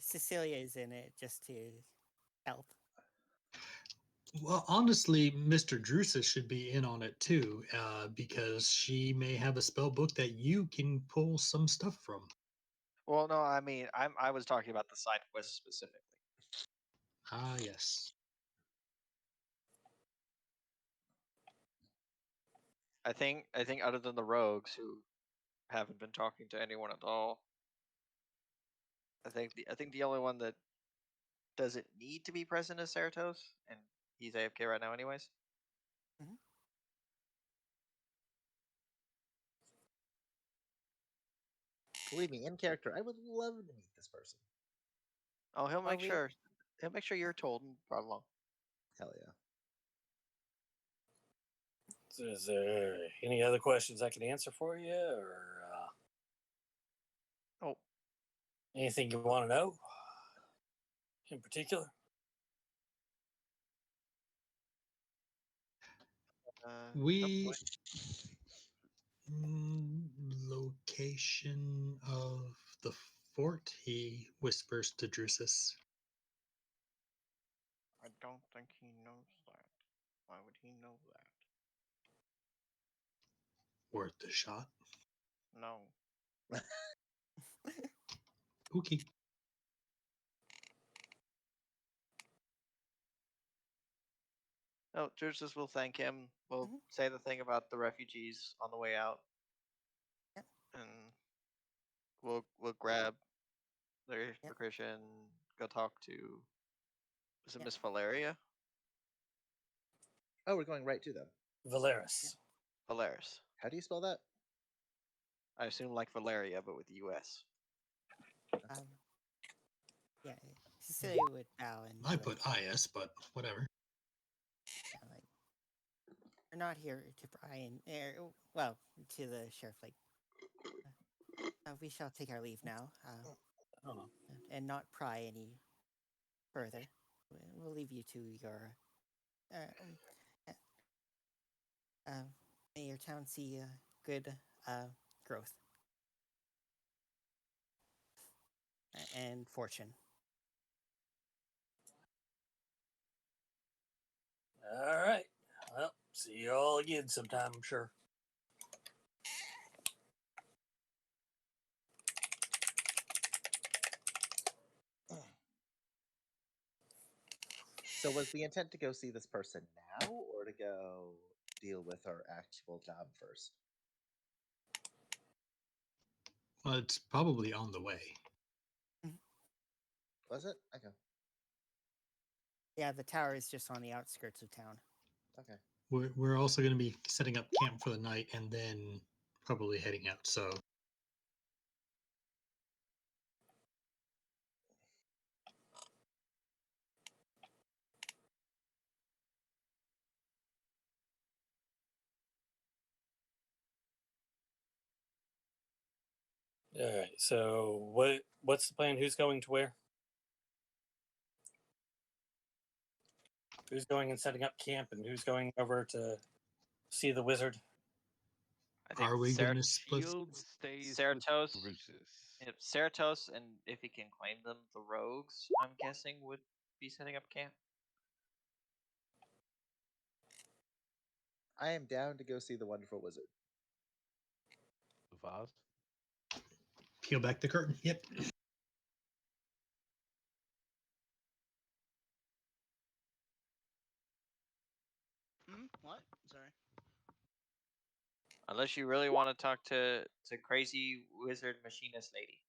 Cecilia is in it just to help. Well, honestly, Mr. Drusus should be in on it too, because she may have a spell book that you can pull some stuff from. Well, no, I mean, I was talking about the side quest specifically. Ah, yes. I think other than the rogues who haven't been talking to anyone at all, I think the only one that doesn't need to be present is Cerato's, and he's AFK right now, anyways. Mm-hmm. Believe me, in character, I would love to meet this person. Oh, he'll make we- sure. He'll make sure you're told and brought along. Hell yeah. So is there any other questions I can answer for you, or Oh, anything you want to know in particular? nope, We wait. location of the fort, he whispers to Drusus. I don't think he knows that. Why would he know that? Worth the shot. No. Okay. No, Drusus will thank him. We'll Mhm. say the thing about the refugees on the way out. Yep. And we'll grab Larry Yep. Christian, go talk to is it Yep. Miss Valeria? Oh, we're going right to them. Valeris. Valeris. How do you spell that? I assume like Valeria, but with the US. Yeah, Cecilia would bow and I be put like, IS, but whatever. yeah, like, we're not here to pry in, well, to the sheriff, like, we shall take our leave now, Oh. and not pry any further. We'll leave you to your, may your town see good growth and fortune. All right. Well, see you all again sometime, I'm sure. So was the intent to go see this person now, or to go deal with our actual job first? Well, it's probably on the way. Was it? Okay. Yeah, the tower is just on the outskirts of town. Okay. We're also going to be setting up camp for the night and then probably heading out. So All right. So what's the plan? Who's going to where? Who's going and setting up camp, and who's going over to see the wizard? I think are we going to split? Shield stays Ceratos. with Drusus. If Ceratos and if he can claim them, the rogues, I'm guessing, would be setting up camp. I am down to go see the wonderful wizard. Vaz? Peel back the curtain. Yep. What? Sorry. Unless you really want to talk to crazy wizard machinist lady.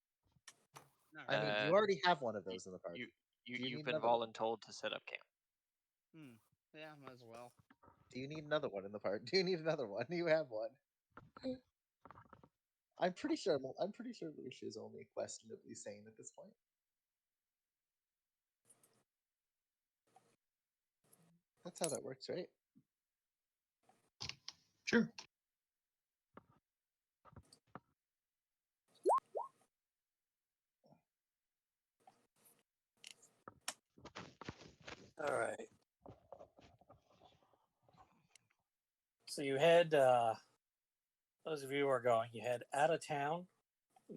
No. I mean, you Uh, already have one of those in the party. Do you You've need been another one? voluntold to set up camp. Yeah, might as well. Do you need another one in the party? Do you need another one? You have one. I'm pretty sure. Lucia is only questionably sane at this point. That's how that works, right? Sure. All right. So you head, those of you who are going, you head out of town,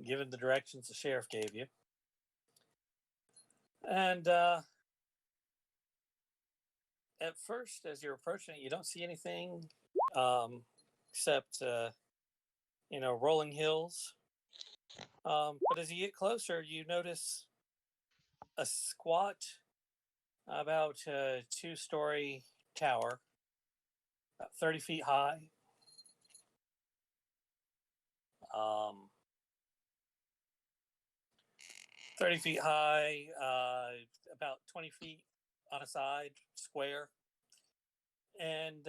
given the directions the sheriff gave you. And at first, as you're approaching it, you don't see anything except, rolling hills. But as you get closer, you notice a squat, about 2-story tower, about 30 feet high. 30 feet high, about 20 feet on a side, square, and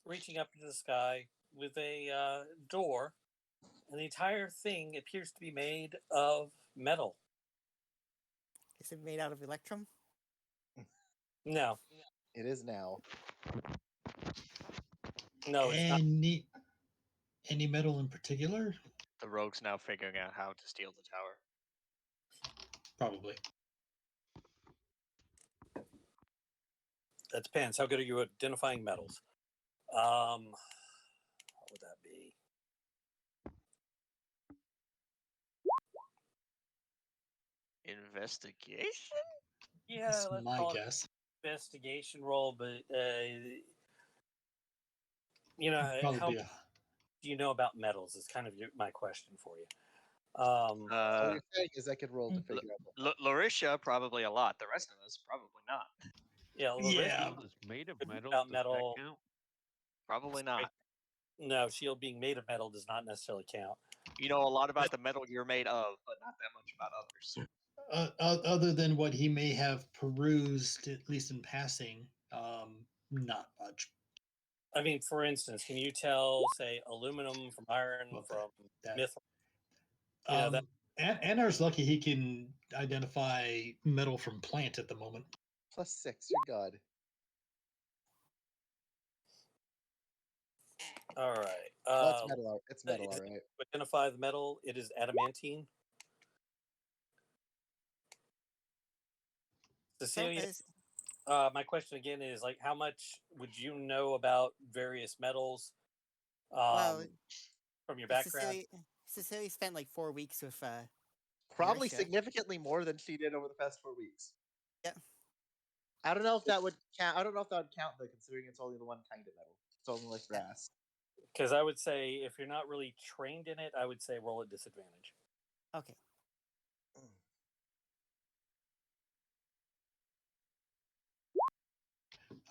reaching up into the sky with a door. And the entire thing appears to be made of metal. Is it made out of electrum? No, It is now. no, it's not. Any metal in particular? The rogues now figuring out how to steal the tower. Probably. That depends. How good are you at identifying metals? What would that be? Investigation? Yeah, That's let's my call it guess. investigation roll, but Probably how be much do you know about metals is kind of my question for you. All you're saying is I could roll to Mm. figure out what. Larisha probably a lot. The rest of us probably not. Yeah, Yeah. Shield is made of Good metal. about Does metal. that count? Probably not. No, shield being made of metal does not necessarily count. You know a lot about the metal you're made of, but not that much about others. Other than what he may have perused, at least in passing, not much. I mean, for instance, can you tell, say, aluminum from iron Well, from that- mithril? You know, that Anar's lucky he can identify metal from plant at the moment. +6, you're good. all right. Well, it's metal. It's metal, all right. To identify the metal, it is adamantine. Cecilia, my question again is like, how much would you know about various metals Well, from your background? Cecilia spent like 4 weeks with Probably Marisha. significantly more than she did over the past 4 weeks. Yeah. I don't know if that would count. I don't know if that would count though, considering it's only the one kind of metal. It's only like brass. Because I would say if you're not really trained in it, I would say roll at disadvantage. Okay.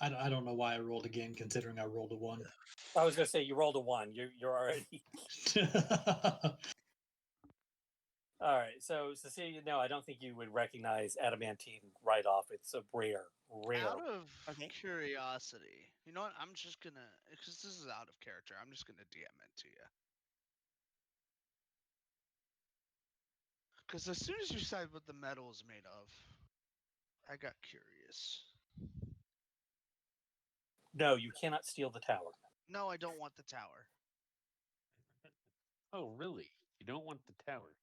I don't know why I rolled again, considering I rolled a 1. I was going to say you rolled a 1. You're already. All right. So Cecilia, no, I don't think you would recognize adamantine right off. It's a rare. Out of curiosity, you know what? I'm just gonna, because this is out of character, I'm just gonna DM it to you. Because as soon as you said what the metal is made of, I got curious. No, you cannot steal the tower. No, I don't want the tower. Oh, really? You don't want the tower?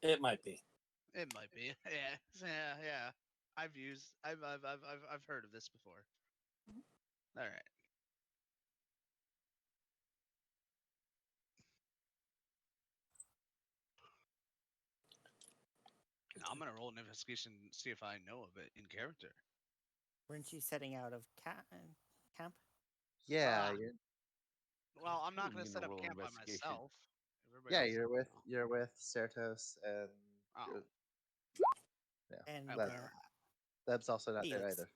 It might be. It might be. Yeah. I've heard of this before. All right. Now I'm gonna roll an investigation and see if I know of it in character. Weren't you setting out of camp? Yeah. Well, I'm not You gonna mean set to up roll camp by investigation? myself. Everybody Yeah, else is you're with Certos and Oh. yeah. And Leb's also not there Felix. either.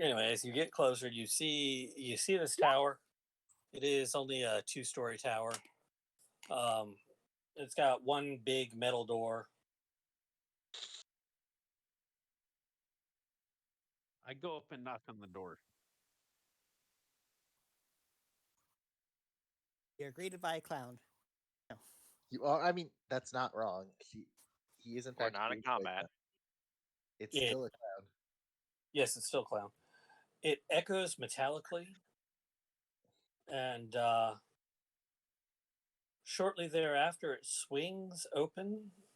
Anyway, as you get closer, you see this tower. It is only a 2-story tower. It's got one big metal door. I go up and knock on the door. You're greeted by a clown. No. You are. I mean, that's not wrong. He is in We're fact not in greeted by a combat. clown. It's Yeah. still a clown. Yes, it's still a clown. It echoes metallically, and shortly thereafter, it swings open,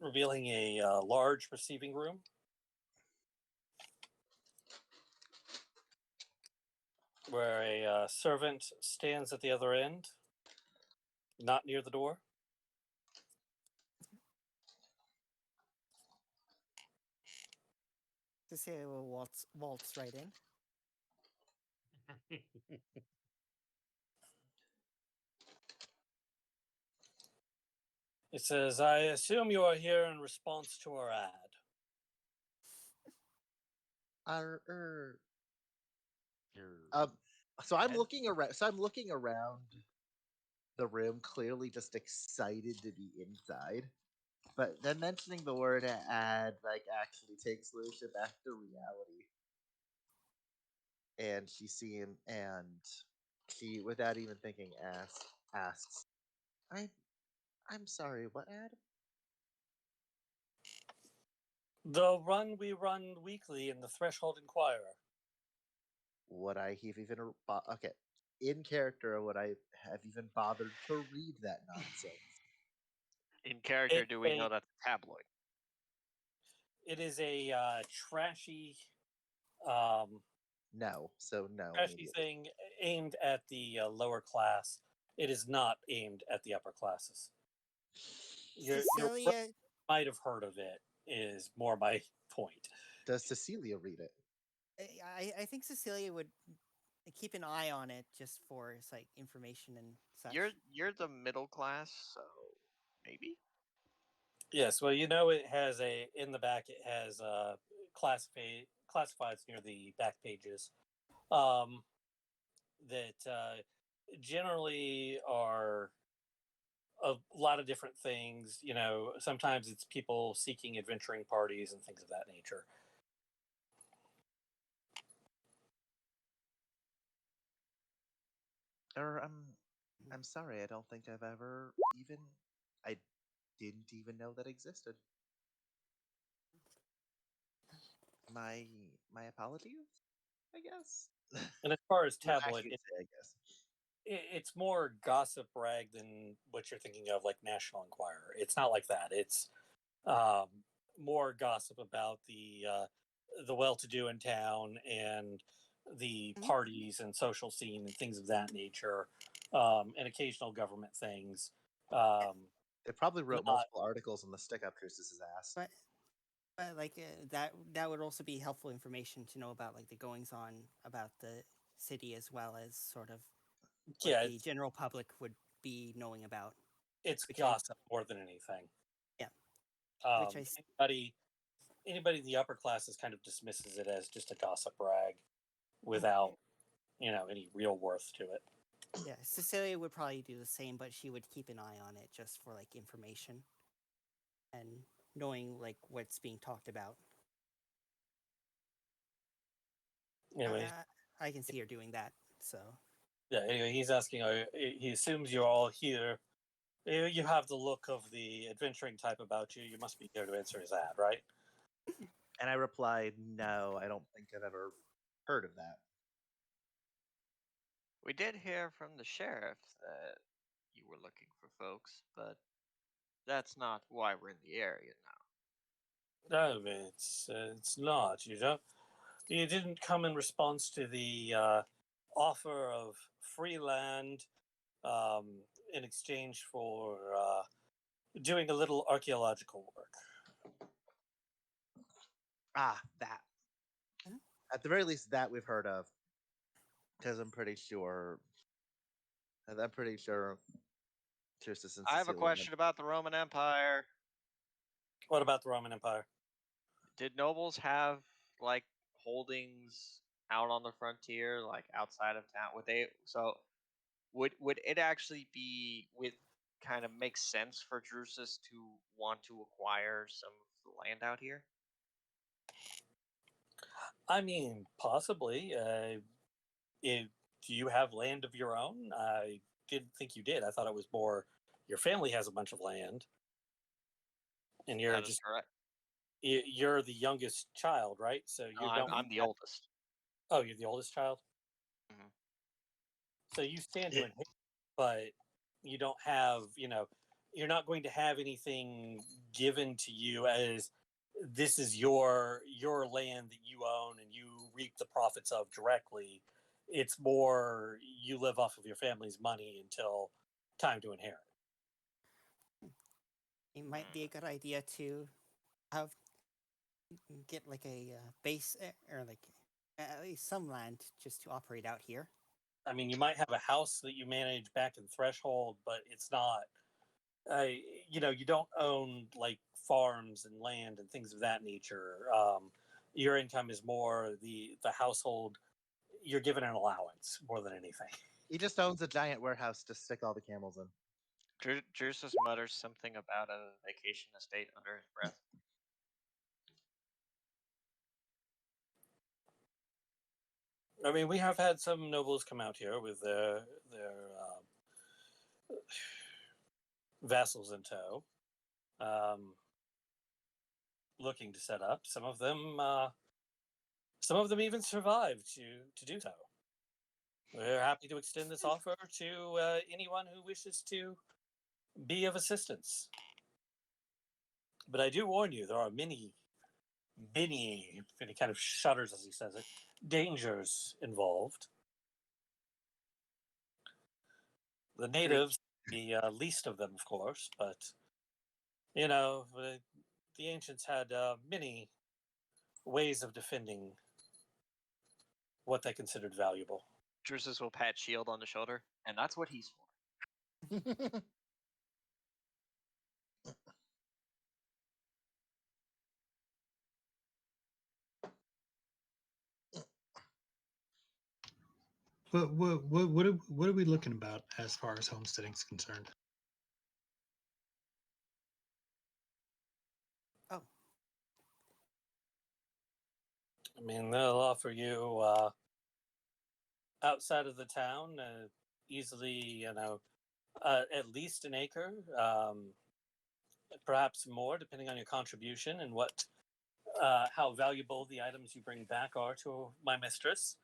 revealing a large receiving room. Where a servant stands at the other end, not near the door. Cecilia will waltz right in. It says, "I assume you are here in response to our ad." So I'm looking around. So I'm looking around the room, clearly just excited to be inside. But then mentioning the word ad like actually takes Lucia back to reality. And she, without even thinking, asks, I'm sorry, what ad? The run we run weekly in the Threshold Inquirer. Would I have even okay? In character, would I have even bothered to read that nonsense? In character, do we know that's a tabloid? It is a trashy, no. So no. trashy thing aimed at the lower class. It is not aimed at the upper classes. You Cecilia might have heard of it. Is more my point. Does Cecilia read it? I think Cecilia would keep an eye on it just for like information and such. You're the middle class, so maybe. Yes, well, you know, it has in the back. It has classifieds near the back pages that generally are a lot of different things. You know, sometimes it's people seeking adventuring parties and things of that nature. Or I'm sorry, I don't think I've ever even I didn't even know that existed. My apologies, I guess. And as far as Well, tabloid, actually, say, I guess. it's more gossip rag than what you're thinking of, like National Enquirer. It's not like that. It's um, more gossip about the well-to-do in town and the parties and social scene and things of that nature, and occasional government things. They probably wrote Not, multiple articles on the stick up Chris's ass. But like that would also be helpful information to know about like the goings on about the city as well as sort of what yeah, the general public would be knowing about. it's Which gossip more than anything. Yeah. Which Um, anybody in the upper classes kind of dismisses it as just a gossip rag without any real worth to it. Yeah, Cecilia would probably do the same, but she would keep an eye on it just for like information and knowing like what's being talked about. Anyway, I can see her doing that. So yeah. Anyway, he's asking. He assumes you're all here. You have the look of the adventuring type about you. You must be here to answer his ad, right? And I replied, no, I don't think I've ever heard of that. We did hear from the sheriff that you were looking for folks, but that's not why we're in the area now. No, it's not. You didn't come in response to the offer of free land um, in exchange for doing a little archaeological work. Ah, that. Mhm. At the very least, that we've heard of. Because I'm pretty sure. Tristan and I have a Cecilia question about the Roman Empire. What about the Roman Empire? Did nobles have like holdings out on the frontier, like outside of town? Would it actually be with kind of make sense for Drusus to want to acquire some of the land out here? I mean, possibly. Do you have land of your own? I didn't think you did. I thought it was more your family has a bunch of land, and That is correct. you're the youngest child, right? So you No, don't. I'm the oldest. Oh, you're the oldest child. Mhm. So you stand to inherit, but you don't have. You're not going to have anything given to you as this is your land that you own and you reap the profits of directly. It's more you live off of your family's money until time to inherit. it might be a good idea to have get like a base or like at least some land just to operate out here. I mean, you might have a house that you manage back in Threshold, but it's not. You don't own like farms and land and things of that nature. Your income is more the household. You're given an allowance more than anything. He just owns a giant warehouse to stick all the camels in. Drusus mutters something about a vacation estate under his breath. I mean, we have had some nobles come out here with their vassals in tow, looking to set up. Some of them even survived to do so. We're happy to extend this offer to anyone who wishes to be of assistance. But I do warn you, there are many, and he kind of shudders as he says it, dangers involved. The natives, the least of them, of course, but the ancients had many ways of defending what they considered valuable. Drusus will pat Shield on the shoulder, and that's what he's for. What are we looking about as far as homesteading is concerned? Oh, I mean, they'll offer you outside of the town, easily, at least an acre, perhaps more, depending on your contribution and what, how valuable the items you bring back are to my mistress.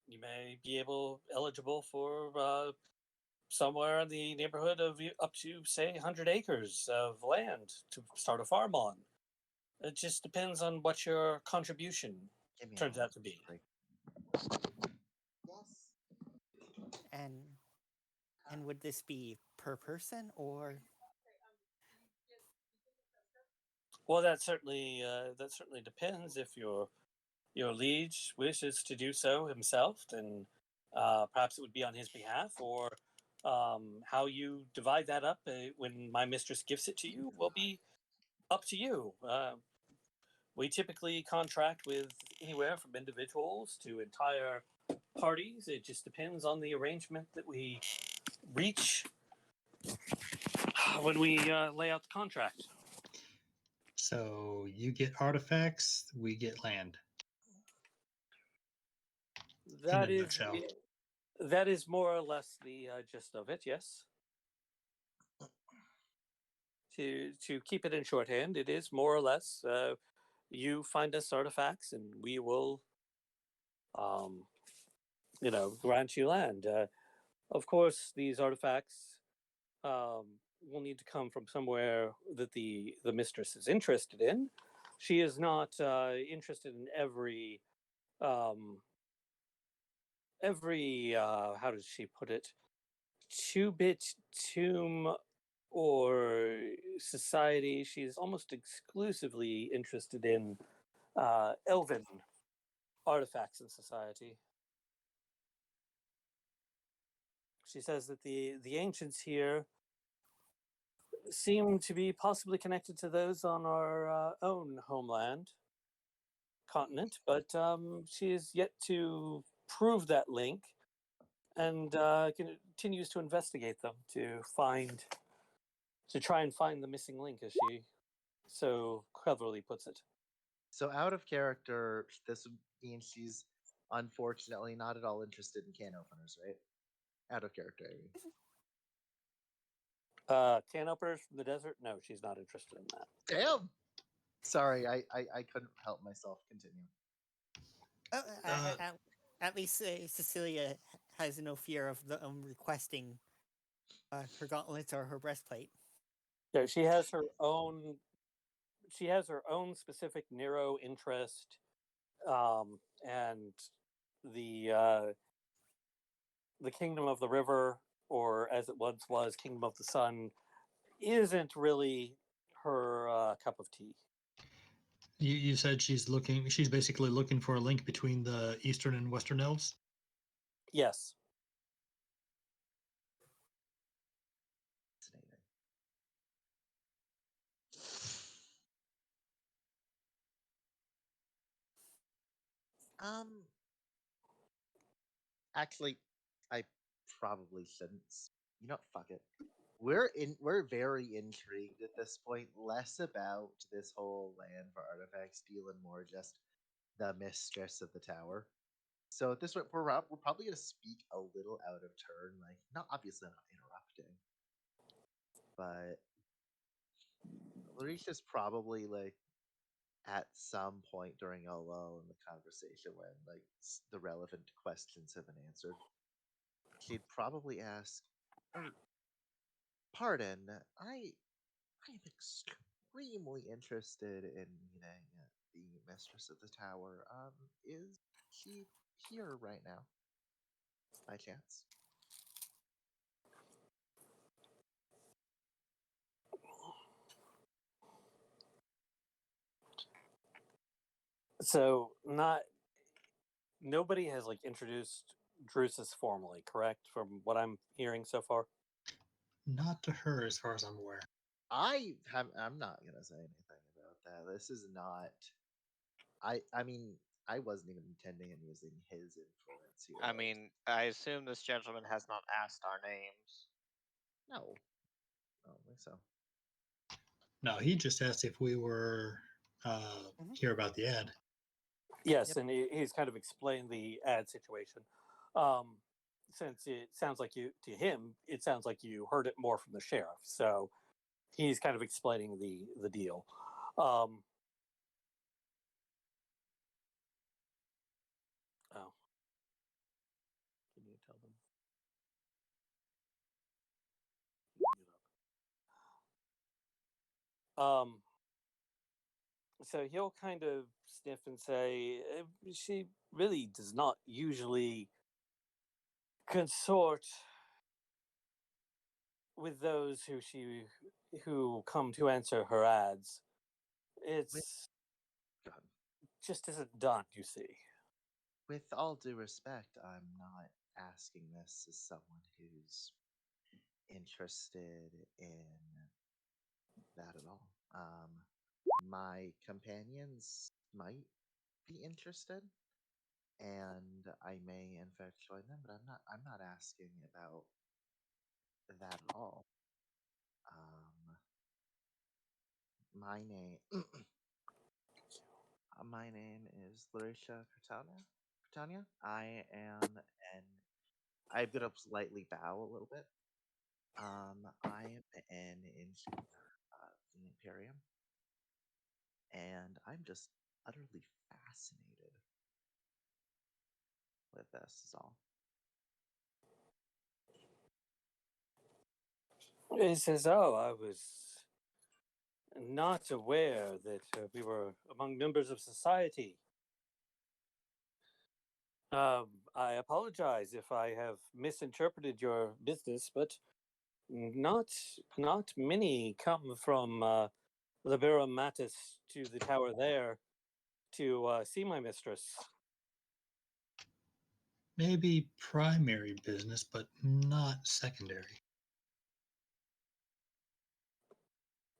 You may be eligible for somewhere in the neighborhood of up to, say, 100 acres of land to start a farm on. It just depends on what your contribution turns out to be. Yes. and would this be per person or? Well, that certainly depends. If your liege wishes to do so himself, then perhaps it would be on his behalf, or how you divide that up when my mistress gives it to you will be up to you. We typically contract with anywhere from individuals to entire parties. It just depends on the arrangement that we reach when we lay out the contract. So you get artifacts, we get land. That In a is nutshell. that is more or less the gist of it. Yes. To keep it in shorthand, it is more or less you find us artifacts, and we will, grant you land. Of course, these artifacts will need to come from somewhere that the mistress is interested in. She is not interested in every how does she put it, two-bit tomb or society. She's almost exclusively interested in elven artifacts in society. She says that the ancients here seem to be possibly connected to those on our own homeland continent, but she is yet to prove that link, and continues to investigate them to try and find the missing link, as she so cleverly puts it. So out of character, this would mean she's unfortunately not at all interested in can openers, right? Out of character. I mean. Can openers from the desert? No, she's not interested in that. Damn. Sorry, I couldn't help myself. Continue. At least Cecilia has no fear of the requesting her gauntlets or her breastplate. Yeah, she has her own. She has her own specific narrow interest, and the Kingdom of the River, or as it once was, Kingdom of the Sun, isn't really her cup of tea. You said she's basically looking for a link between the Eastern and Western elves? Yes. Actually, I probably shouldn't. You know, fuck it. We're very intrigued at this point, less about this whole land for artifacts deal and more just the mistress of the tower. So at this point, we're probably gonna speak a little out of turn, like not obviously not interrupting, but Larisha's probably like at some point during a lull in the conversation when like the relevant questions have been answered, she'd probably ask, "Pardon, I am extremely interested in meeting the mistress of the tower. Is she here right now, by chance?" So nobody has like introduced Drusus formally, correct? From what I'm hearing so far. Not to her, as far as I'm aware. I'm not gonna say anything about that. This is not. I mean, I wasn't even intending on using his influence here. I mean, I assume this gentleman has not asked our names. No, I don't think so. No, he just asked if we were here about the ad. Yes, Yep. and he's kind of explained the ad situation. Since it sounds like to him, it sounds like you heard it more from the sheriff. So he's kind of explaining the deal. Oh. Can you tell them? So he'll kind of sniff and say, she really does not usually consort with those who come to answer her ads. It's just isn't done, you see. With all due respect, I'm not asking this as someone who's interested in that at all. My companions might be interested, and I may in fact join them, but I'm not asking about that at all. My name my name is Larisha Catania. I am an I'm gonna slightly bow a little bit. I am an engineer of the Imperium, and I'm just utterly fascinated with this. Is all. He says, "Oh, I was not aware that we were among members of society. I apologize if I have misinterpreted your business, but not many come from Liberum Matis to the tower there to see my mistress." Maybe primary business, but not secondary.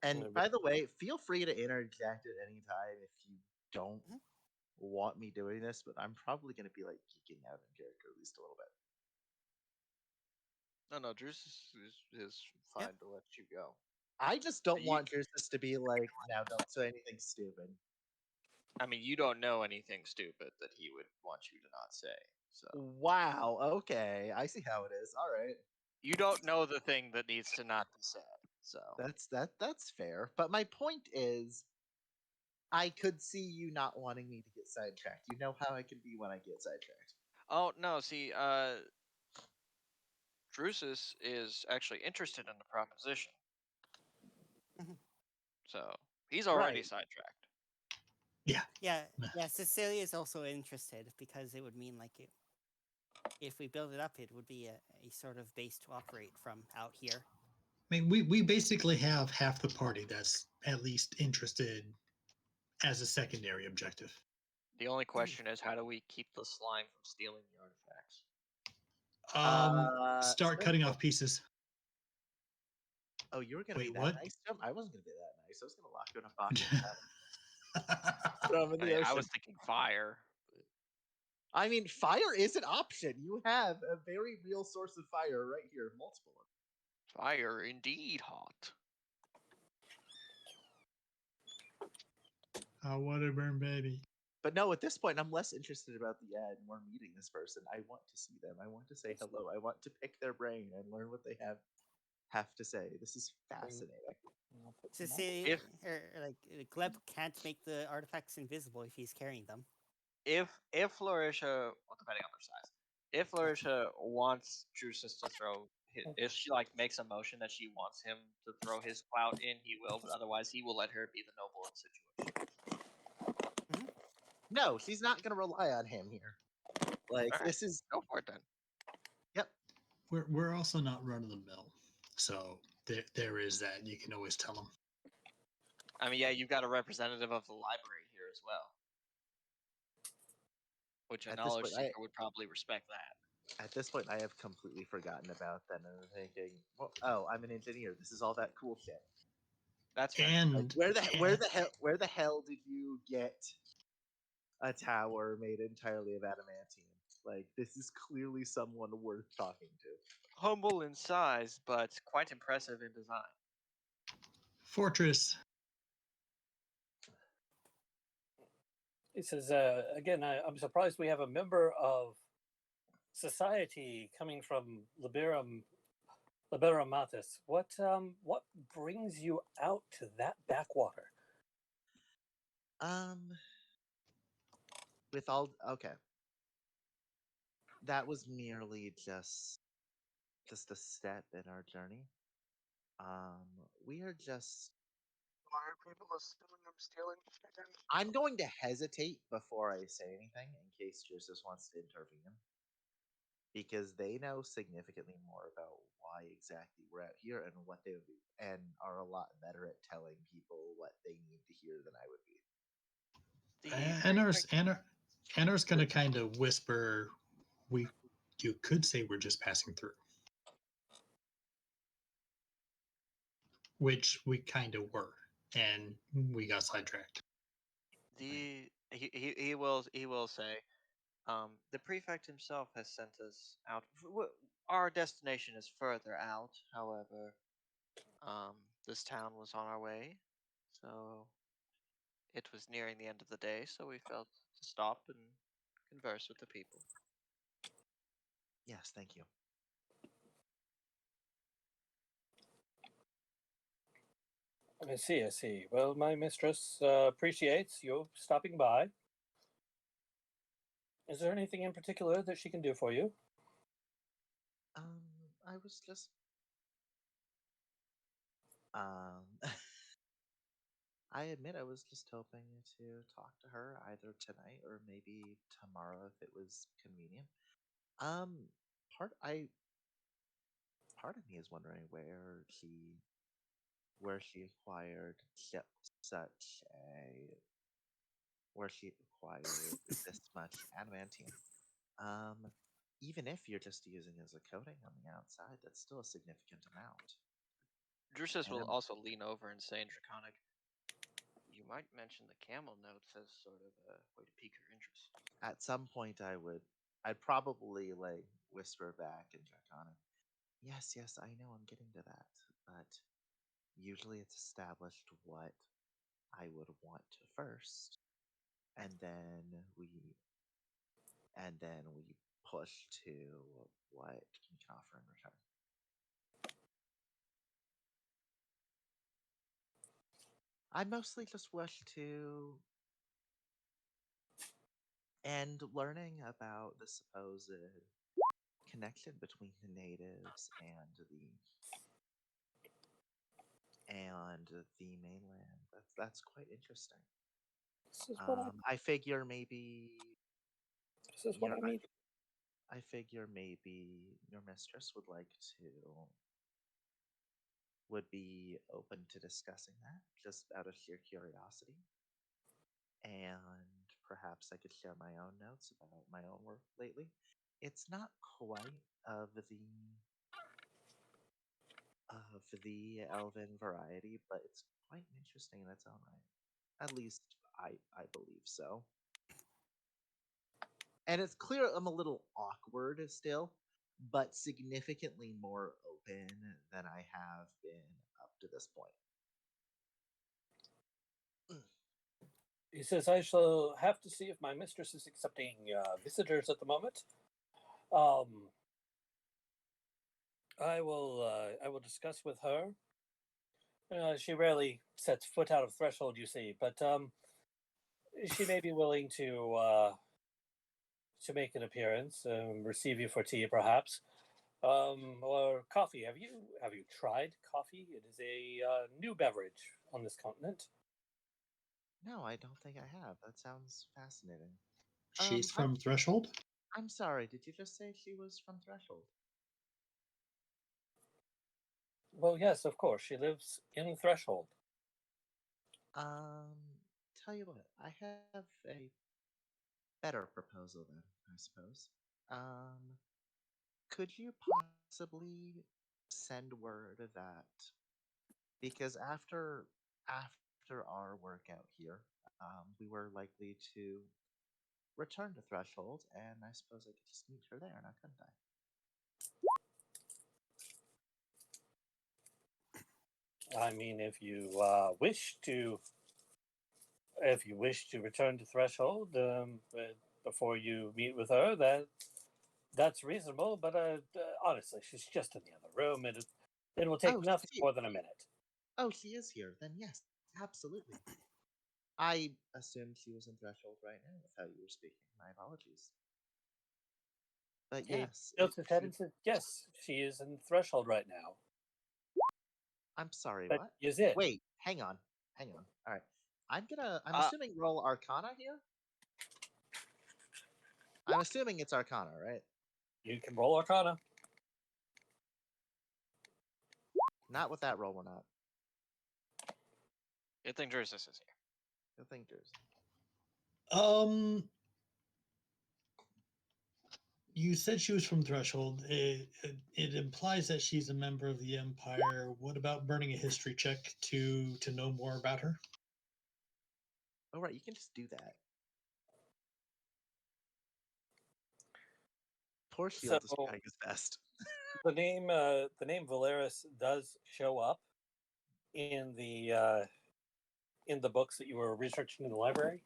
And by the way, feel free to interject at any time if you don't want me doing this, but I'm probably going to be like geeking out in character at least a little bit. No, Drusus is fine to let you go. I just don't want Drusus to be like, now don't say anything stupid. I mean, you don't know anything stupid that he would want you to not say. So Wow. Okay, I see how it is. All right. You don't know the thing that needs to not be said. So That's fair. But my point is, I could see you not wanting me to get sidetracked. You know how I can be when I get sidetracked. Oh no, see, Drusus is actually interested in the proposition. So he's already sidetracked. Yeah. Cecilia is also interested because it would mean like if we build it up, it would be a sort of base to operate from out here. I mean, we basically have half the party that's at least interested as a secondary objective. The only question is, how do we keep the slime from stealing the Start artifacts? cutting off pieces. Oh, you were gonna Wait, be that what? nice? I wasn't gonna be that nice. I was gonna lock you in a box and throw 'em in the I ocean. was thinking fire. I mean, fire is an option. You have a very real source of fire right here, multiple of them. Fire indeed hot. I want to burn, baby. But no, at this point, I'm less interested about the ad and more meeting this person. I want to see them. I want to say hello. I want to pick their brain and learn what they have to say. This is fascinating. Cecilia, Gleb can't make the artifacts invisible if he's carrying them. If Florisha, well, depending on their size, if Florisha wants Drusus to throw, if she like makes a motion that she wants him to throw his clout in, he will. But otherwise, he will let her be the noble in the situation. No, she's not going to rely on him here. Like this is go for it then. Yep. We're also not run of the mill, so there is that. You can always tell them. I mean, yeah, you've got a representative of the library here as well. which a At this knowledge point, seeker would probably respect that. At this point, I have completely forgotten about that, and I'm thinking, well, oh, I'm an engineer. This is all that cool shit. That's fair. And Where the hell did you get a tower made entirely of adamantium? Like, this is clearly someone worth talking to. Humble in size, but quite impressive in design. fortress. He says, again, I'm surprised we have a member of society coming from Liberum Matis. What brings you out to that backwater? With all okay, that was merely just a step in our journey. We are just. Why are people assuming I'm stealing again? I'm going to hesitate before I say anything in case Jesus wants to intervene, because they know significantly more about why exactly we're out here and what they would be, and are a lot better at telling people what they need to hear than I would be. Anar's going to kind of whisper, you could say we're just passing through. Which we kind of were, and we got sidetracked. He will say, the prefect himself has sent us out. Our destination is further out, however. This town was on our way, so it was nearing the end of the day, so we felt to stop and converse with the people. Yes, thank you. I see. Well, my mistress appreciates you stopping by. Is there anything in particular that she can do for you? I was just I admit I was just hoping to talk to her either tonight or maybe tomorrow if it was convenient. Um, part I part of me is wondering where she acquired such a where she acquired this much adamantium. Even if you're just using it as a coating on the outside, that's still a significant amount. Drusus will And also lean over and say in Draconic, you might mention the camel notes as sort of a way to pique her interest. at some point, I'd probably like whisper back in Draconic, yes, I know I'm getting to that, but usually it's established what I would want first, and then we push to what we can offer in return. I mostly just wish to end learning about the supposed connection between the natives and the mainland. That's quite interesting. This is what I figure maybe This is what I mean. I figure maybe your mistress would be open to discussing that just out of sheer curiosity. And perhaps I could share my own notes about my own work lately. It's not quite of the elven variety, but it's quite interesting in its own right. At least I believe so. And it's clear I'm a little awkward still, but significantly more open than I have been up to this point. He says, I shall have to see if my mistress is accepting visitors at the moment. I will discuss with her. She rarely sets foot out of threshold, you see, but she may be willing to make an appearance, receive you for tea, perhaps, or coffee. Have you tried coffee? It is a new beverage on this continent. No, I don't think I have. That sounds fascinating. She's from Threshold? I'm sorry, did you just say she was from Threshold? Well, yes, of course. She lives in Threshold. Tell you what, I have a better proposal then, I suppose. Could you possibly send word that because after our work out here, we were likely to return to Threshold, and I suppose I could just meet her there, now couldn't I? I mean, if you wish to return to Threshold before you meet with her, that's reasonable. But honestly, she's just in the other room. It will take Oh, nothing she, more than a minute. oh, she is here. Then yes, absolutely. I assumed she was in Threshold right now with how you were speaking. My apologies. But He yes, tilts his head and says, "Yes, she is in Threshold right now." I'm sorry, But what? is it? Wait, hang on. All right. I'm Uh, assuming roll Arcana here? I'm assuming it's Arcana, right? You can roll Arcana. Not with that roll, we're not. Good thing Drusus is here. Good thing, Jersey. You said she was from Threshold. It implies that she's a member of the Empire. What about burning a history check to know more about her? Oh, right, you can just do that. Poor Shield is So trying his best. the name Valeris does show up in the books that you were researching in the library.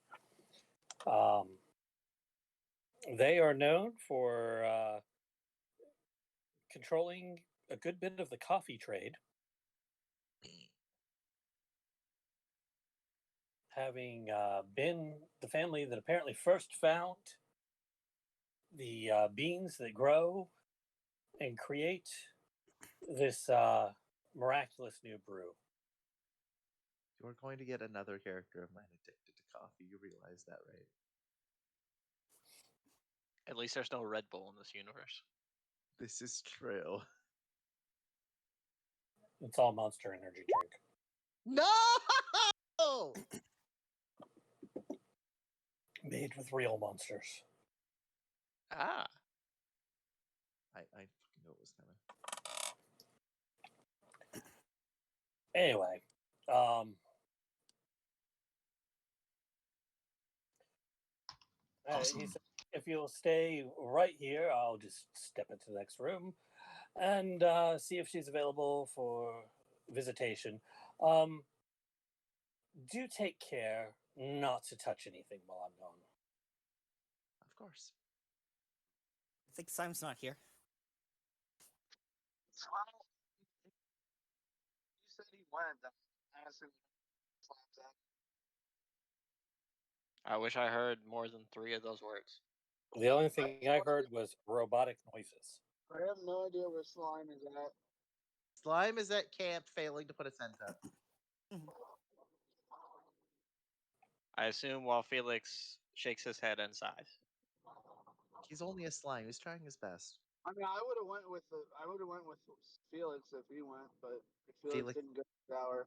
They are known for controlling a good bit of the coffee trade, having been the family that apparently first found the beans that grow and create this miraculous new brew. You're going to get another character of mine addicted to coffee. You realize that, right? At least there's no Red Bull in this universe. This is true. It's all Monster Energy drink. No! Made with real monsters. Ah. I fucking knew it was coming. Anyway, Awesome. he said, if you'll stay right here, I'll just step into the next room and see if she's available for visitation. Do take care not to touch anything while I'm gone. Of course. I think Simon's not here. Well, you said he went. I assume slaps that. I wish I heard more than 3 of those words. The only thing I heard was robotic noises. I have no idea where Slime is at. Slime is at camp failing to put a tent up. I assume while Felix shakes his head inside. He's only a slime. He's trying his best. I mean, I would have went with Felix if he went, but Felix didn't go to the tower.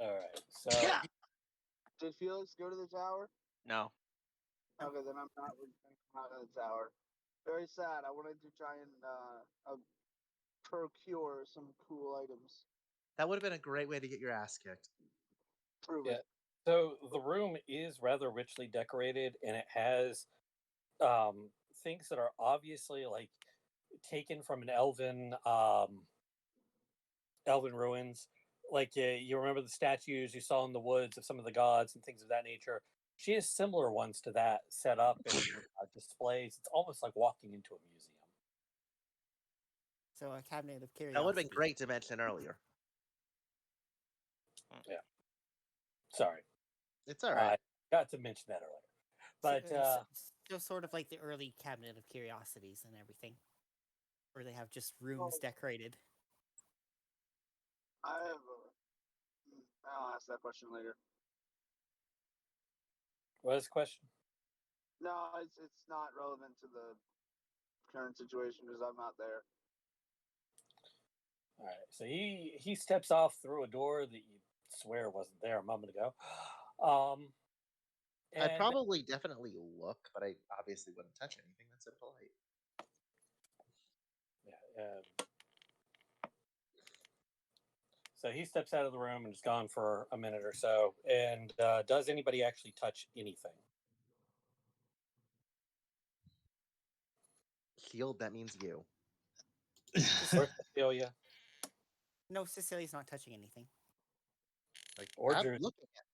All right, so Did Felix go to the tower? No. Okay, then I'm not in the tower. Very sad. I wanted to try and procure some cool items. That would have been a great way to get your ass kicked. Prove yeah. it. So the room is rather richly decorated, and it has things that are obviously like taken from an elven ruins. Like you remember the statues you saw in the woods of some of the gods and things of that nature. She has similar ones to that set up in displays. It's almost like walking into a museum. So a cabinet of curiosity. That would have been great to mention earlier. Yeah. Sorry. It's all right. I got to mention that earlier. But so sort of like the early cabinet of curiosities and everything, where they have just rooms decorated. I'll ask that question later. What is the question? No, it's not relevant to the current situation because I'm not there. All right. So he steps off through a door that you swear wasn't there a moment ago. I'd And probably definitely look, but I obviously wouldn't touch anything that's impolite. yeah, so he steps out of the room and is gone for a minute or so. And does anybody actually touch anything? Shield, that means you. Or Cecilia? No, Cecilia's not touching anything. Like, Or Drew?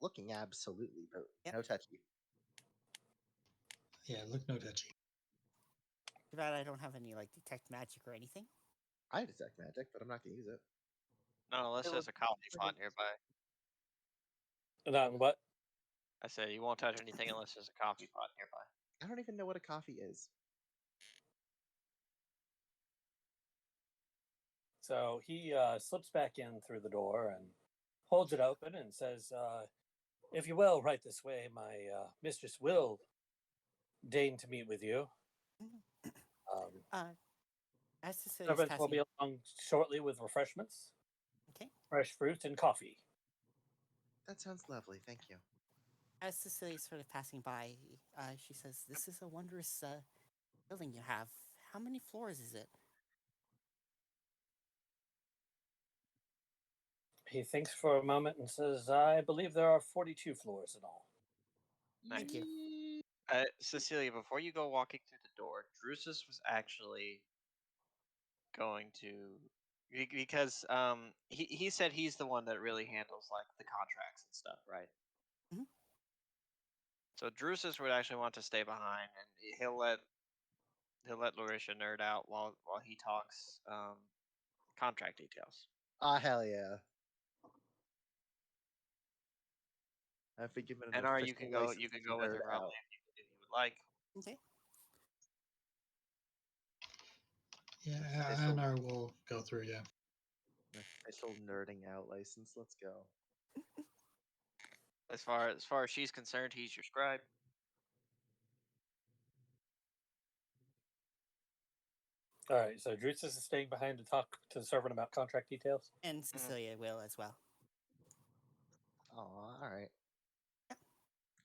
looking absolutely, but Yep. no touchy. Yeah, look no touchy. Too bad I don't have any like detect magic or anything. I detect magic, but I'm not gonna use it. No, unless It there's would a coffee be pot pretty- nearby. Not what? I said you won't touch anything unless there's a coffee pot nearby. I don't even know what a coffee is. So he slips back in through the door and holds it open and says, if you will, right this way, my mistress will deign to meet with you. As Cecilia's Servants will be passing, along shortly with refreshments, okay. fresh fruit, and coffee. That sounds lovely. Thank you. As Cecilia's sort of passing by, she says, "This is a wondrous building you have. How many floors is it?" He thinks for a moment and says, I believe there are 42 floors in all. Thank you. Cecilia, before you go walking through the door, Drusus was actually going to, because he said he's the one that really handles like the contracts and stuff, right? Mhm. So Drusus would actually want to stay behind, and he'll let Larisha nerd out while he talks contract details. Ah, hell yeah. I've been given an And official you can license go to with nerd him out. probably if you would like. Okay. Yeah, Official- Anar will go through, yeah. An official nerding out license. Let's go. As far as she's concerned, he's your scribe. All right, so Drusus is staying behind to talk to the servant about contract details. And Cecilia will as well. Oh, all right.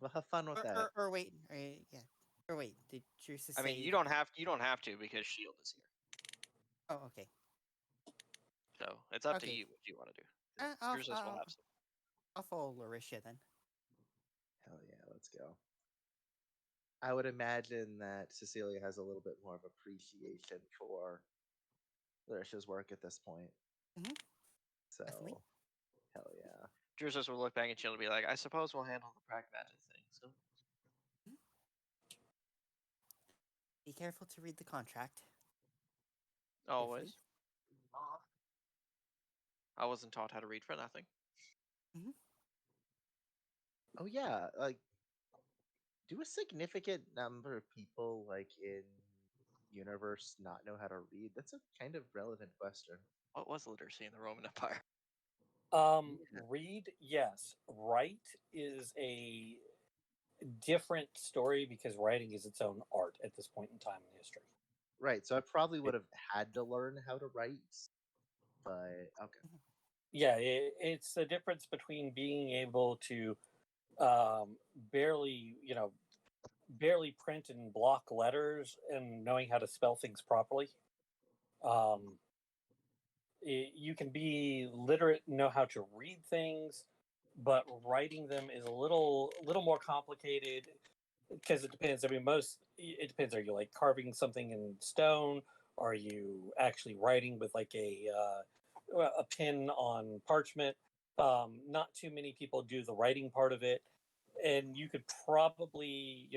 Well, have fun with that. Or wait, yeah. Or wait, did Drusus I mean, say? you don't have to because Shield is here. Oh, okay. So it's up to Okay. you what you want to do. I'll, Drusus will have some. I'll follow Larisha then. Hell yeah, let's go. I would imagine that Cecilia has a little bit more of appreciation for Larisha's work at this point. Mhm. So, Definitely. hell yeah. Drusus will look back at Shield and be like, I suppose we'll handle the pragmatic thing. So Be careful to read the contract. always. I wasn't taught how to read for nothing. Oh yeah, like, do a significant number of people like in universe not know how to read? That's a kind of relevant question. What was literacy in the Roman Empire? Read, yes. Write is a different story because writing is its own art at this point in time in history. Right, so I probably would have had to learn how to write, but okay. Yeah, it's the difference between being able to barely print and block letters and knowing how to spell things properly. You can be literate and know how to read things, but writing them is a little more complicated because it depends. I mean, it depends. Are you like carving something in stone? Are you actually writing with like a pen on parchment? Not too many people do the writing part of it, and you could probably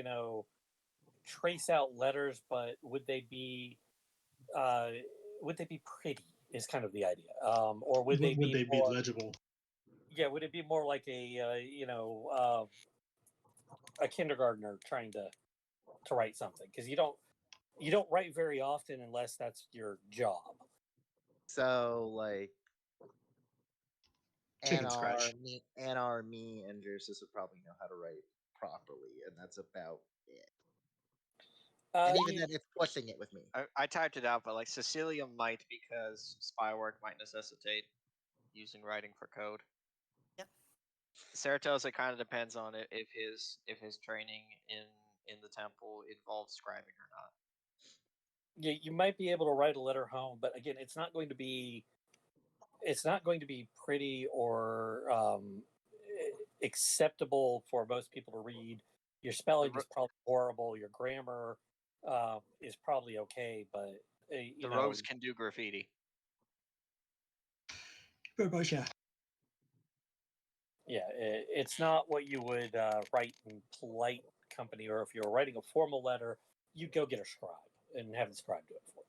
trace out letters, but would they be pretty? Is kind of the idea, or would they be more, legible? yeah, would it be more like a kindergartner trying to write something? Because you don't write very often unless that's your job. So like Chicken scratch. Anar, me, and Drusus would probably know how to write properly, and that's about it. And even then, it's pushing it with me. I typed it out, but like Cecilia might because spy work might necessitate using writing for code. Yep. Cerato's, it kind of depends on it if his training in the temple involves scribing or not. You might be able to write a letter home, but again, it's not going to be pretty or acceptable for most people to read. Your spelling is probably horrible. Your grammar is probably okay, but The rogues can do graffiti. Pretty much, yeah. Yeah, it's not what you would write in polite company, or if you're writing a formal letter, you'd go get a scribe and have the scribe do it for you.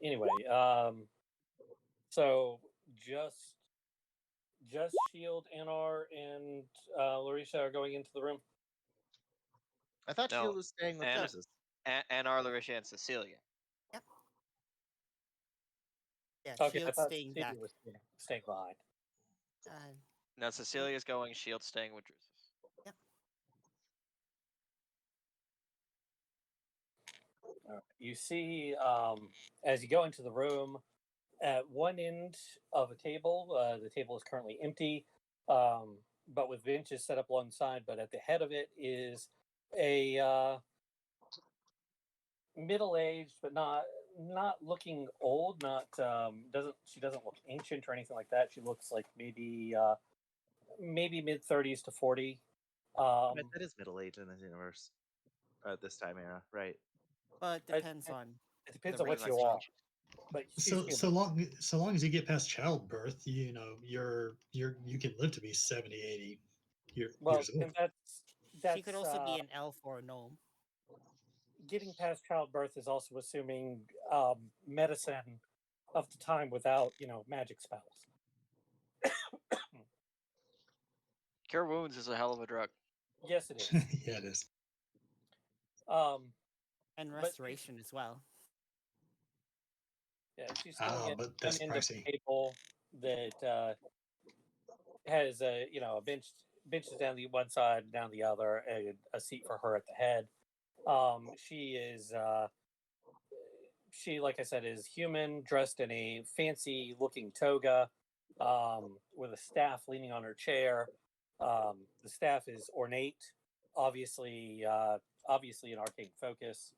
Anyway, so just Shield, Anar, and Larissa are going into the room. I thought No, Shield was staying with Anna- Joseph. Anar, Larisha, and Cecilia. Yep. Yeah, Okay, I Shield's thought staying Cecilia back. was staying behind. No, Cecilia's going. Shield's staying with Drusus. Yep. All right. You see, as you go into the room, at one end of a table, the table is currently empty, but with benches set up alongside. But at the head of it is a middle-aged, but not looking old. She doesn't look ancient or anything like that. She looks like maybe mid-30s to 40. Right, that is middle age in this universe at this time era, right? Well, it depends on. It depends the on what you race are. change. But So long as you get past childbirth, you can live to be 70, 80 years old. and that's She could also be an elf or a gnome. Getting past childbirth is also assuming medicine of the time without magic spells. Cure wounds is a hell of a drug. Yes, it is. Yeah, it is. And restoration as well. Yeah, she's sitting at but that's one end of pricey. the table that has a benches down the one side, down the other, and a seat for her at the head. She, like I said, is human, dressed in a fancy looking toga, with a staff leaning on her chair. The staff is ornate, obviously an arcane focus.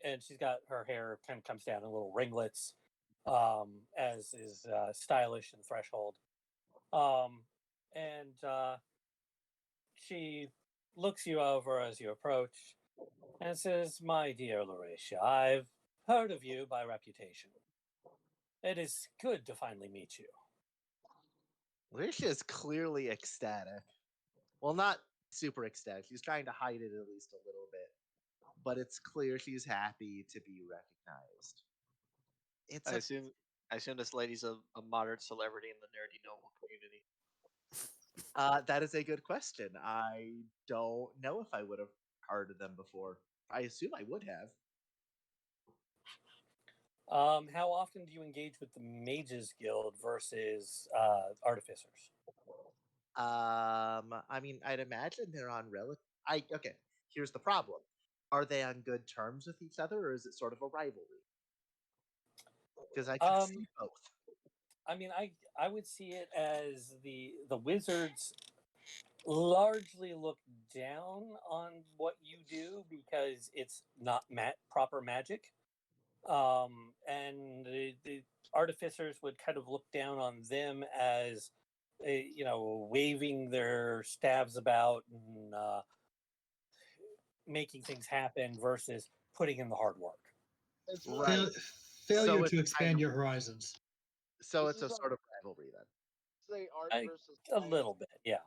And she's got her hair kind of comes down in little ringlets, as is stylish and threshold. And she looks you over as you approach and says, "My dear Lauracia, I've heard of you by reputation. It is good to finally meet you." Larisha is clearly ecstatic. Well, not super ecstatic. She's trying to hide it at least a little bit. But it's clear she's happy to be recognized. I assume this lady's a moderate celebrity in the nerdy noble community. That is a good question. I don't know if I would have heard of them before. I assume I would have. How often do you engage with the Mages Guild versus Artificers? I mean, I'd imagine they're on okay, here's the problem. Are they on good terms with each other, or is it sort of a rivalry? Because I can see both. I mean, I would see it as the wizards largely look down on what you do because it's not proper magic, and the artificers would kind of look down on them as waving their staves about and making things happen versus putting in the hard work. Right. Failure to expand your horizons. So it's a sort of rivalry then. Say art versus a little bit, yeah.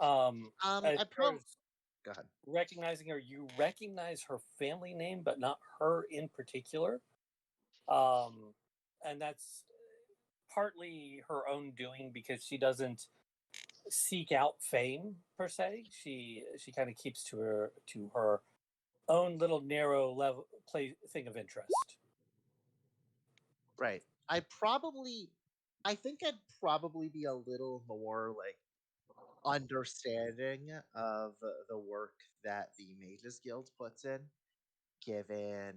Go ahead. Recognizing her, you recognize her family name, but not her in particular. And that's partly her own doing because she doesn't seek out fame per se. She kind of keeps to her own little narrow level thing of interest. Right. I think I'd probably be a little more like understanding of the work that the Mages Guild puts in, given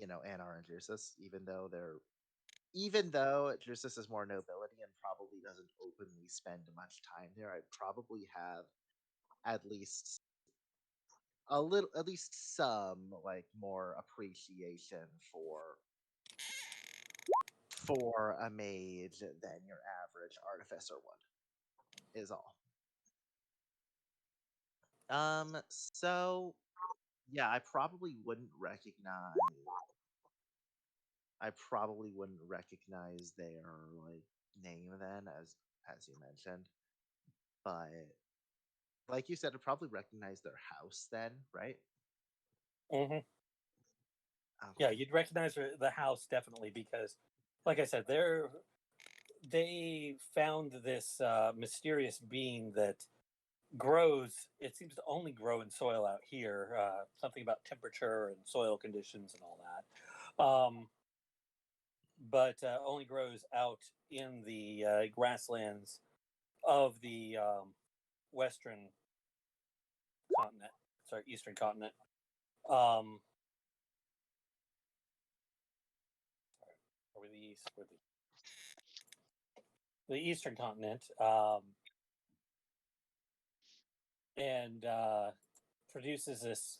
Anar and Drusus, even though Drusus is more nobility and probably doesn't openly spend much time there, I'd probably have at least at least some like more appreciation for a mage than your average artificer would, is all. So yeah, I probably wouldn't recognize their like name then, as you mentioned. But like you said, I'd probably recognize their house then, right? Mm-hmm. Okay. Yeah, you'd recognize the house definitely because, like I said, they found this mysterious being that grows. It seems to only grow in soil out here. Something about temperature and soil conditions and all that. But only grows out in the grasslands of the western continent. Sorry, eastern continent. Are we the east? We're the eastern continent. And produces this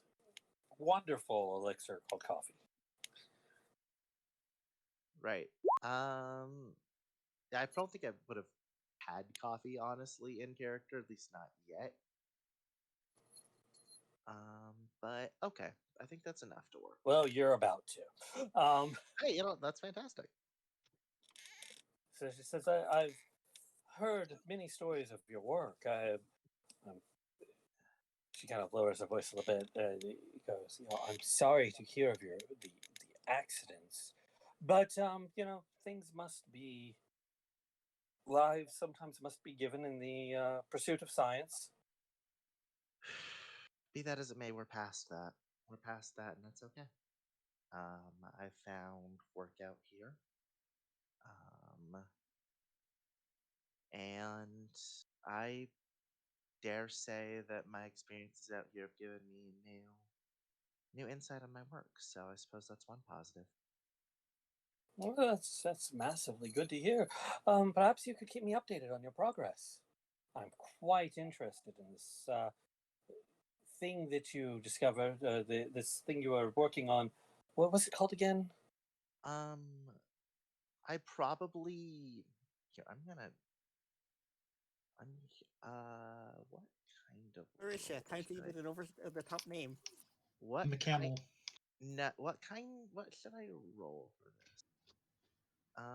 wonderful elixir called coffee. Right. I don't think I would have had coffee honestly in character, at least not yet. But okay, I think that's enough to work. Well, you're about to. Hey, that's fantastic. So she says, I've heard many stories of your work. She kind of lowers her voice a little bit. Goes, I'm sorry to hear of the accidents, but things must be. Lives sometimes must be given in the pursuit of science. Be that as it may, we're past that. And that's okay. I found work out here. And I dare say that my experiences out here have given me new insight on my work. So I suppose that's one positive. Well, that's massively good to hear. Perhaps you could keep me updated on your progress. I'm quite interested in this thing that you discovered. This thing you were working on. What was it called again? I probably here. I'm gonna. What kind of? Marisha, time to give it an over the top name. What I'm a camel. What kind? What should I roll for this?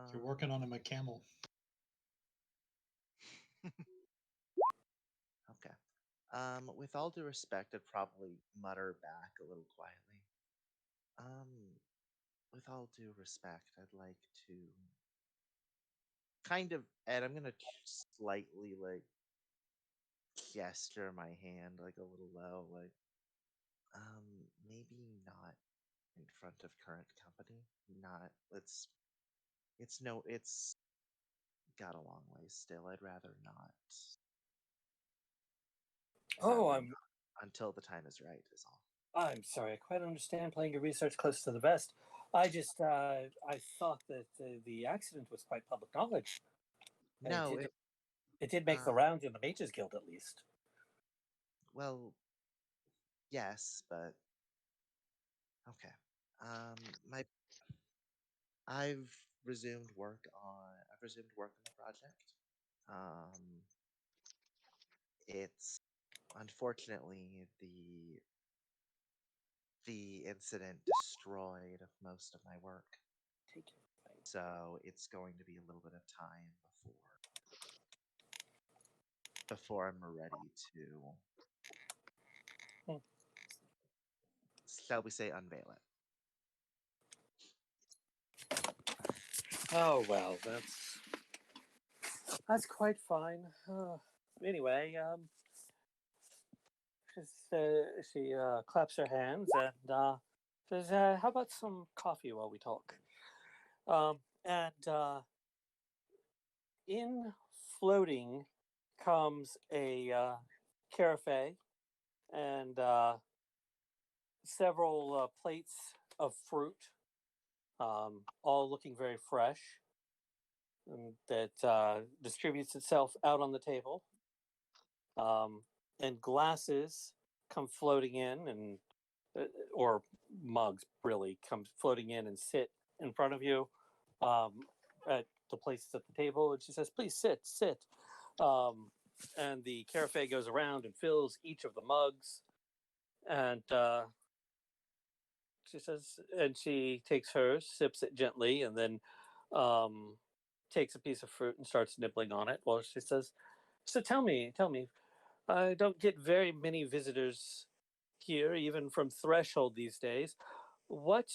If you're working on him, a camel. Okay. With all due respect, I'd probably mutter back a little quietly. With all due respect, I'd like to kind of, and I'm gonna slightly like gesture my hand like a little low, like, maybe not in front of current company. Not, it's got a long way still. I'd rather not. Oh, until the time is right, is all. I'm sorry. I quite understand playing your research close to the vest. I just I thought that the accident was quite public knowledge. No, it did make the rounds in the Mages Guild, at least. Well, yes, but okay. I've resumed work on the project. It's unfortunately the incident destroyed most of my work. Take your time. So it's going to be a little bit of time before I'm ready to, shall we say, unveil it. Oh well, that's quite fine. Anyway, she claps her hands and says, "How about some coffee while we talk?" And in floating comes a carafe and several plates of fruit, all looking very fresh, and that distributes itself out on the table. And glasses come floating in, and or mugs really come floating in and sit in front of you at the places at the table. And she says, "Please sit, sit." And the carafe goes around and fills each of the mugs. And she says, and she takes hers, sips it gently, and then takes a piece of fruit and starts nibbling on it. Well, she says, "So tell me, I don't get very many visitors here, even from Threshold these days. What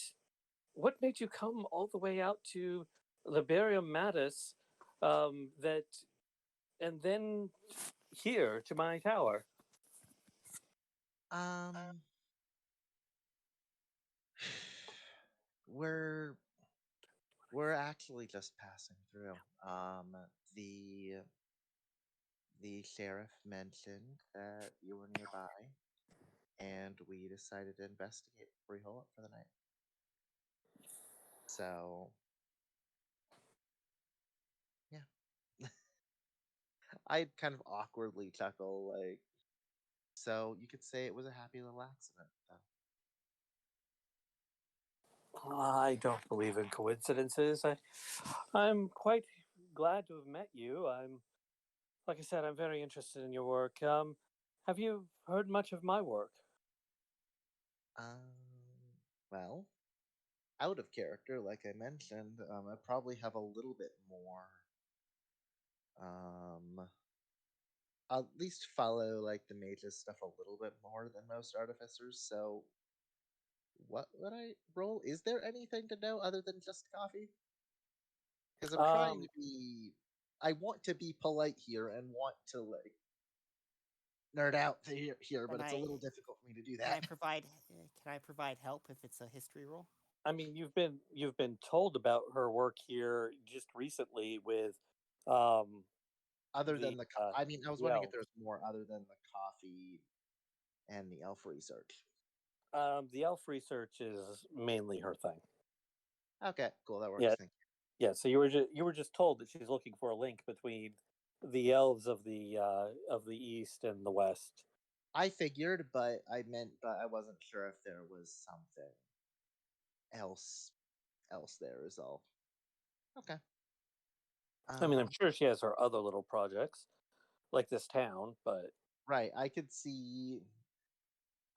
what made you come all the way out to Liberium Mattis, that and then here to my tower?" Um, we're we're actually just passing through. The the sheriff mentioned that you were nearby, and we decided to investigate before we hole up for the night. So, yeah. I'd kind of awkwardly chuckle, like, so you could say it was a happy little accident, though. I don't believe in coincidences. I'm quite glad to have met you. Like I said, I'm very interested in your work. Have you heard much of my work? Um, well, out of character, like I mentioned, I probably have a little bit more. I'll at least follow like the mage's stuff a little bit more than most artificers. So, what would I roll? Is there anything to know other than just coffee? Because I'm trying to be. I want to be polite here and want to like nerd out here, but it's a little difficult for me to do Can I that. provide? Can I provide help if it's a history roll? I mean, you've been told about her work here just recently with, um, Other the than I mean, I was the wondering if elves. there's more other than the coffee and the elf research. The elf research is mainly her thing. Okay, cool. That works. Yeah, Thank you. yeah. So you were just told that she's looking for a link between the elves of the east and the west. I figured, but I wasn't sure if there was something else there is all. Okay. I mean, I'm Um, sure she has her other little projects like this town, but right. I could see.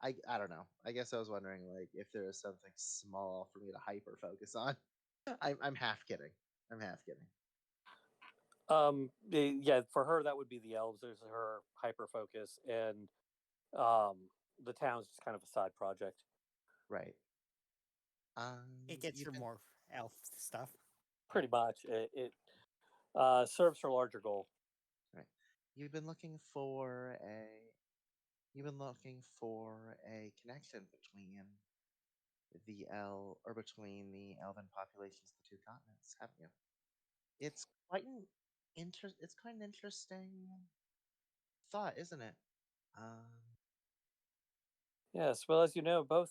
I don't know. I guess I was wondering like if there is something small for me to hyper focus on. I'm half kidding. I'm half kidding. yeah, for her that would be the elves. There's her hyper focus, and the town's just kind of a side project. Right. It gets You've her been more elf stuff. Pretty much, it serves her larger goal. right. You've been looking for a. You've been looking for a connection between between the elven populations of the two continents, haven't you? It's quite an It's quite an interesting thought, isn't it? Um, Yes, well, as you know, both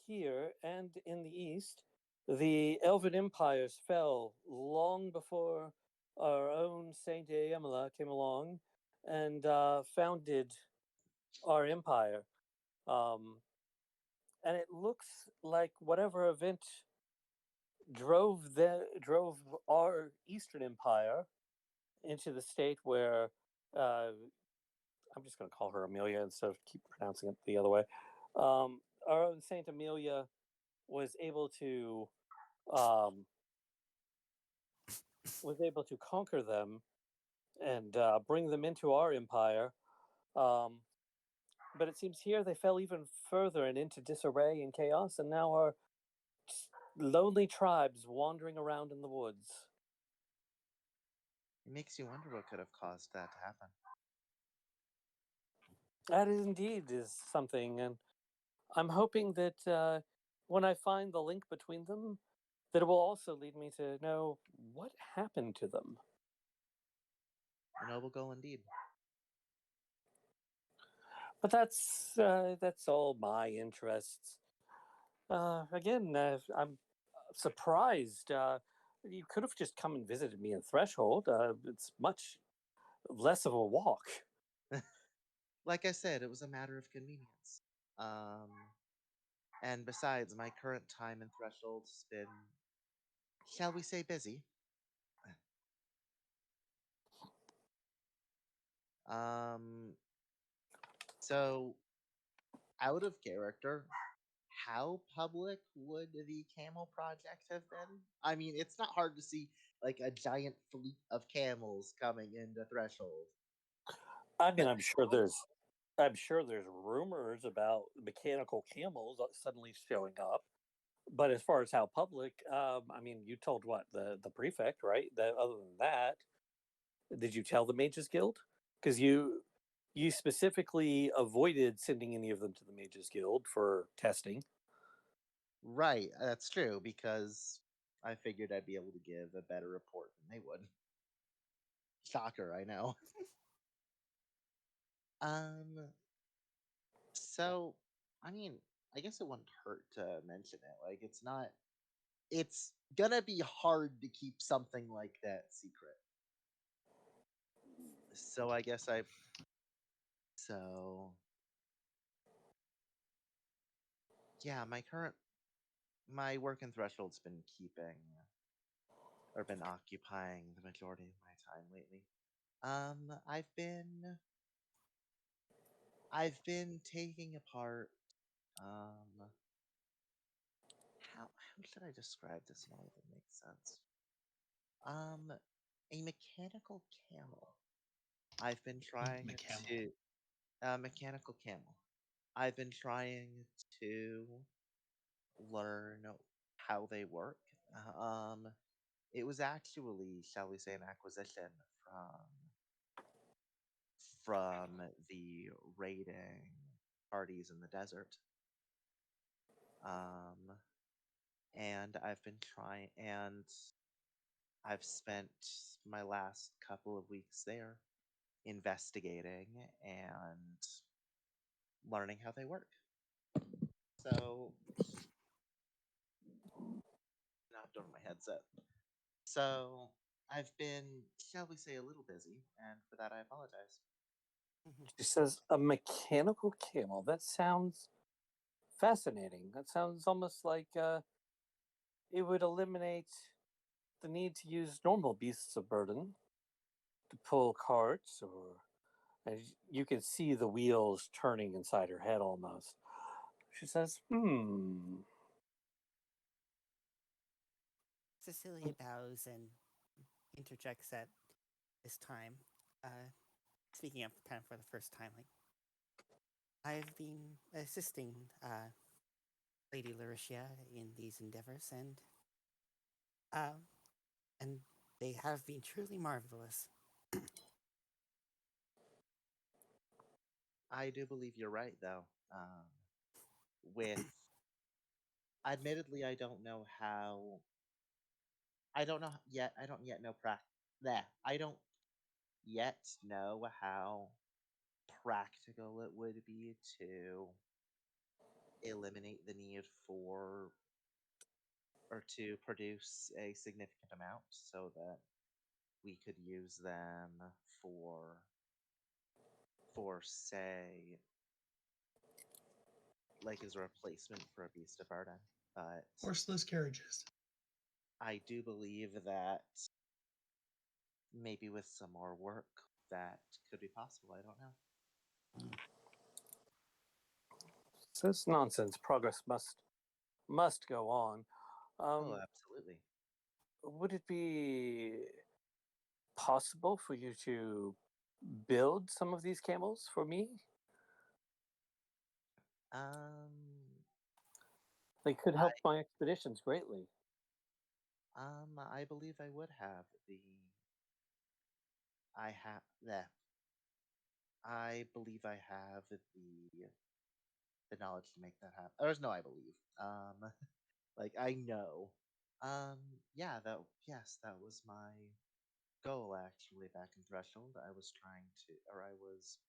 here and in the east, the elven empires fell long before our own Saint Aemila came along and founded our empire. Um, and it looks like whatever event drove our Eastern Empire into the state where, I'm just going to call her Amelia instead of keep pronouncing it the other way. Our own Saint Amelia was able to um, conquer them and bring them into our empire. Um, but it seems here they fell even further and into disarray and chaos, and now are lonely tribes wandering around in the woods. it makes you wonder what could have caused that to happen. That is indeed is something, and I'm hoping that when I find the link between them, that it will also lead me to know what happened to them. A noble goal indeed. But that's all my interests. Again, I'm surprised. You could have just come and visited me in Threshold. It's much less of a walk. Like I said, it was a matter of convenience. And besides, my current time in Threshold's been, shall we say, busy. Um, so out of character, how public would the camel project have been? I mean, it's not hard to see like a giant fleet of camels coming into Threshold. I mean, I'm sure there's rumors about mechanical camels suddenly showing up. But as far as how public, I mean, you told what the prefect, right? That other than that, did you tell the Mages Guild? Because you specifically avoided sending any of them to the Mages Guild for testing. Right, that's true, because I figured I'd be able to give a better report than they would. Shocker, I know. So, I mean, I guess it wouldn't hurt to mention it. Like, it's gonna be hard to keep something like that secret. So, I guess so, yeah, my work in Threshold's been been occupying the majority of my time lately. Um, I've been, I've been taking apart, um, how should I describe this in a way that makes sense? Um, a mechanical camel. I've been trying McCamel. to mechanical camel. I've been trying to learn how they work. Um, it was actually, shall we say, an acquisition from the raiding parties in the desert. Um, and I've spent my last couple of weeks there investigating and learning how they work. So, now I've done my headset. So, I've been, shall we say, a little busy, and for that I apologize. She says a mechanical camel. That sounds fascinating. That sounds almost like it would eliminate the need to use normal beasts of burden to pull carts, or you can see the wheels turning inside her head almost. She says, Cecilia bows and interjects at this time, speaking up kind of for the first time. Like, I've been assisting Lady Lauricia in these endeavors, uh, and they have been truly marvelous. I do believe you're right, though. With admittedly, I don't know how. I don't know yet. I don't yet know I don't yet know how practical it would be to eliminate the need for or to produce a significant amount so that we could use them for say like as a replacement for a beast of burden. But Horseless carriages. I do believe that maybe with some more work that could be possible. I don't know. "Says nonsense. Progress must go on. Oh, absolutely. Would it be possible for you to build some of these camels for me? Um, They could help my expeditions greatly." I believe I would have I have yeah. I believe I have the knowledge to make that happen. There's no I believe. like I know. Yeah, that yes, that was my goal actually back in Threshold. I was trying to, or I was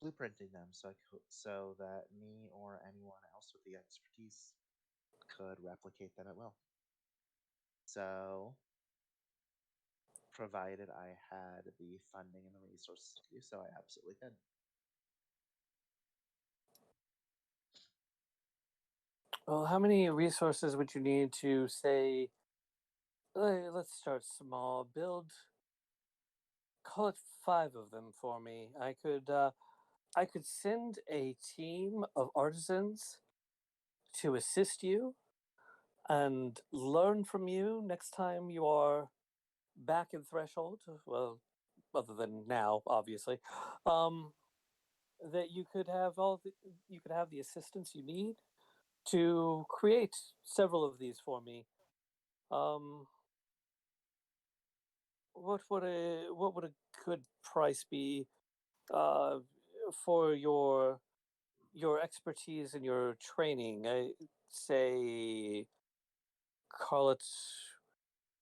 blueprinting them so that me or anyone else with the expertise could replicate them at will. So, provided I had the funding and the resources to do so, I absolutely could. Well, how many resources would you need to say? Let's start small. Call it 5 of them for me. I could send a team of artisans to assist you and learn from you next time you are back in Threshold. Well, other than now, obviously. That you could have you could have the assistance you need to create several of these for me. Um, what would a good price be uh, for your expertise and your training? I say call it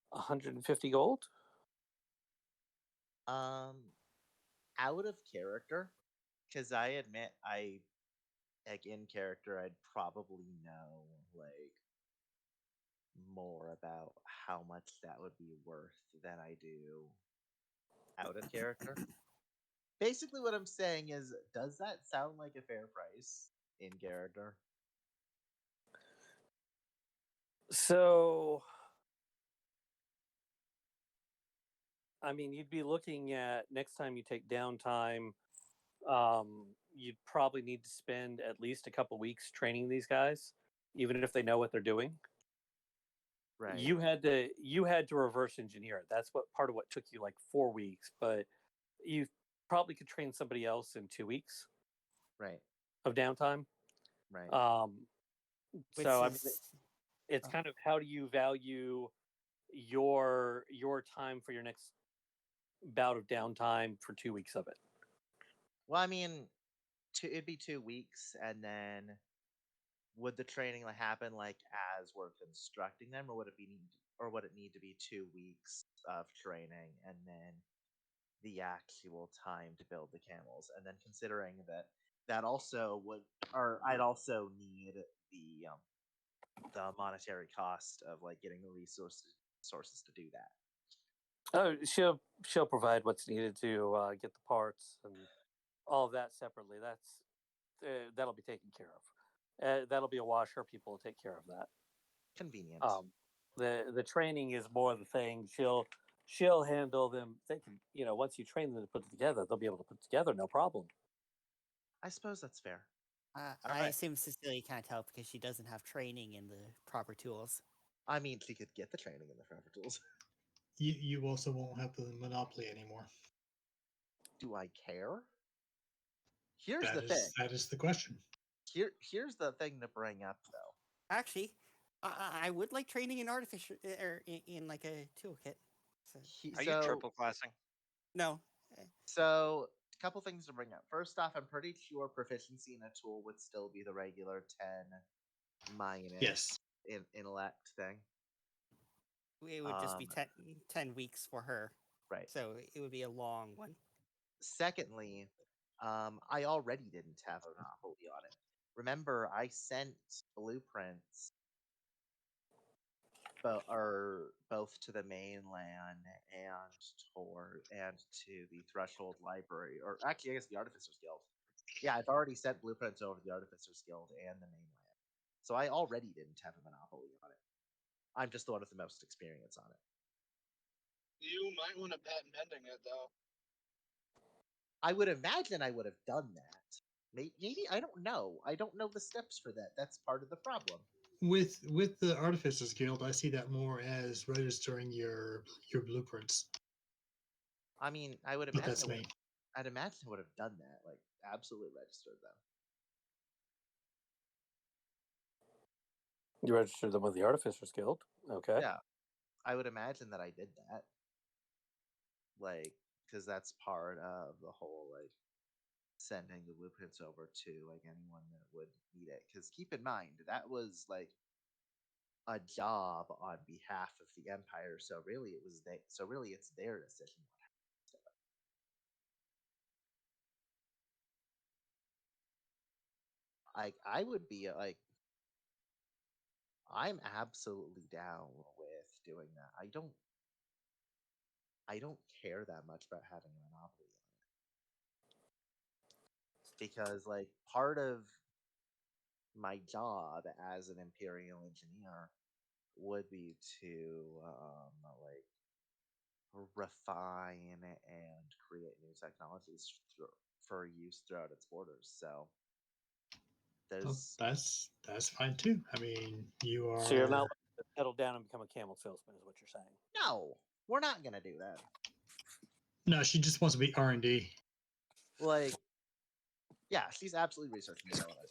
150 gold. Um, Out of character, because I admit like in character, I'd probably know like more about how much that would be worth than I do out of character. Basically, what I'm saying is, does that sound like a fair price in character? So, I mean, you'd be looking at next time you take downtime. You'd probably need to spend at least a couple weeks training these guys, even if they know what they're doing. Right. You had to reverse engineer it. That's what part of what took you like 4 weeks, but you probably could train somebody else in 2 weeks Right. of downtime. Right. Which So I mean, is it's oh. kind of how do you value your time for your next bout of downtime for 2 weeks of it? Well, I mean, it'd be 2 weeks, and then would the training happen like as we're constructing them, or would it need to be 2 weeks of training and then the actual time to build the camels? And then considering that also would, or I'd also need the monetary cost of like getting the resources to do that. Oh, she'll provide what's needed to get the parts and all of that separately. That'll be taken care of. That'll be a wash. Her people will take care of that. Convenient. The training is more the thing. She'll handle them. They can, once you train them to put it together, they'll be able to put it together, no problem. I suppose that's fair. I right. assume Cecilia can't help because she doesn't have training in the proper tools. I mean, she could get the training in the proper tools. You also won't have the monopoly anymore. Do I care? Here's the thing. That is the question. Here's the thing to bring up, though. Actually, I would like training in artificial or in like a toolkit. So, Are you triple classing? no. So, a couple things to bring up. First off, I'm pretty sure proficiency in a tool would still be the regular 10 minus Yes. in intellect thing. It would just be 10 weeks for her. Right. So it would be a long one. Secondly, I already didn't have a monopoly on it. Remember, I sent blueprints both to the mainland and to the Threshold Library, or actually, I guess the Artificers Guild. Yeah, I've already sent blueprints over to the Artificers Guild and the mainland, so I already didn't have a monopoly on it. I'm just the one with the most experience on it. You might want to patent pending it, though. I would imagine I would have done that. Maybe I don't know. I don't know the steps for that. That's part of the problem. With the Artificers Guild, I see that more as registering your blueprints. I mean, I would But imagine. that's me. I'd imagine I would have done that. Like, absolutely registered them. You registered them with the Artificers Guild. Okay. Yeah, I would imagine that I did that. Like, because that's part of the whole like sending the blueprints over to like anyone that would need it. Because keep in mind that was like a job on behalf of the Empire. So really, it's their decision. I would be like, I'm absolutely down with doing that. I don't care that much about having a monopoly on it because like part of my job as an Imperial engineer would be to like refine and create new technologies for use throughout its borders. So Well, there's that's fine too. I mean, you are. So you're not looking to settle down and become a camel salesman, is what you're saying? no, we're not gonna do that. No, she just wants to be R&D. Like, yeah, she's absolutely research and development.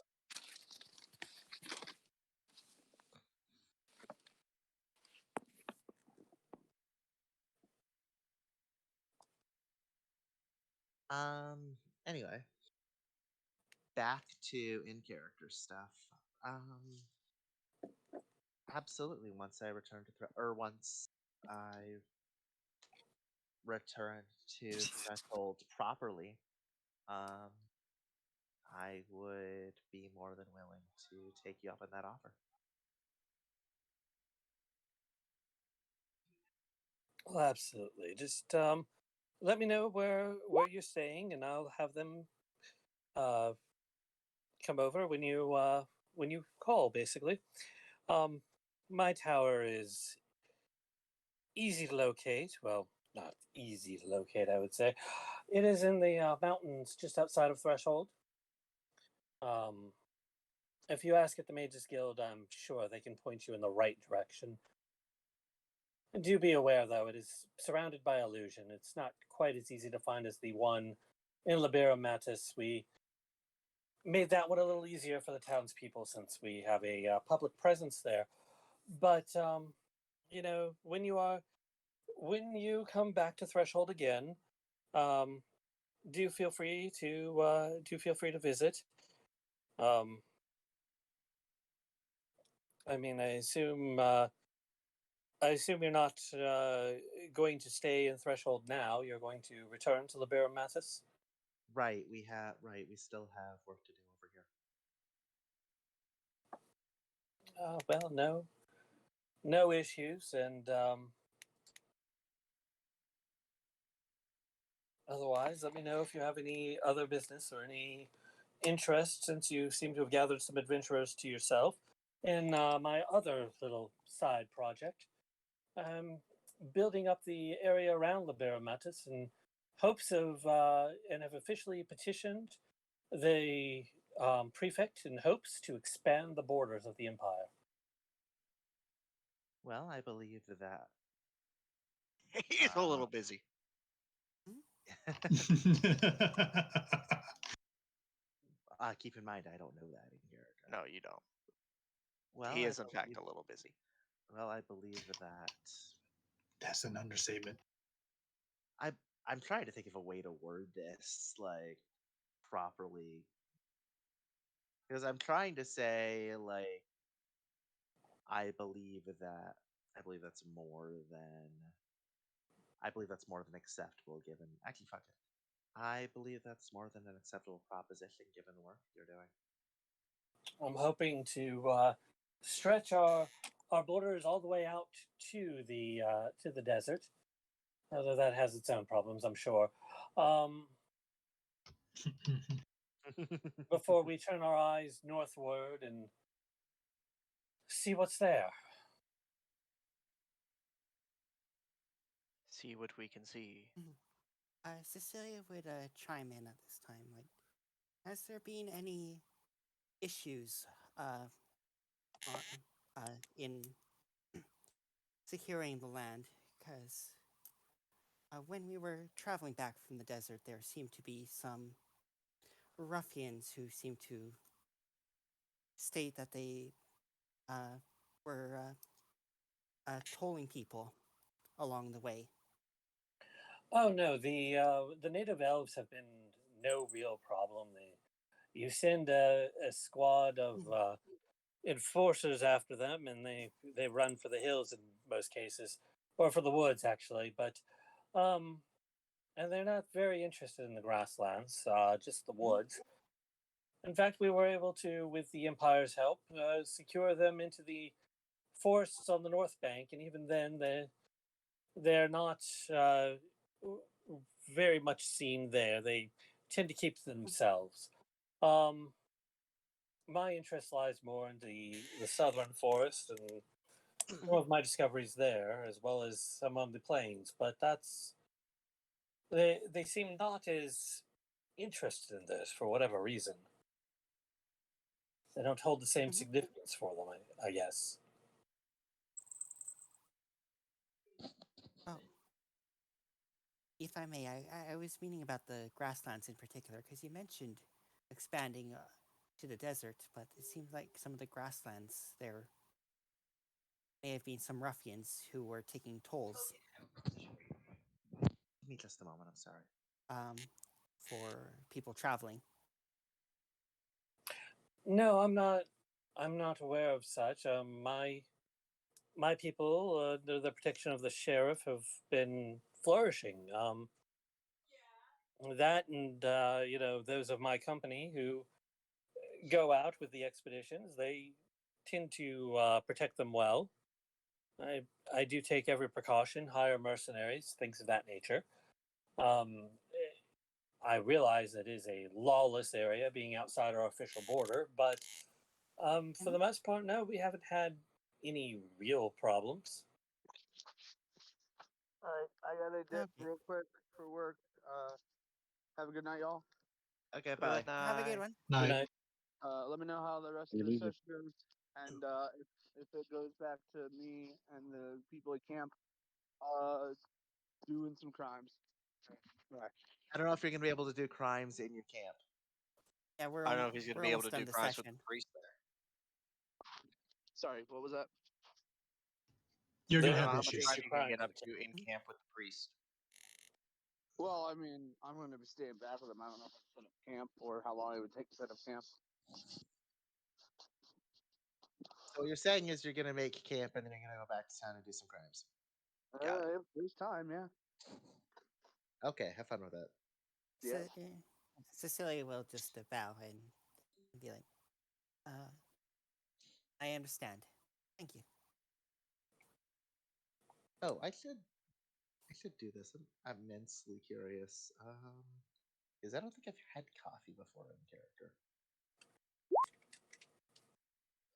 Anyway, back to in character stuff. Absolutely. Once I return to once I return to Threshold properly, um, I would be more than willing to take you up on that offer. Well, absolutely. Just let me know where you're staying, and I'll have them come over when you call. Basically, my tower is easy to locate. Well, not easy to locate, I would say. It is in the mountains just outside of Threshold. If you ask at the Mages Guild, I'm sure they can point you in the right direction. Do be aware, though, it is surrounded by illusion. It's not quite as easy to find as the one in Libera Matis. We made that one a little easier for the townspeople since we have a public presence there. But when you come back to Threshold again, do feel free to visit. I mean, I assume you're not going to stay in Threshold now. You're going to return to Libera Matis. Right, we still have work to do over here. Well, no issues, and otherwise, let me know if you have any other business or any interest, since you seem to have gathered some adventurers to yourself. In my other little side project, building up the area around Libera Matis in hopes of, and have officially petitioned the prefect in hopes to expand the borders of the empire. Well, I believe that. He's a little busy. Keep in mind, I don't know that in character. No, you don't. Well, he is, in fact, a little busy. Well, I believe that. That's an understatement. I'm trying to think of a way to word this like properly, because I'm trying to say like I believe that's more than acceptable given. Actually, fuck it. I believe that's more than an acceptable proposition given the work you're doing. I'm hoping to stretch our borders all the way out to the desert. Although that has its own problems, I'm sure. Before we turn our eyes northward and see what's there. See what we can see. Cecilia would chime in at this time. Like, has there been any issues in securing the land? Because when we were traveling back from the desert, there seemed to be some ruffians who seemed to state that they were tolling people along the way. Oh no, the native elves have been no real problem. You send a squad of enforcers after them, and they run for the hills in most cases, or for the woods actually. But and they're not very interested in the grasslands, just the woods. In fact, we were able to, with the Empire's help, secure them into the forests on the north bank, and even then, they're not very much seen there. They tend to keep to themselves. My interest lies more in the southern forest and some of my discoveries there, as well as some on the plains. But they seem not as interested in this for whatever reason. They don't hold the same significance for them, I guess. Oh, if I may, I was meaning about the grasslands in particular, because you mentioned expanding to the desert, but it seems like some of the grasslands there may have been some ruffians who were taking tolls Give me just a moment. I'm sorry. for people traveling. No, I'm not. I'm not aware of such. My people, under the protection of the sheriff, have been flourishing. That and those of my company who go out with the expeditions, they tend to protect them well. I do take every precaution, hire mercenaries, things of that nature. I realize that it is a lawless area, being outside our official border, but for the most part, no, we haven't had any real problems. All right, I gotta dip Okay. real quick for work. Have a good night, y'all. Okay, bye. Have a good one. Good Night. night. Let me know how the rest of the session goes, and if it goes back to me and the people at camp, doing some crimes. Right. I don't know if you're gonna be able to do crimes in your camp. Yeah, I don't know if he's going to we're be able almost to do done the crimes with the session. priest there. Sorry, what was that? You're There gonna I have don't know are how much issues. crime major you can get crimes. up to in camp with the priest. Well, I mean, I'm going to be staying back with them. I don't know if I set up camp or how long it would take to set up camp. So what you're saying is you're gonna make camp and then you're gonna go back to town and do some crimes. Got it. If there's time, yeah. Okay, have fun with that. Yeah. Cecilia will just bow and be like, I understand. Thank you. Oh, I should do this. I'm immensely curious. Because I don't think I've had coffee before in character.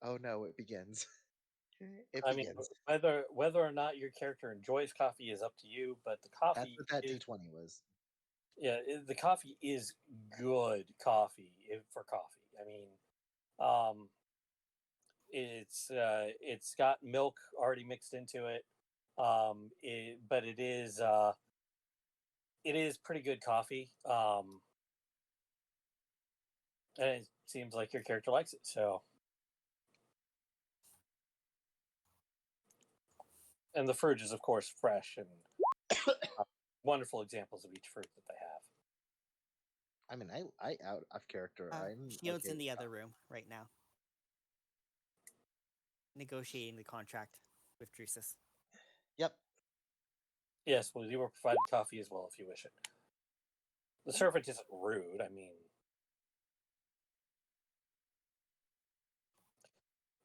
Oh no, it begins. It I mean, begins. whether or not your character enjoys coffee is up to you, but the That's coffee what that is D20 was. the coffee is good coffee for coffee. I mean, it's got milk already mixed into it, but it is pretty good coffee. And it seems like your character likes it. So, and the fruit is of course fresh and wonderful examples of each fruit that they have. I mean, I out of character. I'm Shield's okay in the with other coffee. room right now, negotiating the contract with Drusus. Yep. Yes, well, you were provided coffee as well if you wish it. The servant isn't rude. I mean,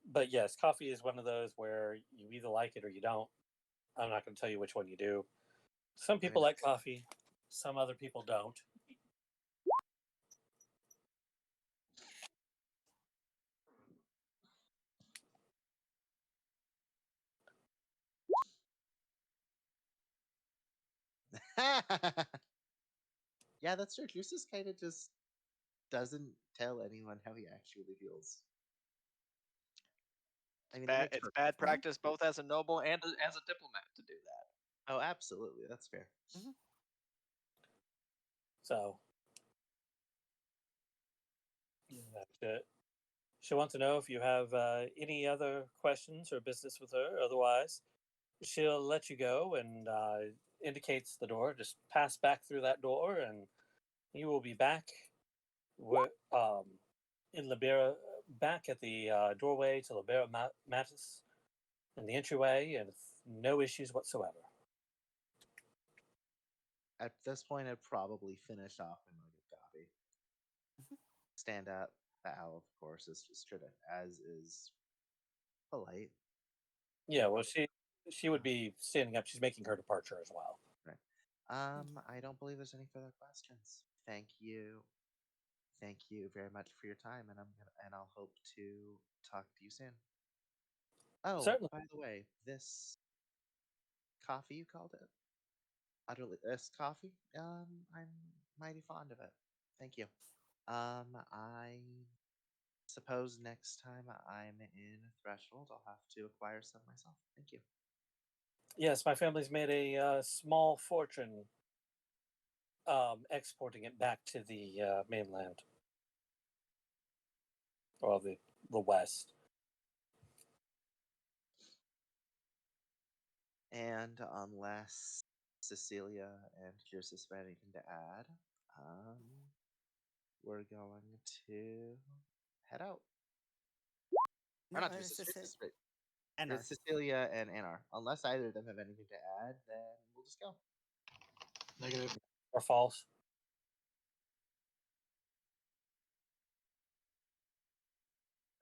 but yes, coffee is one of those where you either like it or you don't. I'm not going to tell you which one you do. Some people like coffee, some other people don't. Yeah, that's true. Juices kind of just doesn't tell anyone how he actually feels. I mean, It's bad practice both as a noble and as a diplomat to do that. Oh, absolutely. That's fair. So, that's it. She wants to know if you have any other questions or business with her. Otherwise, she'll let you go and indicates the door. Just pass back through that door, and you will be back in Libera back at the doorway to Libera Matis in the entryway, and no issues whatsoever. At this point, I'd probably finish off in like a copy. Stand up, bow, of course, as is polite. Yeah, well, she would be standing up. She's making her departure as well. Right. I don't believe there's any further questions. Thank you. Thank you very much for your time, and I'll hope to talk to you soon. Oh, Certainly. by the way, this coffee you called it? Utterly this coffee? I'm mighty fond of it. Thank you. I suppose next time I'm in Threshold, I'll have to acquire some myself. Thank you. Yes, my family's made a small fortune exporting it back to the mainland, or the West. And unless Cecilia and Kirsis have anything to add, we're going to head out. No, Or not it's Kirsis, just Kirsis, right? Anar. It's Cecilia and Anar. Unless either of them have anything to add, then we'll just go. Negative. Or false.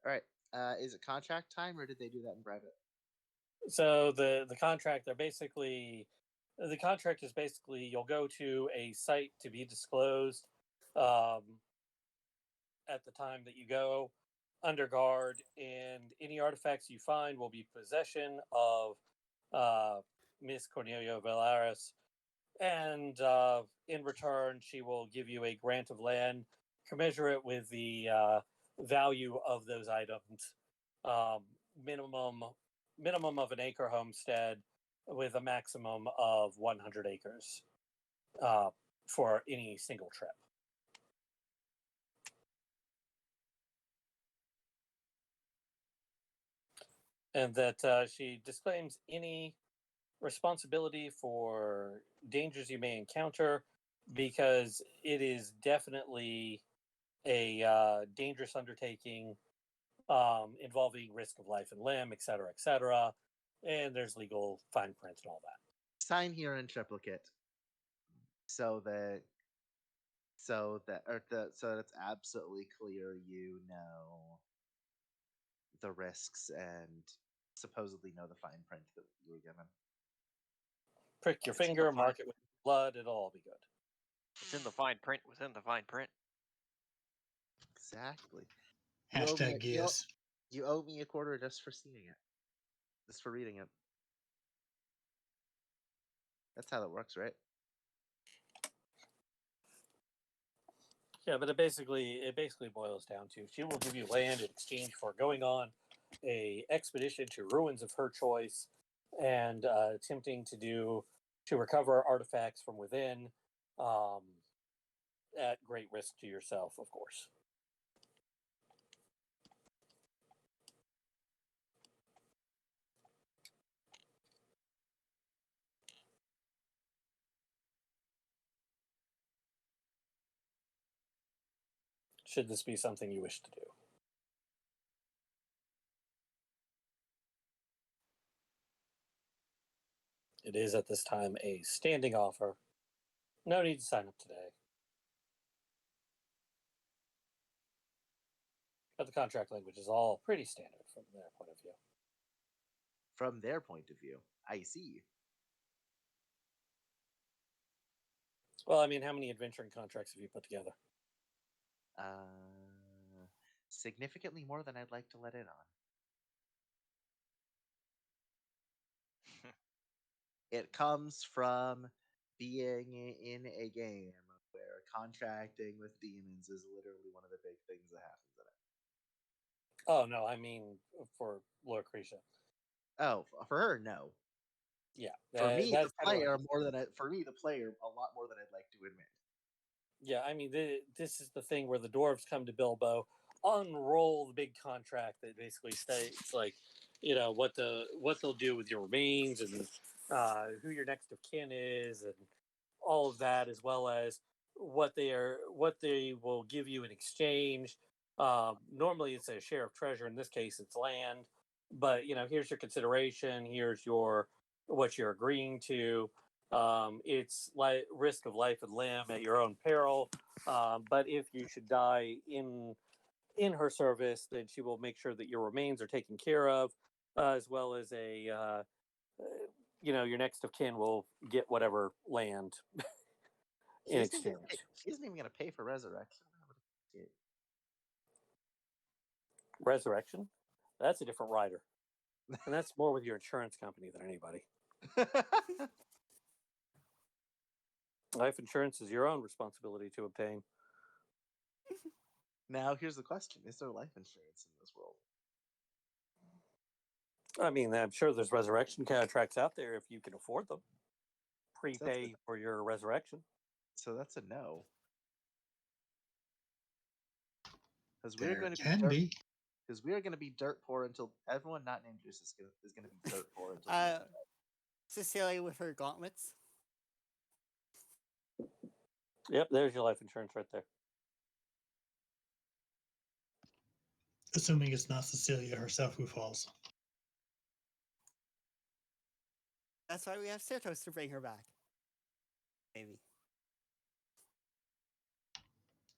All right. Is it contract time, or did they do that in private? So the contract, the contract is basically you'll go to a site to be disclosed at the time that you go under guard, and any artifacts you find will be possession of Miss Cornelia Valaris, and in return she will give you a grant of land commensurate with the value of those items. um, minimum of an acre homestead with a maximum of 100 acres for any single trip. And that she disclaims any responsibility for dangers you may encounter, because it is definitely a dangerous undertaking involving risk of life and limb, et cetera, et cetera. And there's legal fine print and all that. Sign here in triplicate, so that it's absolutely clear you know the risks and supposedly know the fine print that you were given. Prick your finger, mark it with blood, it'll all be good. It's in the fine print within the fine print. Exactly. Hashtag yes. You owe me a quarter just for seeing it. Just for reading it. That's how that works, right? Yeah, but it basically boils down to she will give you land in exchange for going on a expedition to ruins of her choice and attempting to recover artifacts from within, at great risk to yourself, of course. Should this be something you wish to do. It is at this time a standing offer. No need to sign up today. But the contract language is all pretty standard from their point of view. From their point of view, I see. Well, I mean, how many adventuring contracts have you put together? Significantly more than I'd like to let in on. It comes from being in a game where contracting with demons is literally one of the big things that happens in it. Oh, no, I mean for Lucretia. Oh, for her, no. Yeah. For me, the player, a lot more than I'd like to admit. Yeah, I mean, this is the thing where the dwarves come to Bilbo, unroll the big contract that basically states, like, what they'll do with your remains, and who your next of kin is, and all of that, as well as what they will give you in exchange, Normally, it's a share of treasure. In this case, it's land. But here's your consideration. Here's what you're agreeing to. It's like risk of life and limb at your own peril. But if you should die in her service, then she will make sure that your remains are taken care of, as well as your next of kin will get whatever land in exchange. She isn't even going to pay for resurrection. Resurrection? That's a different rider. And that's more with your insurance company than anybody. Life insurance is your own responsibility to obtain. Now, here's the question. Is there life insurance in this world? I mean, I'm sure there's resurrection contracts out there if you can afford them. Prepay for your resurrection. So that's a no. Because we're going to be because we are going to be dirt poor until everyone not named Juice is going to be dirt poor until Cecilia with her gauntlets. Yep, there's your life insurance right there. Assuming it's not Cecilia herself who falls. That's why we have Certos to bring her back. Maybe.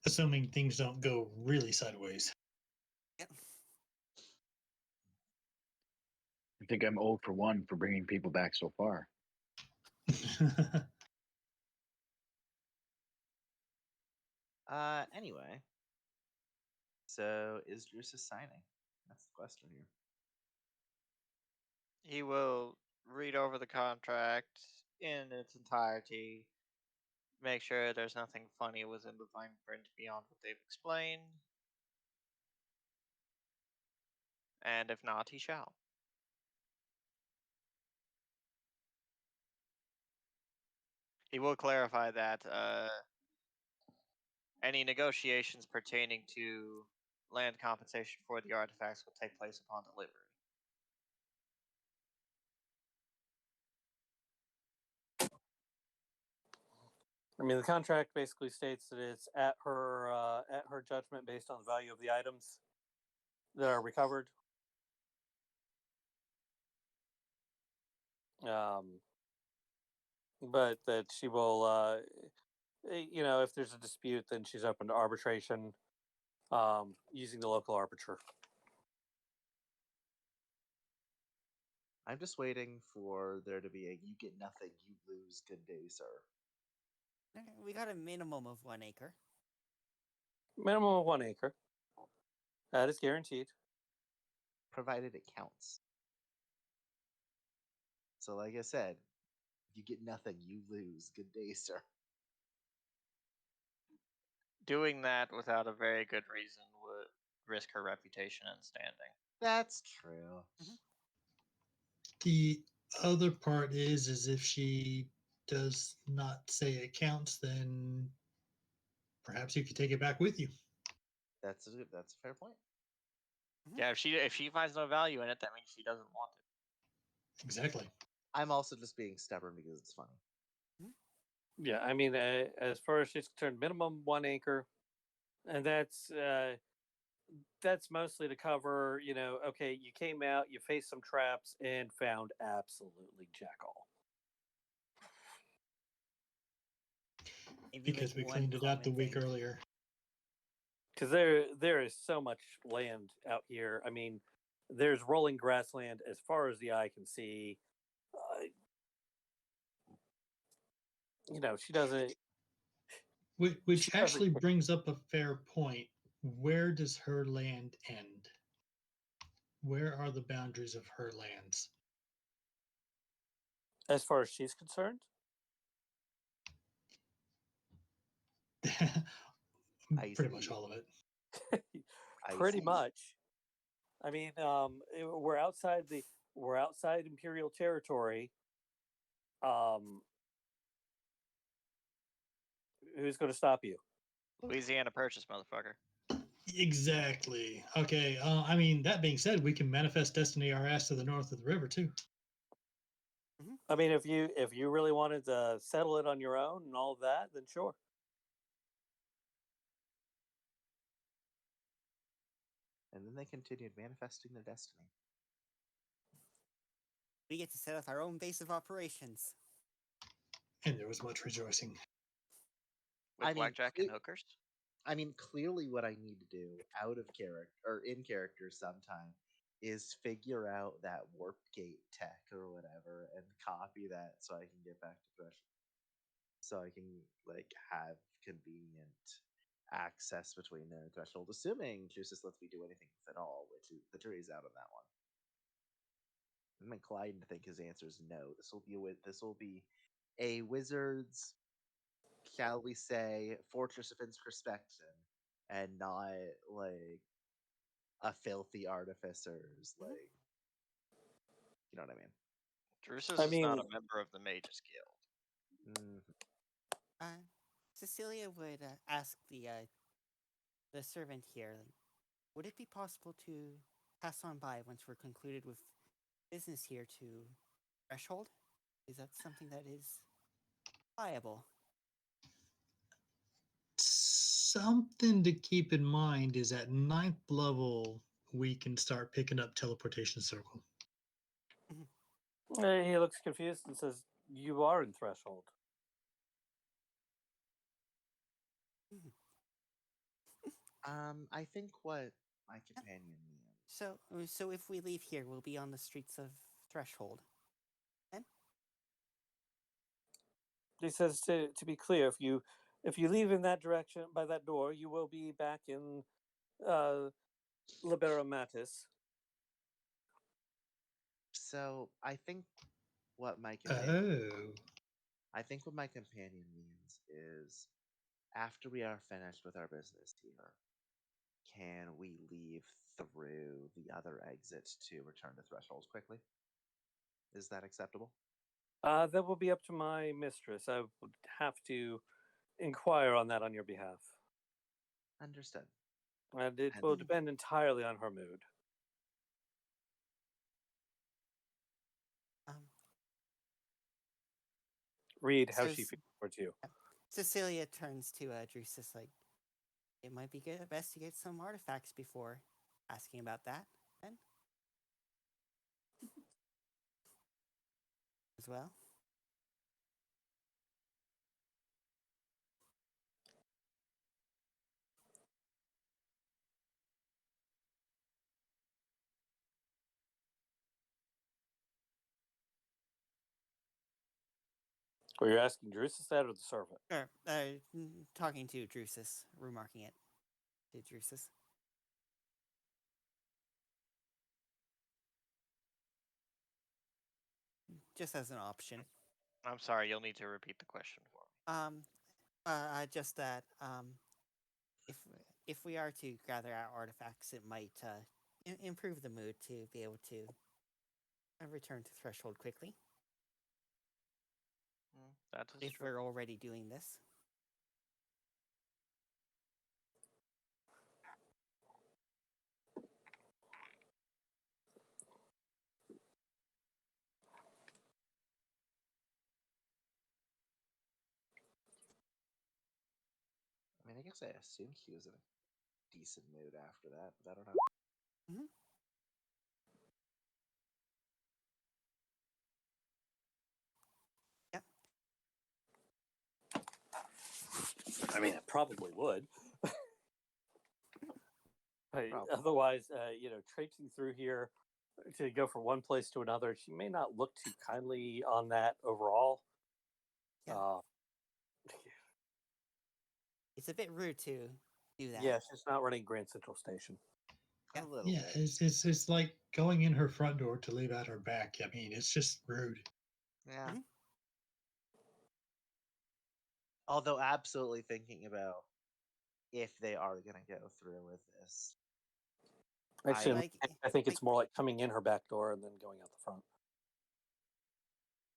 Assuming things don't go really sideways. Yep. I think I'm 0 for 1 for bringing people back so far. Anyway. So, is Drusus signing? That's the question here. He will read over the contract in its entirety, make sure there's nothing funny within the fine print beyond what they've explained, and if not, he shall. He will clarify that any negotiations pertaining to land compensation for the artifacts will take place upon delivery. I mean, the contract basically states that it's at her judgment based on the value of the items that are recovered. But that she will, if there's a dispute, then she's open to arbitration using the local arbiter. I'm just waiting for there to be a you get nothing, you lose, good day, sir. We got a minimum of 1 acre. Minimum of 1 acre. That is guaranteed. Provided it counts. So, like I said, if you get nothing, you lose. Good day, sir. Doing that without a very good reason would risk her reputation and standing. That's true. Mm-hmm. The other part is if she does not say it counts, then perhaps you could take it back with you. That's a fair point. Mm-hmm. Yeah, if she finds no value in it, that means she doesn't want it. Exactly. I'm also just being stubborn because it's funny. Yeah, I mean, as far as she's concerned, minimum 1 acre, and that's mostly to cover, okay, you came out, you faced some traps, and found absolutely jack all. Maybe Because like we cleaned it out the week thing. earlier. Because there is so much land out here. I mean, there's rolling grassland as far as the eye can see. She doesn't. Which actually brings up a fair point. Where does her land end? Where are the boundaries of her lands? As far as she's concerned? Pretty much all of it. Pretty much. I mean, we're outside Imperial territory. Who's going to stop you? Louisiana Purchase, motherfucker. Exactly. Okay. I mean, that being said, we can manifest destiny our ass to the north of the river too. I mean, if you really wanted to settle it on your own and all of that, then sure. And then they continued manifesting their destiny. We get to set up our own base of operations. And there was much rejoicing. With blackjack and hookers? I mean, clearly what I need to do out of character or in character sometime is figure out that warp gate tech or whatever and copy that so I can get back to Threshold. So I can like have convenient access between the Threshold, assuming Juices lets me do anything with it all, which is, the jury's out on that one. I'm inclined to think his answer is no. This will be a wizard's, shall we say, fortress of introspection, and not like a filthy artificer's like. You know what I mean? Drusus I is not a mean- member of the Mages Guild. Cecilia would ask the servant here, like, would it be possible to pass on by once we're concluded with business here to Threshold? Is that something that is viable? Something to keep in mind is at 9th level, we can start picking up teleportation circle. He looks confused and says, "You are in Threshold." I think what my companion means. So if we leave here, we'll be on the streets of Threshold. Then? He says to be clear, if you leave in that direction by that door, you will be back in Libera Matis. So I think what my companion means is after we are finished with our business here, can we leave through the other exit to return to Thresholds quickly? Is that acceptable? That will be up to my mistress. I would have to inquire on that on your behalf. Understood. And it will depend entirely on her mood. Read how she feels towards you. Cecilia turns to Drusus like, it might be best to get some artifacts before asking about that, then? As well? Or you're asking Drusus that or the servant? Talking to Drusus, remarking it to Drusus. Just as an option. I'm sorry, you'll need to repeat the question for me. Just that if we are to gather our artifacts, it might improve the mood to be able to return to Threshold quickly. That is if true. we're already doing this. I mean, I guess I assumed she was in a decent mood after that, but I don't know. Mm-hmm. Yep. I mean, it probably would. Otherwise, traipsing through here to go from one place to another, she may not look too kindly on that overall. Yeah. It's a bit rude to do that. Yeah, she's not running Grand Central Station. Yeah. A little bit. It's like going in her front door to leave out her back. I mean, it's just rude. Yeah. Mm-hmm. Although absolutely thinking about if they are going to go through with this. Actually, I think it's more like coming in her back door and then going out the front.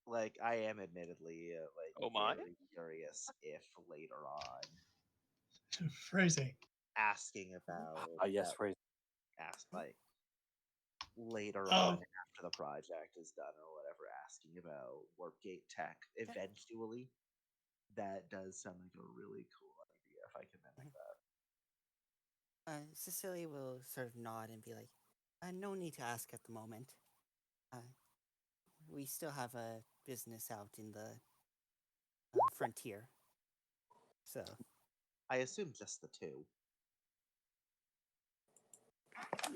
Like, I am admittedly very curious if later on Phrasing. asking about yes, phrasing. Later on after the project is done or whatever, asking about Warpgate tech eventually. That does sound like a really cool idea if I can mimic that. Cecilia will sort of nod and be like, no need to ask at the moment. We still have a business out in the frontier. So, I assume just the two.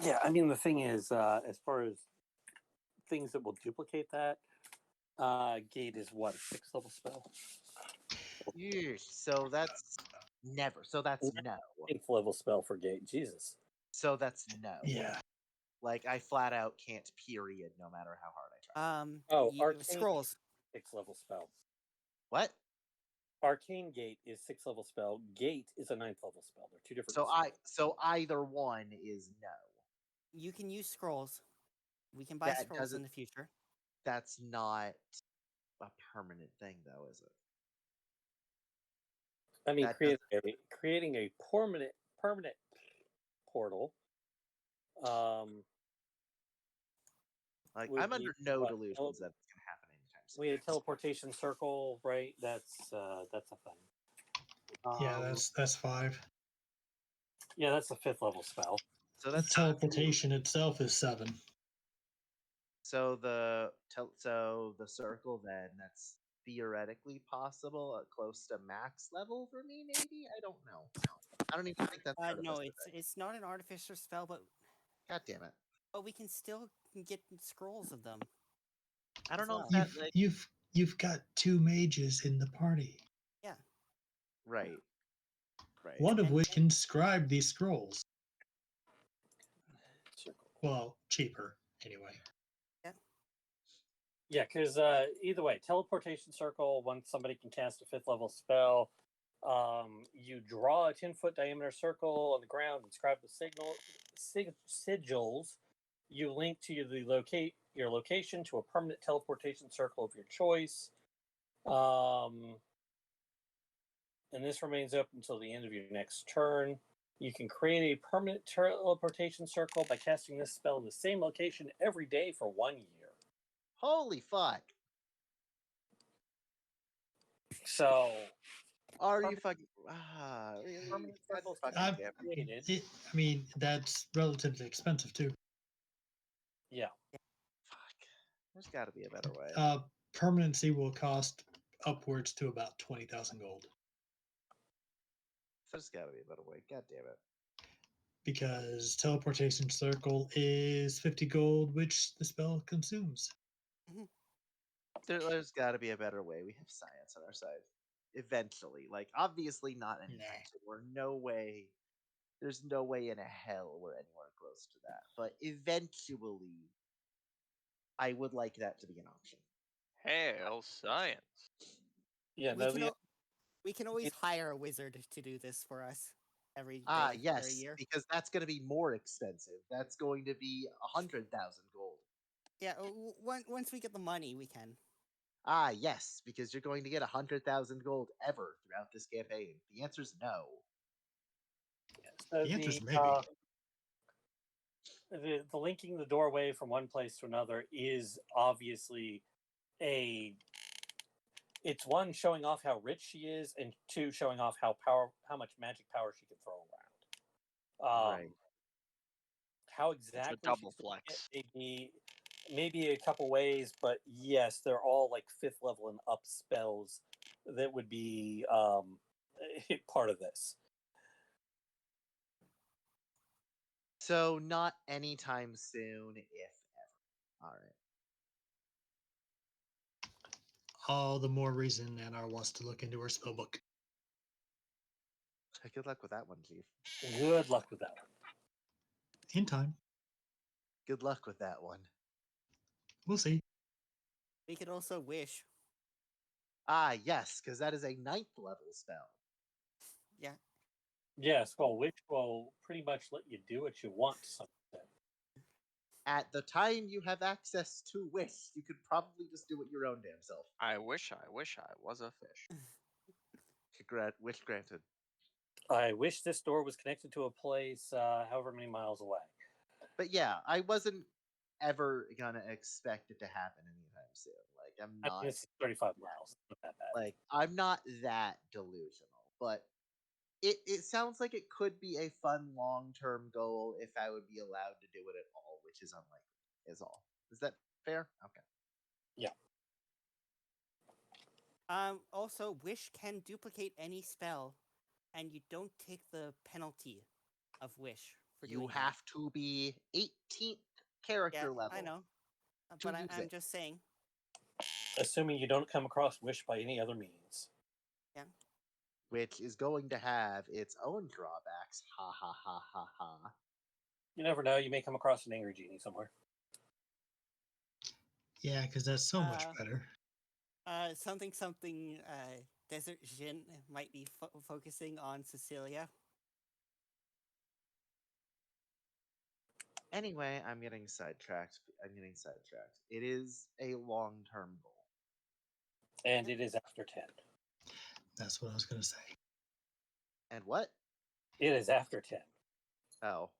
Yeah, I mean the thing is, as far as things that will duplicate that, Gate is what, a 6th level spell? Yeesh. So that's never. So that's no. 8th level spell for Gate. Jesus. So that's no. Yeah. Like I flat out can't. Period. No matter how hard I try. Oh, Arcane scrolls. 6th level spell. What? Arcane Gate is 6th level spell. Gate is a 9th level spell. They're two different. So either one is no. You can use scrolls. We can buy scrolls in the future. That's not a permanent thing, though, is it? I mean, creating a permanent portal. Like I'm under no delusions that it's going to happen anytime soon. We had teleportation circle, right? That's a thing. Yeah, that's 5. Yeah, that's a 5th level spell. So that's teleportation itself is 7. So the circle then that's theoretically possible at close to max level for me. Maybe I don't know. I don't even think that's no. It's not an artificer spell, but God damn it! But we can still get scrolls of them. I don't know well. if that you've got 2 mages in the party. Yeah. Right. One of which can scribe these scrolls. Well, cheaper anyway. Yeah. Yeah, because either way, teleportation circle. Once somebody can cast a 5th level spell, you draw a 10-foot diameter circle on the ground and scribe the sigils. You link to your location to a permanent teleportation circle of your choice. And this remains open until the end of your next turn. You can create a permanent teleportation circle by casting this spell in the same location every day for 1 year. Holy fuck! So, are you fucking really? Permanent circles fucking created. I mean, that's relatively expensive too. Yeah. Fuck. There's got to be a better way. Permanency will cost upwards to about 20,000 gold. There's got to be a better way. God damn it. Because teleportation circle is 50 gold, which the spell consumes. There's got to be a better way. We have science on our side. Eventually, like obviously not anytime soon. We're no way. There's no way in a hell we're anywhere close to that. But eventually, I would like that to be an option. Hail science! Yeah, we can always hire a wizard to do this for us every day. Yes, every year. because that's going to be more expensive. That's going to be 100,000 gold. Yeah, once we get the money, we can. Yes, because you're going to get 100,000 gold ever throughout this campaign. The answer's no. So the answer's maybe. The linking the doorway from one place to another is obviously it's one, showing off how rich she is, and 2, showing off how much magic power she can throw around. Right. How exactly it's a double flex? Maybe a couple ways, but yes, they're all like 5th level and up spells that would be part of this. So not anytime soon, if ever. All right. All the more reason Anar wants to look into her spellbook. Good luck with that one, Chief. Good luck with that one. In time. Good luck with that one. We'll see. We could also wish. Yes, because that is a 9th level spell. Yeah. Yes, well, which will pretty much let you do what you want to some extent. At the time you have access to wish, you could probably just do it your own damn self. I wish I was a fish. Wish granted. I wish this door was connected to a place however many miles away. But yeah, I wasn't ever gonna expect it to happen anytime soon. Like I'm not. I mean, it's 35 miles. Not that bad. Like I'm not that delusional, but it sounds like it could be a fun long term goal if I would be allowed to do it at all, which is unlikely. Is all. Is that fair? Okay. Yeah. Also, wish can duplicate any spell, and you don't take the penalty of wish for You doing have to be 18th character that. Yeah, level. I know, to but use I'm it. just saying. Assuming you don't come across wish by any other means. Yeah. Which is going to have its own drawbacks. Ha ha ha ha ha. You never know. You may come across an angry genie somewhere. Yeah, because that's so much better. Something. Desert Jin might be focusing on Cecilia. Anyway, I'm getting sidetracked. It is a long term goal. And it is after 10. That's what I was going to say. And what? It is after 10. Oh.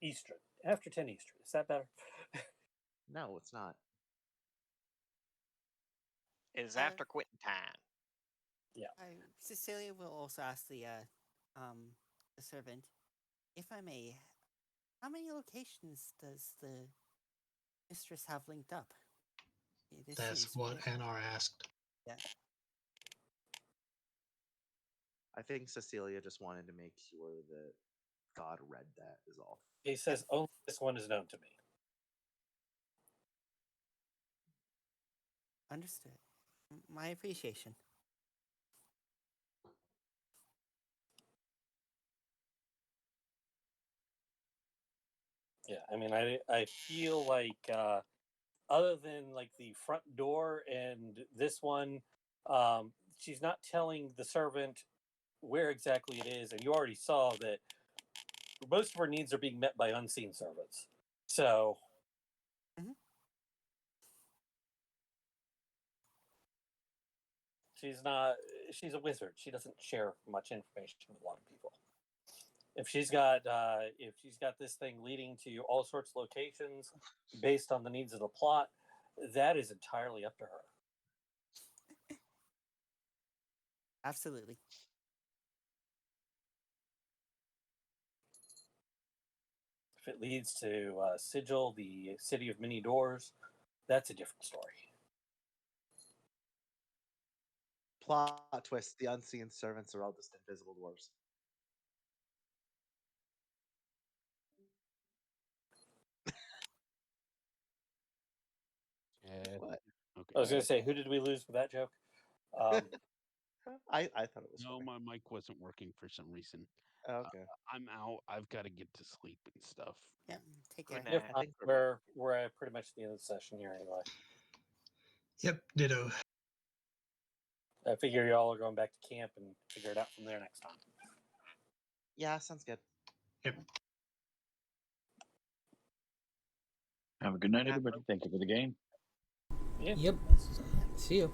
Eastern. After 10 Eastern. Is that better? No, it's not. It is after quitting time. Yeah. Cecilia will also ask the servant, if I may, how many locations does the mistress have linked up? That's what Anar asked. Yeah. I think Cecilia just wanted to make sure that God read that, is all. He says, only this one is known to me. Understood. My appreciation. Yeah, I mean, I feel like other than like the front door and this one, she's not telling the servant where exactly it is, and you already saw that most of her needs are being met by unseen servants. So, she's a wizard. She doesn't share much information with a lot of people. If she's got this thing leading to all sorts of locations based on the needs of the plot, that is entirely up to her. Absolutely. If it leads to Sigil, the city of many doors, that's a different story. Plot twist: the unseen servants are all just invisible dwarves. What? Okay. I was going to say, who did we lose with that joke? I thought it was No, funny. my mic wasn't working for some reason. Okay. I'm out. I've got to get to sleep and stuff. Yeah, take care. Yep, we're at pretty much the end of the session here anyway. Yep, ditto. I figure y'all are going back to camp and figure it out from there next time. Yeah, sounds good. Yep. Have a good night, everybody. Thank you for the game. Yep. See you.